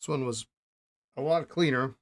This one was a lot cleaner.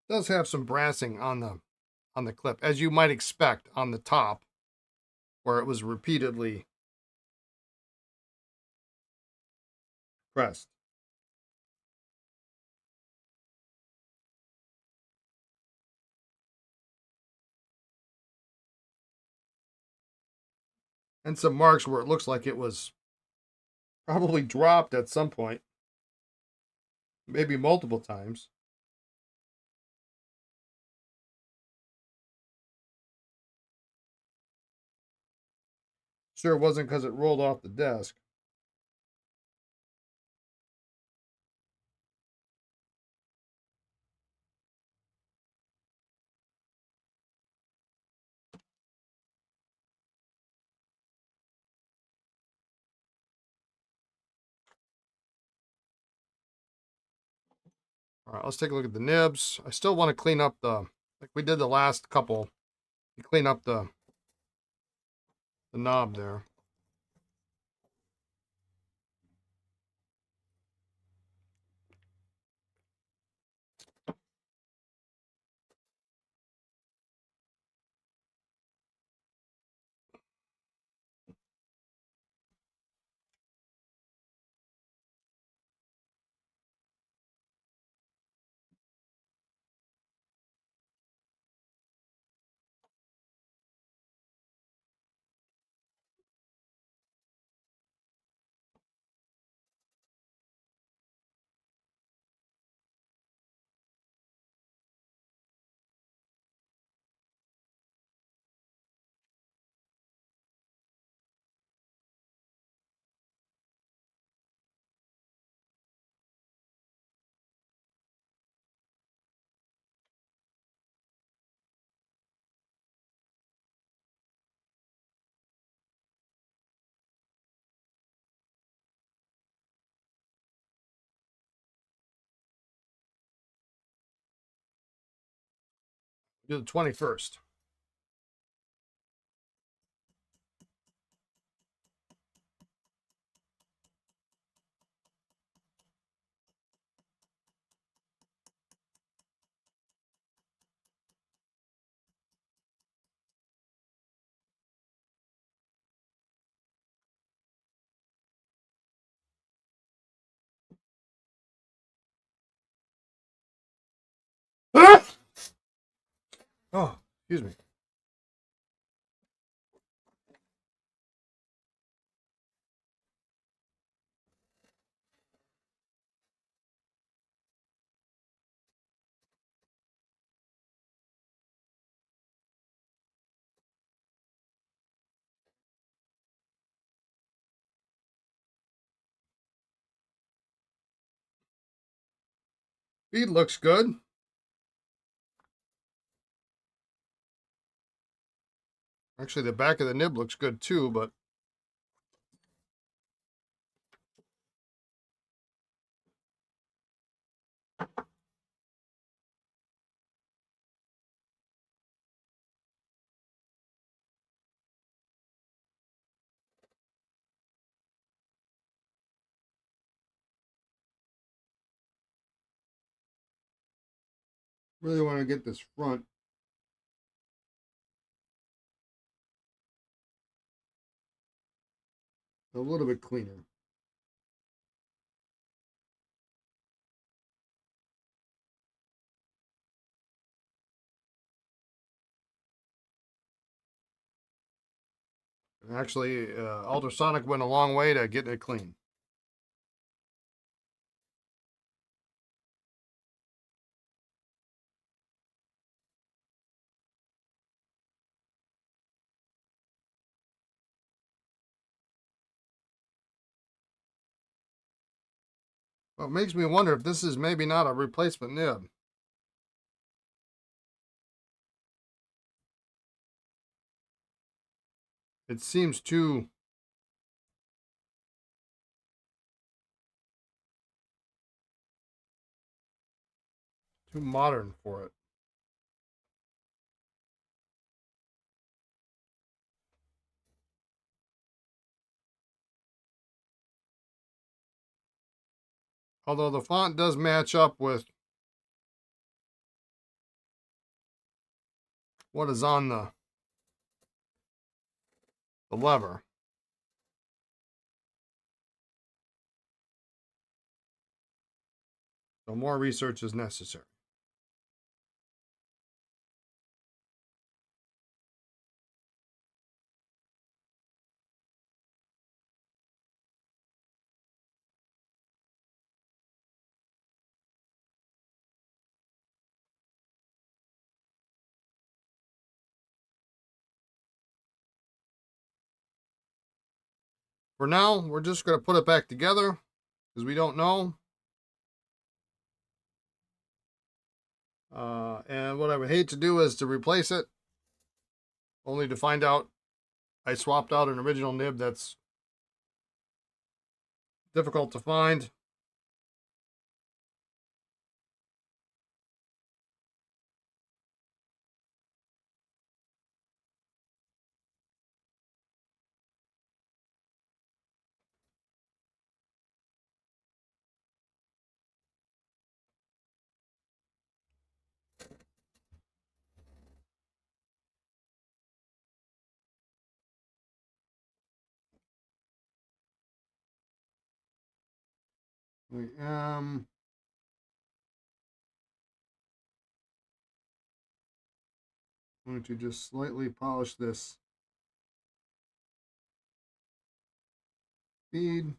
It does have some brassing on the clip, as you might expect on the top, where it was repeatedly pressed. And some marks where it looks like it was probably dropped at some point, maybe multiple times. Sure, it wasn't because it rolled off the desk. All right, let's take a look at the nibs. I still want to clean up like we did the last couple, you clean up the knob there. Do the 21st. Ah! Oh, excuse me. Feed looks good. Actually, the back of the nib looks good too, but really want to get this front a little bit cleaner. And actually, ultrasonic went a long way to getting it clean. Well, it makes me wonder if this is maybe not a replacement nib. It seems too modern for it. Although the font does match up with what is on the lever. So more research is necessary. For now, we're just going to put it back together because we don't know. And what I would hate to do is to replace it, only to find out I swapped out an original nib that's difficult to find. I am going to just slightly polish this feed.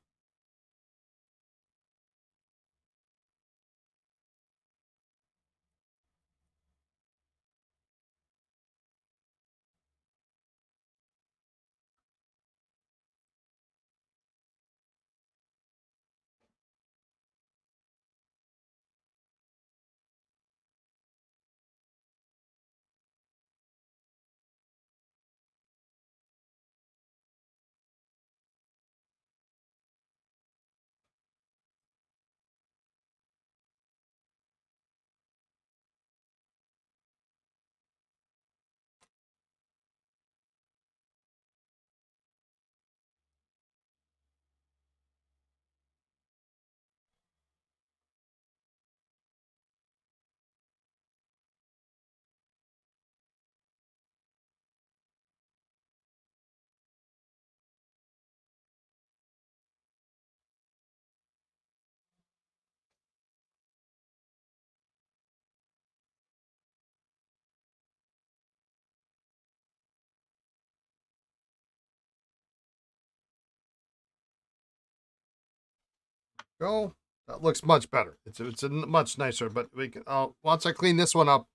Go. That looks much better. It's a much nicer. But we can. Once I clean this one up,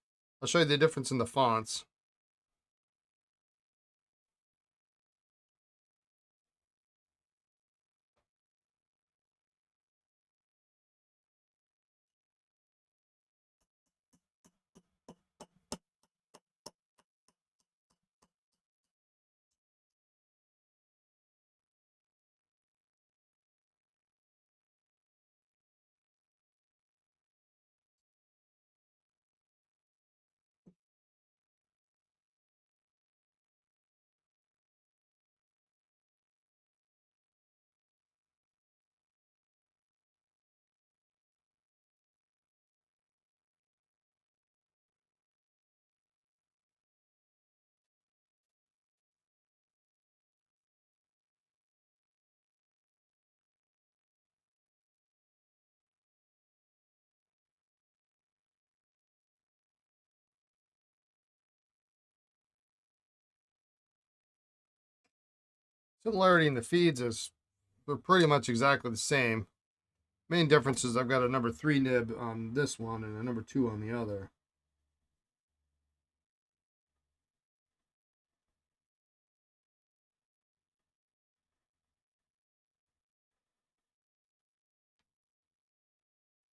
I'll show you the difference in the fonts. Similarity in the feeds is they're pretty much exactly the same. Main difference is I've got a number 3 nib on this one and a number 2 on the other.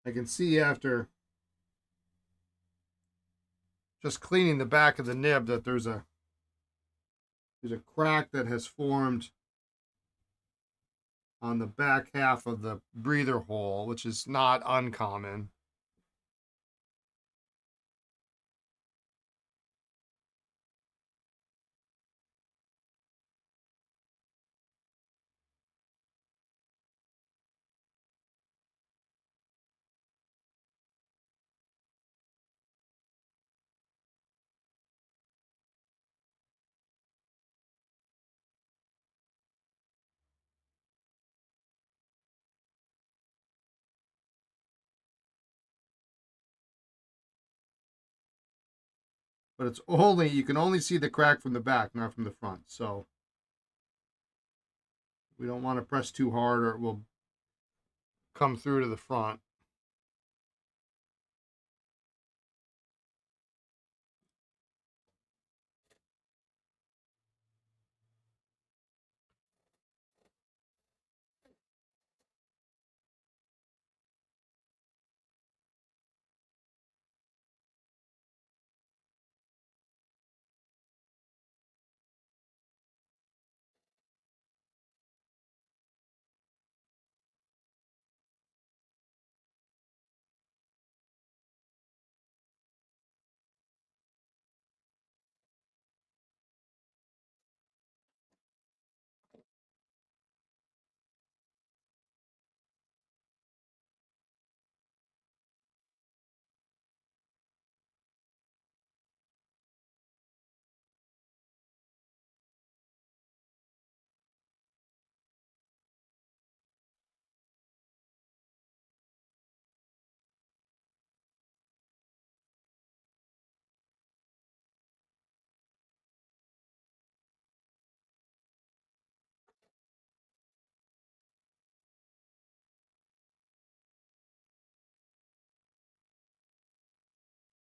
I can see after just cleaning the back of the nib that there's a crack that has formed on the back half of the breather hole, which is not uncommon. But it's only, you can only see the crack from the back, not from the front. So we don't want to press too hard or it will come through to the front.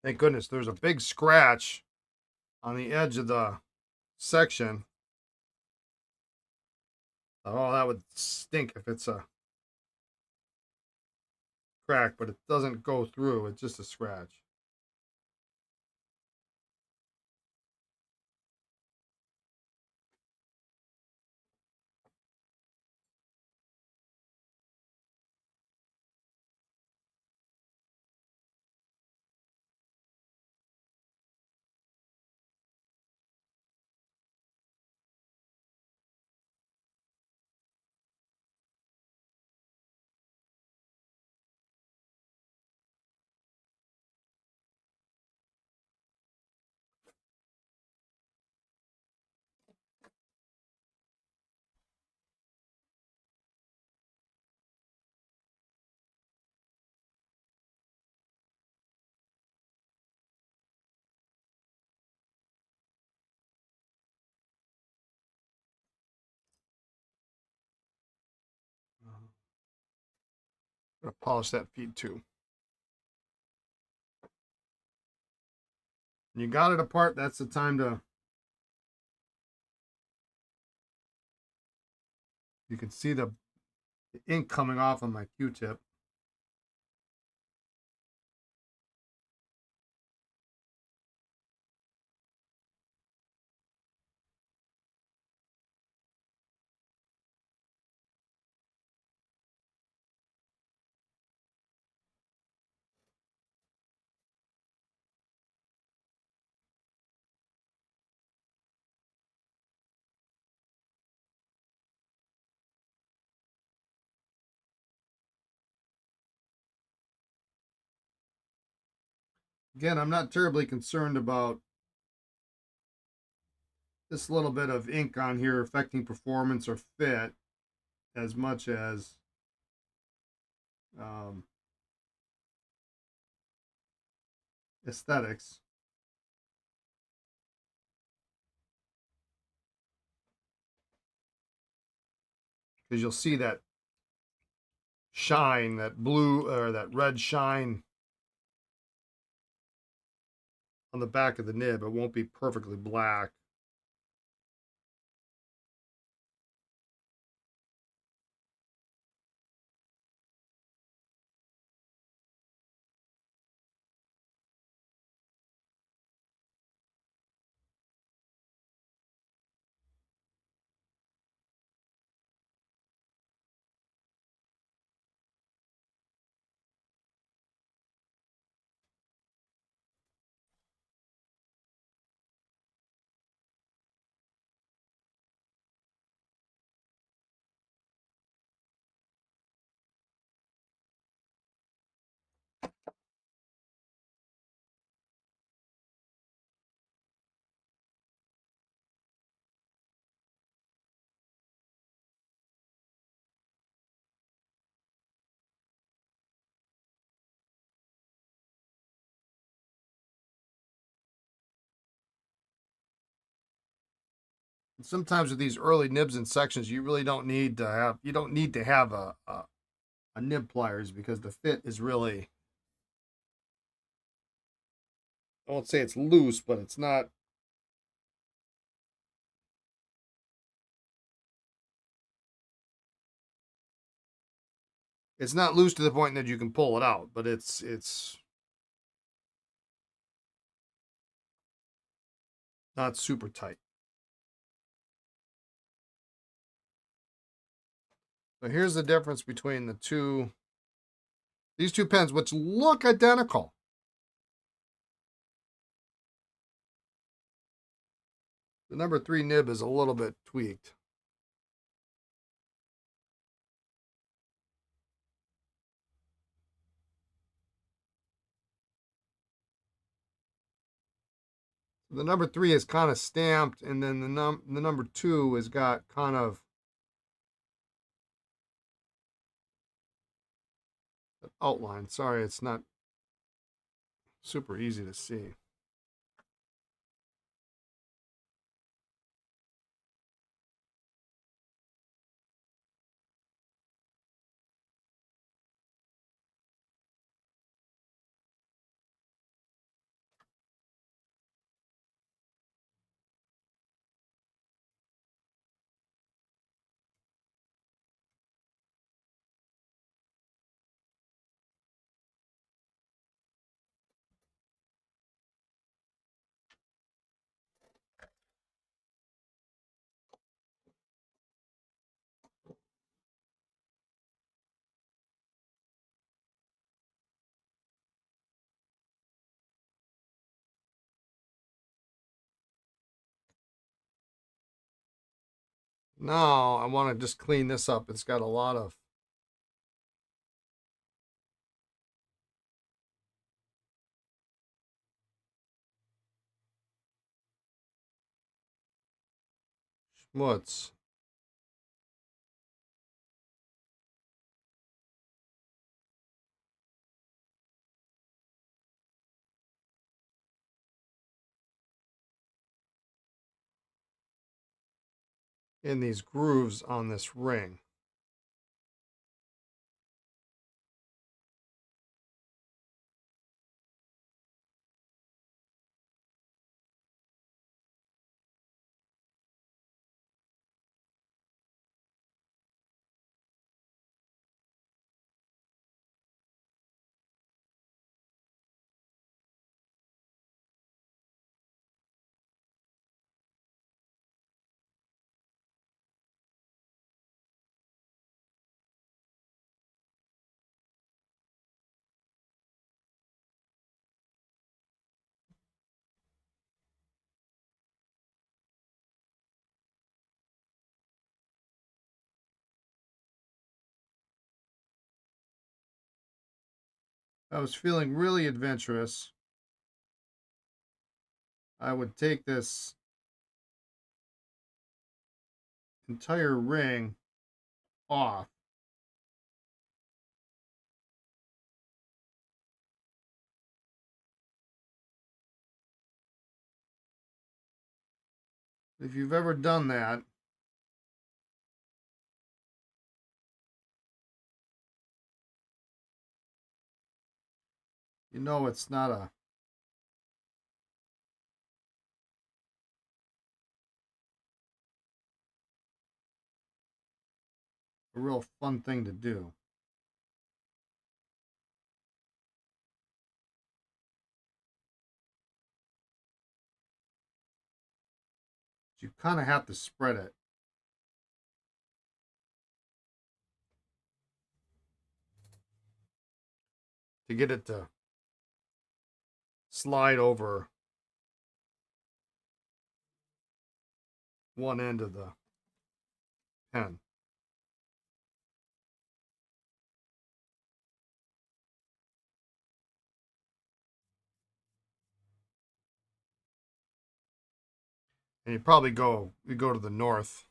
Thank goodness there's a big scratch on the edge of the section. Oh, that would stink if it's a crack, but it doesn't go through. It's just a scratch. I'm gonna polish that feed too. When you got it apart, that's the time to, you can see the ink coming off on my Q-tip. Again, I'm not terribly concerned about this little bit of ink on here affecting performance or fit as much as um, aesthetics. because you'll see that shine, that blue or that red shine on the back of the nib. It won't be perfectly black. Sometimes with these early nibs and sections, you really don't need to have a nib pliers because the fit is really, I won't say it's loose, but it's not loose to the point that you can pull it out, but it's not super tight. So here's the difference between these two pens, which look identical. The number 3 nib is a little bit tweaked. The number 3 is kind of stamped, and then the number 2 has got kind of an outline. Sorry, it's not super easy to see. Now I want to just clean this up. It's got a lot of schmutz. In these grooves on this ring. I was feeling really adventurous. I would take this entire ring off. If you've ever done that, You know it's not a real fun thing to do. You kind of have to spread it to get it to slide over one end of the pen. And you go to the north.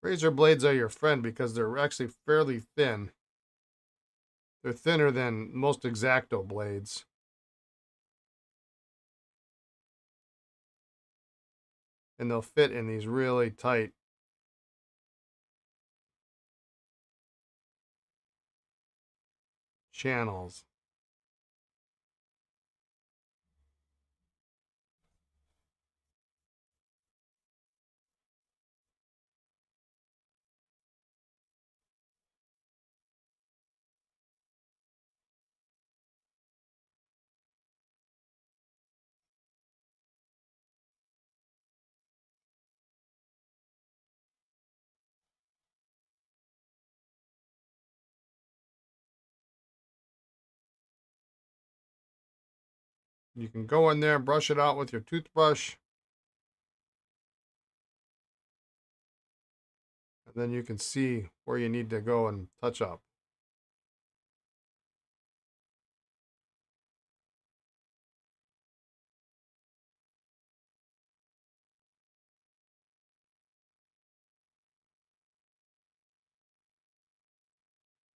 Razor blades are your friend because they're actually fairly thin. They're thinner than most X-Acto blades. And they'll fit in these really tight channels. You can go in there, brush it out with your toothbrush, and then you can see where you need to go and touch up.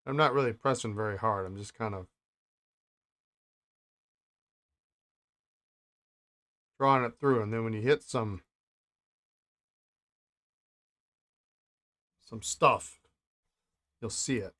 I'm not really pressing very hard. I'm just kind of drawing it through, and then when you hit some stuff, you'll see it.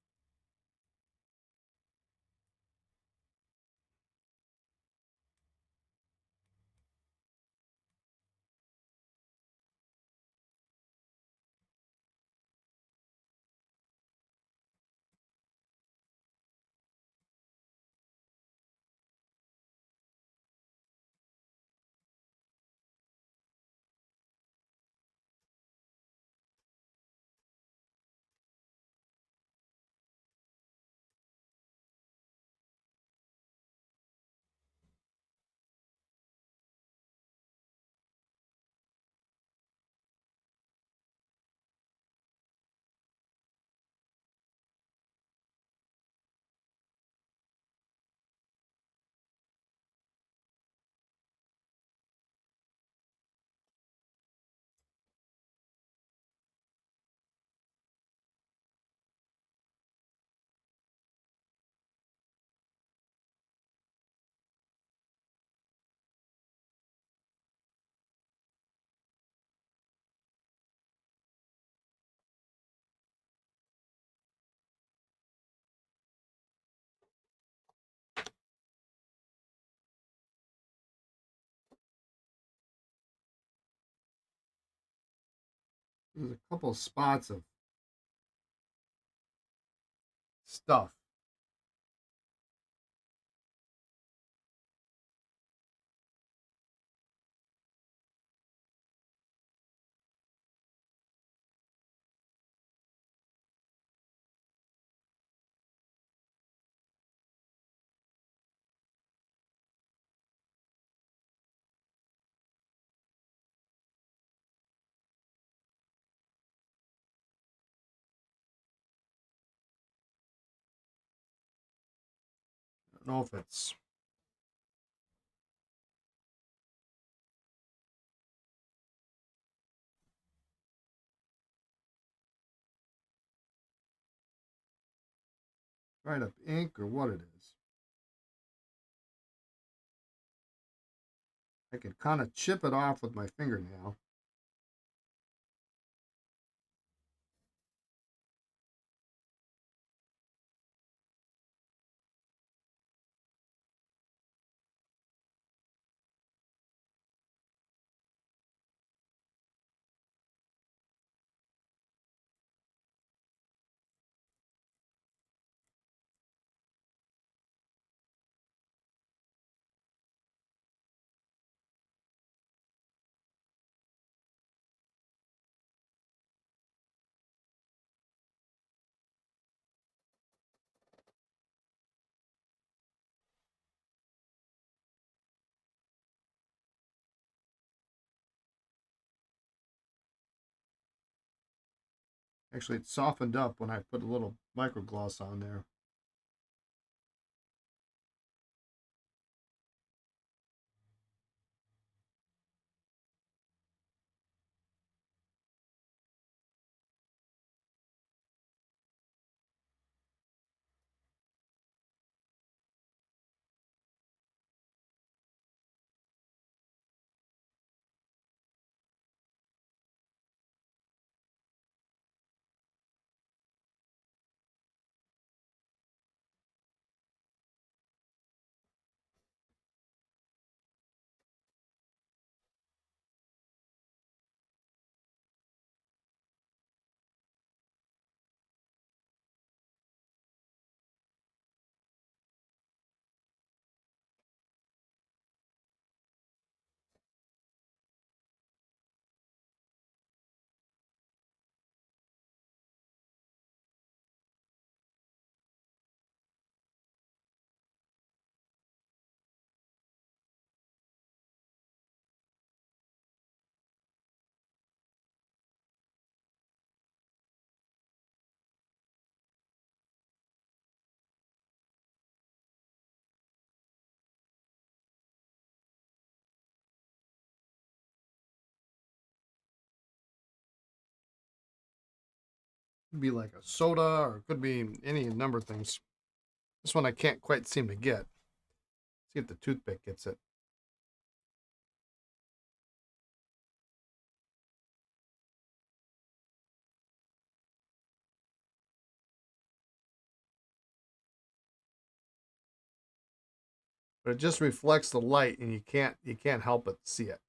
There's a couple spots of stuff. don't know if it's dried up ink or what it is. I can kind of chip it off with my fingernail. Actually, it softened up when I put a little microgloss on there. Could be like a soda, or it could be any number of things. This one I can't quite seem to get. See if the toothpick gets it. But it just reflects the light, and you can't help but see it.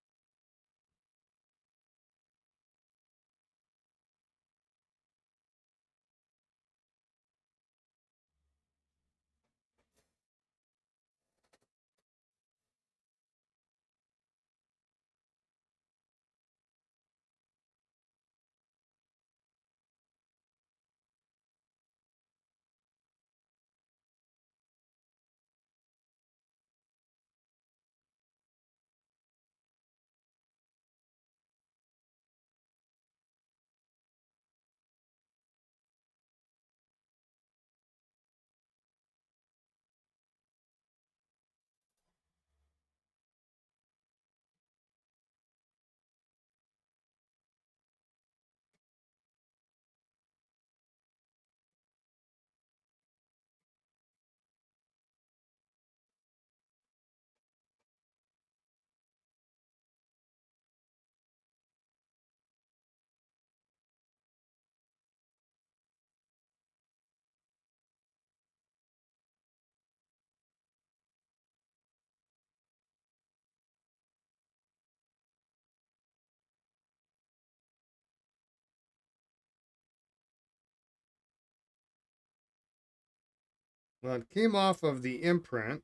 Well, it came off of the imprint.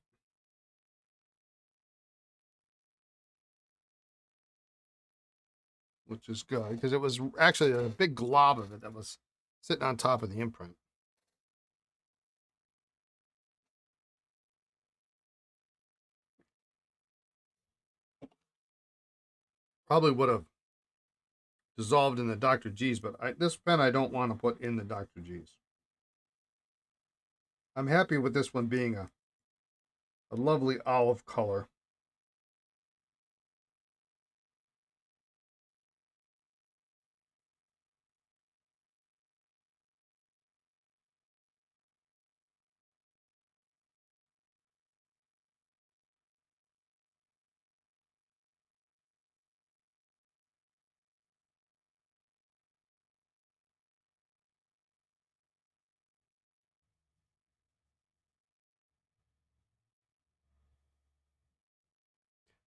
Which is good because it was actually a big glob of it that was sitting on top of the imprint. Probably would have dissolved in the Dr. G's, but this pen I don't want to put in the Dr. G's. I'm happy with this one being a a lovely olive color.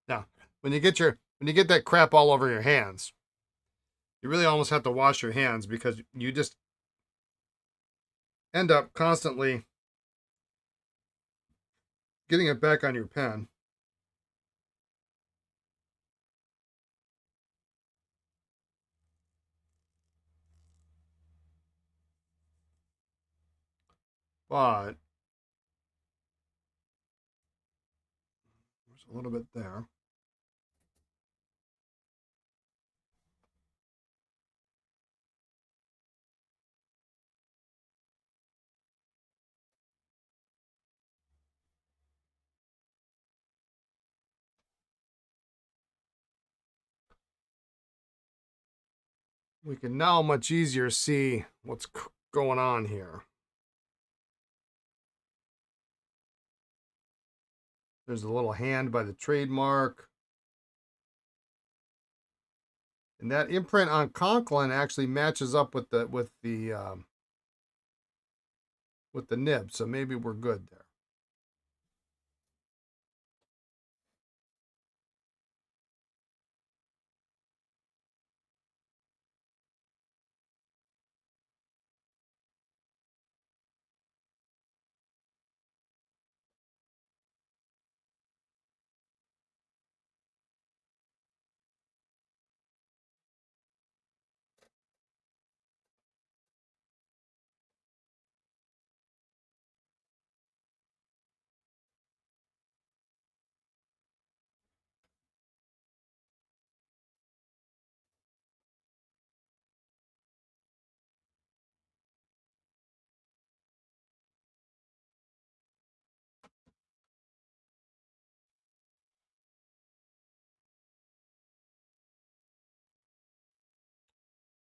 Now, when you get that crap all over your hands, you really almost have to wash your hands because you just end up constantly getting it back on your pen. But there's a little bit there. We can now much easier see what's going on here. There's a little hand by the trademark. And that imprint on Conklin actually matches up with the nib, so maybe we're good there.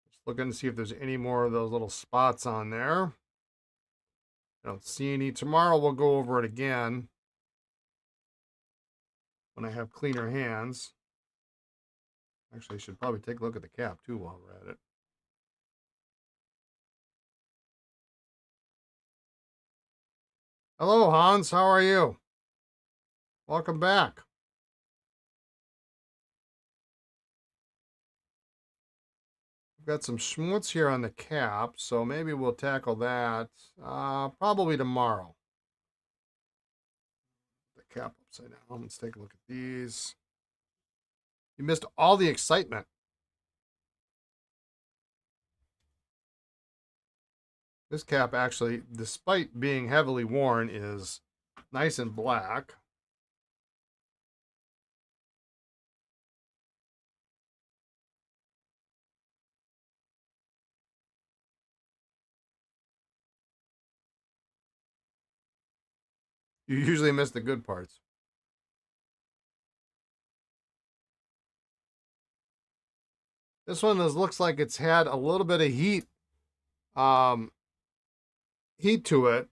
Just looking to see if there's any more of those little spots on there. I don't see any. Tomorrow we'll go over it again when I have cleaner hands. Actually, I should probably take a look at the cap too while we're at it. Hello, Hans. How are you? Welcome back. We've got some schmutz here on the cap, so maybe we'll tackle that probably tomorrow. The cap upside down. Let's take a look at these. You missed all the excitement. This cap actually, despite being heavily worn, is nice and black. You usually miss the good parts. This one looks like it's had a little bit of heat to it.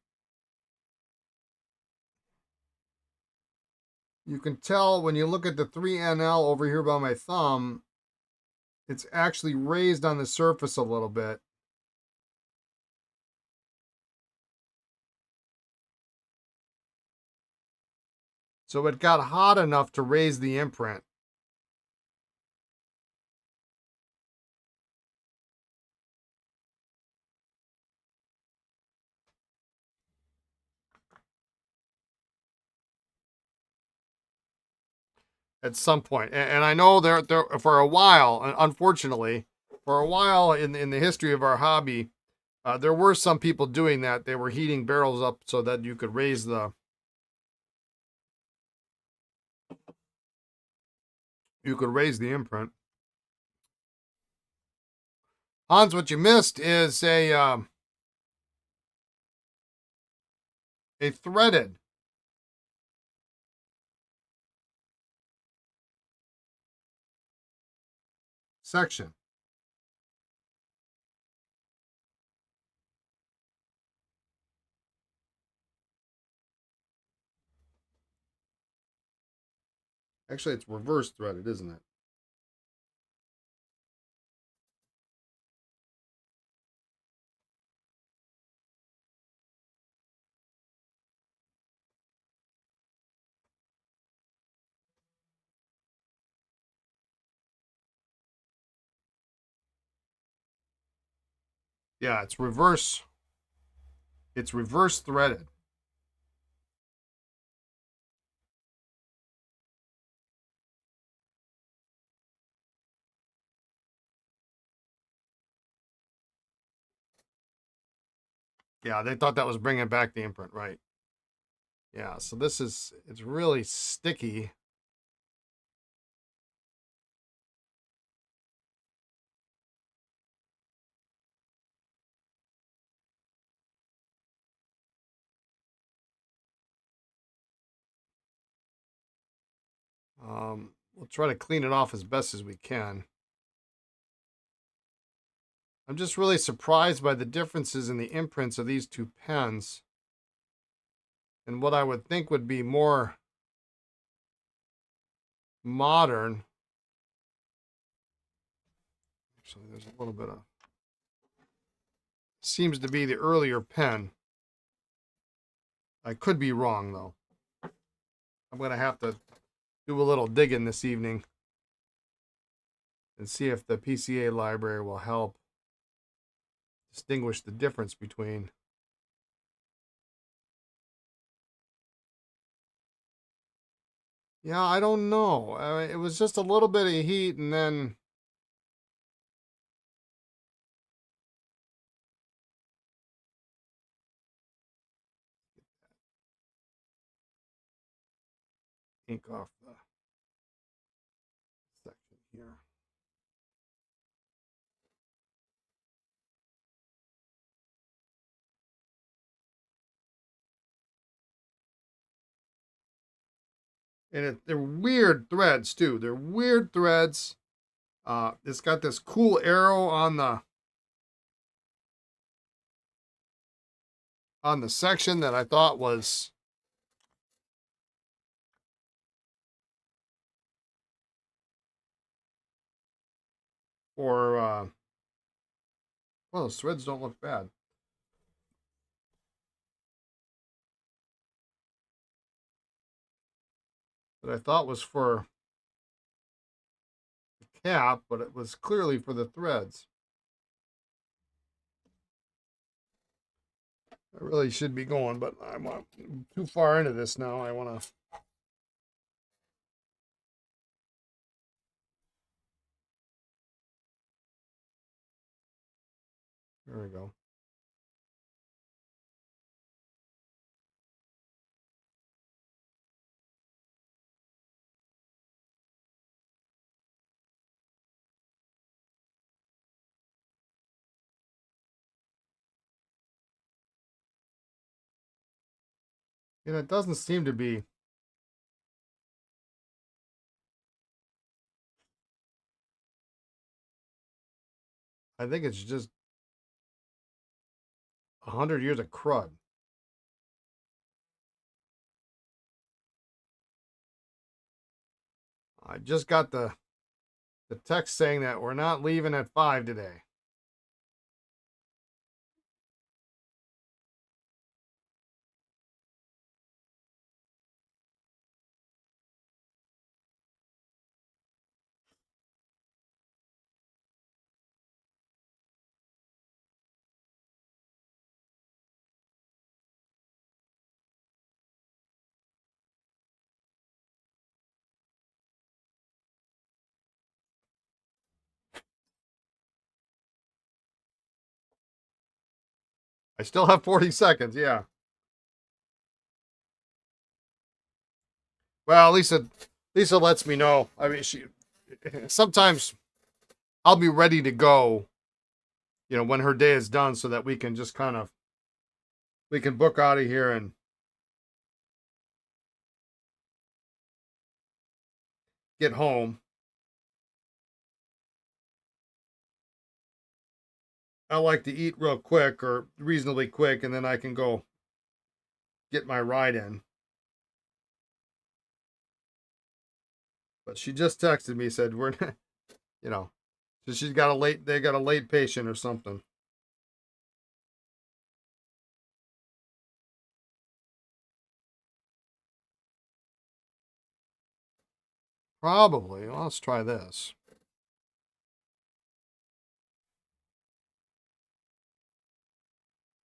You can tell when you look at the 3NL over here by my thumb, it's actually raised on the surface a little bit. So it got hot enough to raise the imprint. At some point. And I know there for a while, unfortunately, for a while in the history of our hobby, there were some people doing that. They were heating barrels up so that you could raise the imprint. Hans, what you missed is a threaded section. Actually, it's reverse threaded, isn't it? Yeah, it's reverse. It's reverse threaded. Yeah, they thought that was bringing back the imprint, right? Yeah, so it's really sticky. We'll try to clean it off as best as we can. I'm just really surprised by the differences in the imprints of these two pens and what I would think would be more modern. Actually, there's a little bit of, seems to be the earlier pen. I could be wrong though. I'm going to have to do a little digging this evening and see if the PCA library will help distinguish the difference between. Yeah, I don't know. It was just a little bit of heat and then ink off the section here. And they're weird threads too. They're weird threads. It's got this cool arrow on the section that I thought was for well, those threads don't look bad. That I thought was for the cap, but it was clearly for the threads. I really should be going, but I'm too far into this now. I want to. There we go. And it doesn't seem to be. I think it's just 100 years of crud. I just got the text saying that we're not leaving at 5 today. I still have 40 seconds. Yeah. Well, Lisa lets me know. I mean, she sometimes I'll be ready to go, when her day is done, so that we can just we can book out of here and get home. I like to eat real quick or reasonably quick, and then I can go get my ride in. But she just texted me, said we're, you know, so they got a late patient or something. Probably. Well, let's try this.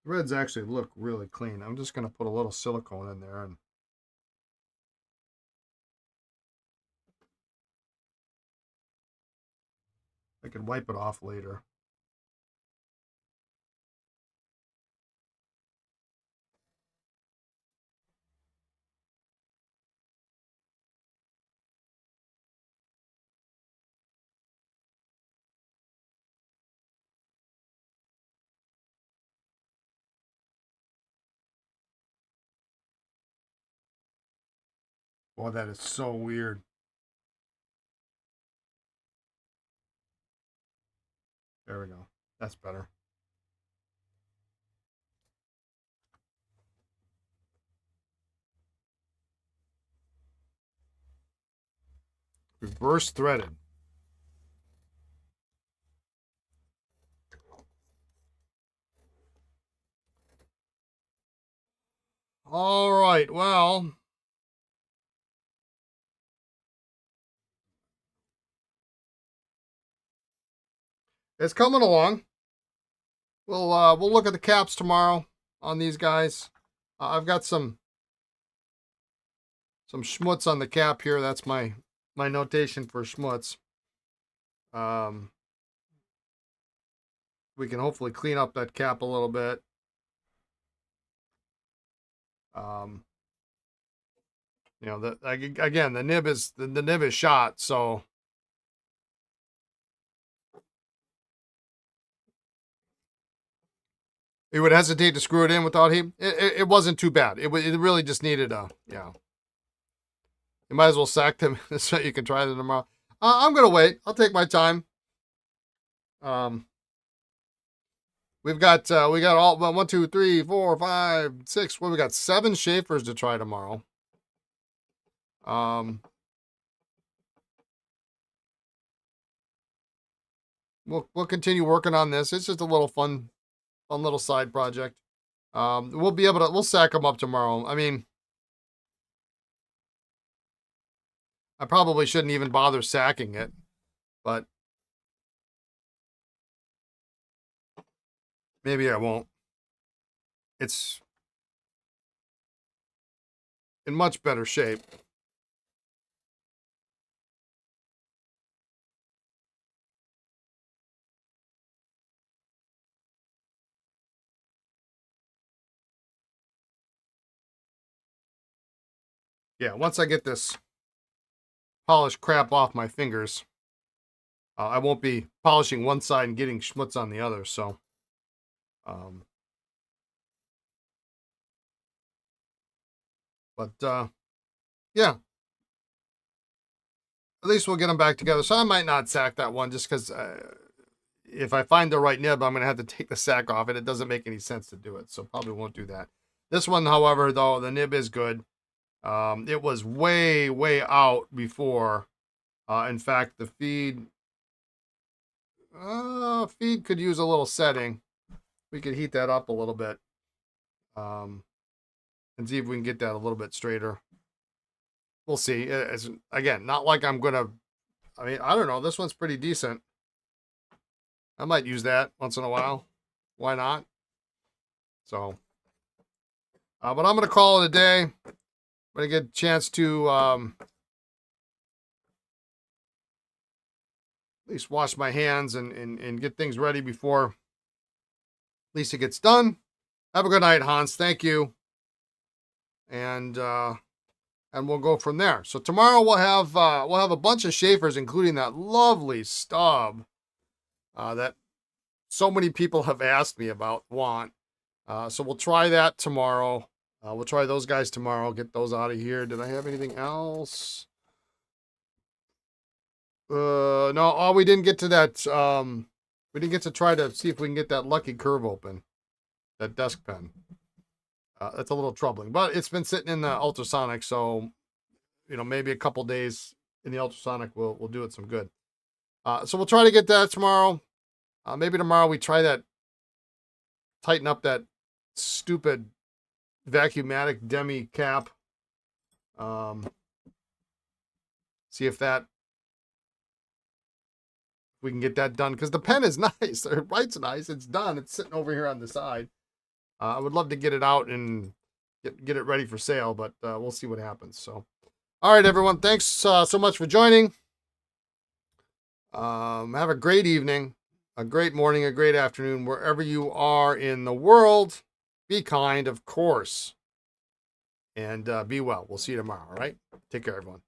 Threads actually look really clean. I'm just going to put a little silicone in there, and I can wipe it off later. Boy, that is so weird. There we go. That's better. Reverse threaded. All right, well, it's coming along. We'll look at the caps tomorrow on these guys. I've got some schmutz on the cap here. That's my notation for schmutz. We can hopefully clean up that cap a little bit. You know, again, the nib is shot, so you would hesitate to screw it in without heat. It wasn't too bad. It really just needed a, yeah. You might as well sack them so you can try them tomorrow. I'm gonna wait. I'll take my time. We got all 1, 2, 3, 4, 5, 6. Well, we got 7 Sheaffers to try tomorrow. We'll continue working on this. It's just a little fun little side project. We'll sack them up tomorrow. I mean, I probably shouldn't even bother sacking it, but maybe I won't. It's in much better shape. Yeah, once I get this polished crap off my fingers, I won't be polishing one side and getting schmutz on the other, so yeah, at least we'll get them back together. So I might not sack that one just because if I find the right nib, I'm going to have to take the sack off, and it doesn't make any sense to do it, so probably won't do that. This one, however, though, the nib is good. It was way out before. In fact, the feed could use a little setting. We could heat that up a little bit, and see if we can get that a little bit straighter. We'll see. It's, again, not like I'm gonna. I mean, I don't know. This one's pretty decent. I might use that once in a while. Why not? So, but I'm gonna call it a day. I'm gonna get a chance to at least wash my hands and get things ready before Lisa gets done. Have a good night, Hans. Thank you. And we'll go from there. So tomorrow we'll have a bunch of Sheaffers, including that lovely stub that so many people have asked me about, so we'll try that tomorrow. We'll try those guys tomorrow. Get those out of here. Did I have anything else? No. Oh, we didn't get to that. We We didn't get to try to see if we can get that lucky curve open, that desk pen. That's a little troubling, but it's been sitting in the ultrasonic, so maybe a couple days in the ultrasonic will do it some good. So we'll try to get that tomorrow. Maybe tomorrow we try that, tighten up that stupid Vacuumatic Demi cap. See if we can get that done, because the pen is nice. It writes nice. It's done. It's sitting over here on the side. I would love to get it out and get it ready for sale, but we'll see what happens. So, all right, everyone. Thanks so much for joining. Have a great evening, a great morning, a great afternoon, wherever you are in the world. Be kind, of course, and be well. We'll see you tomorrow, all right? Take care, everyone.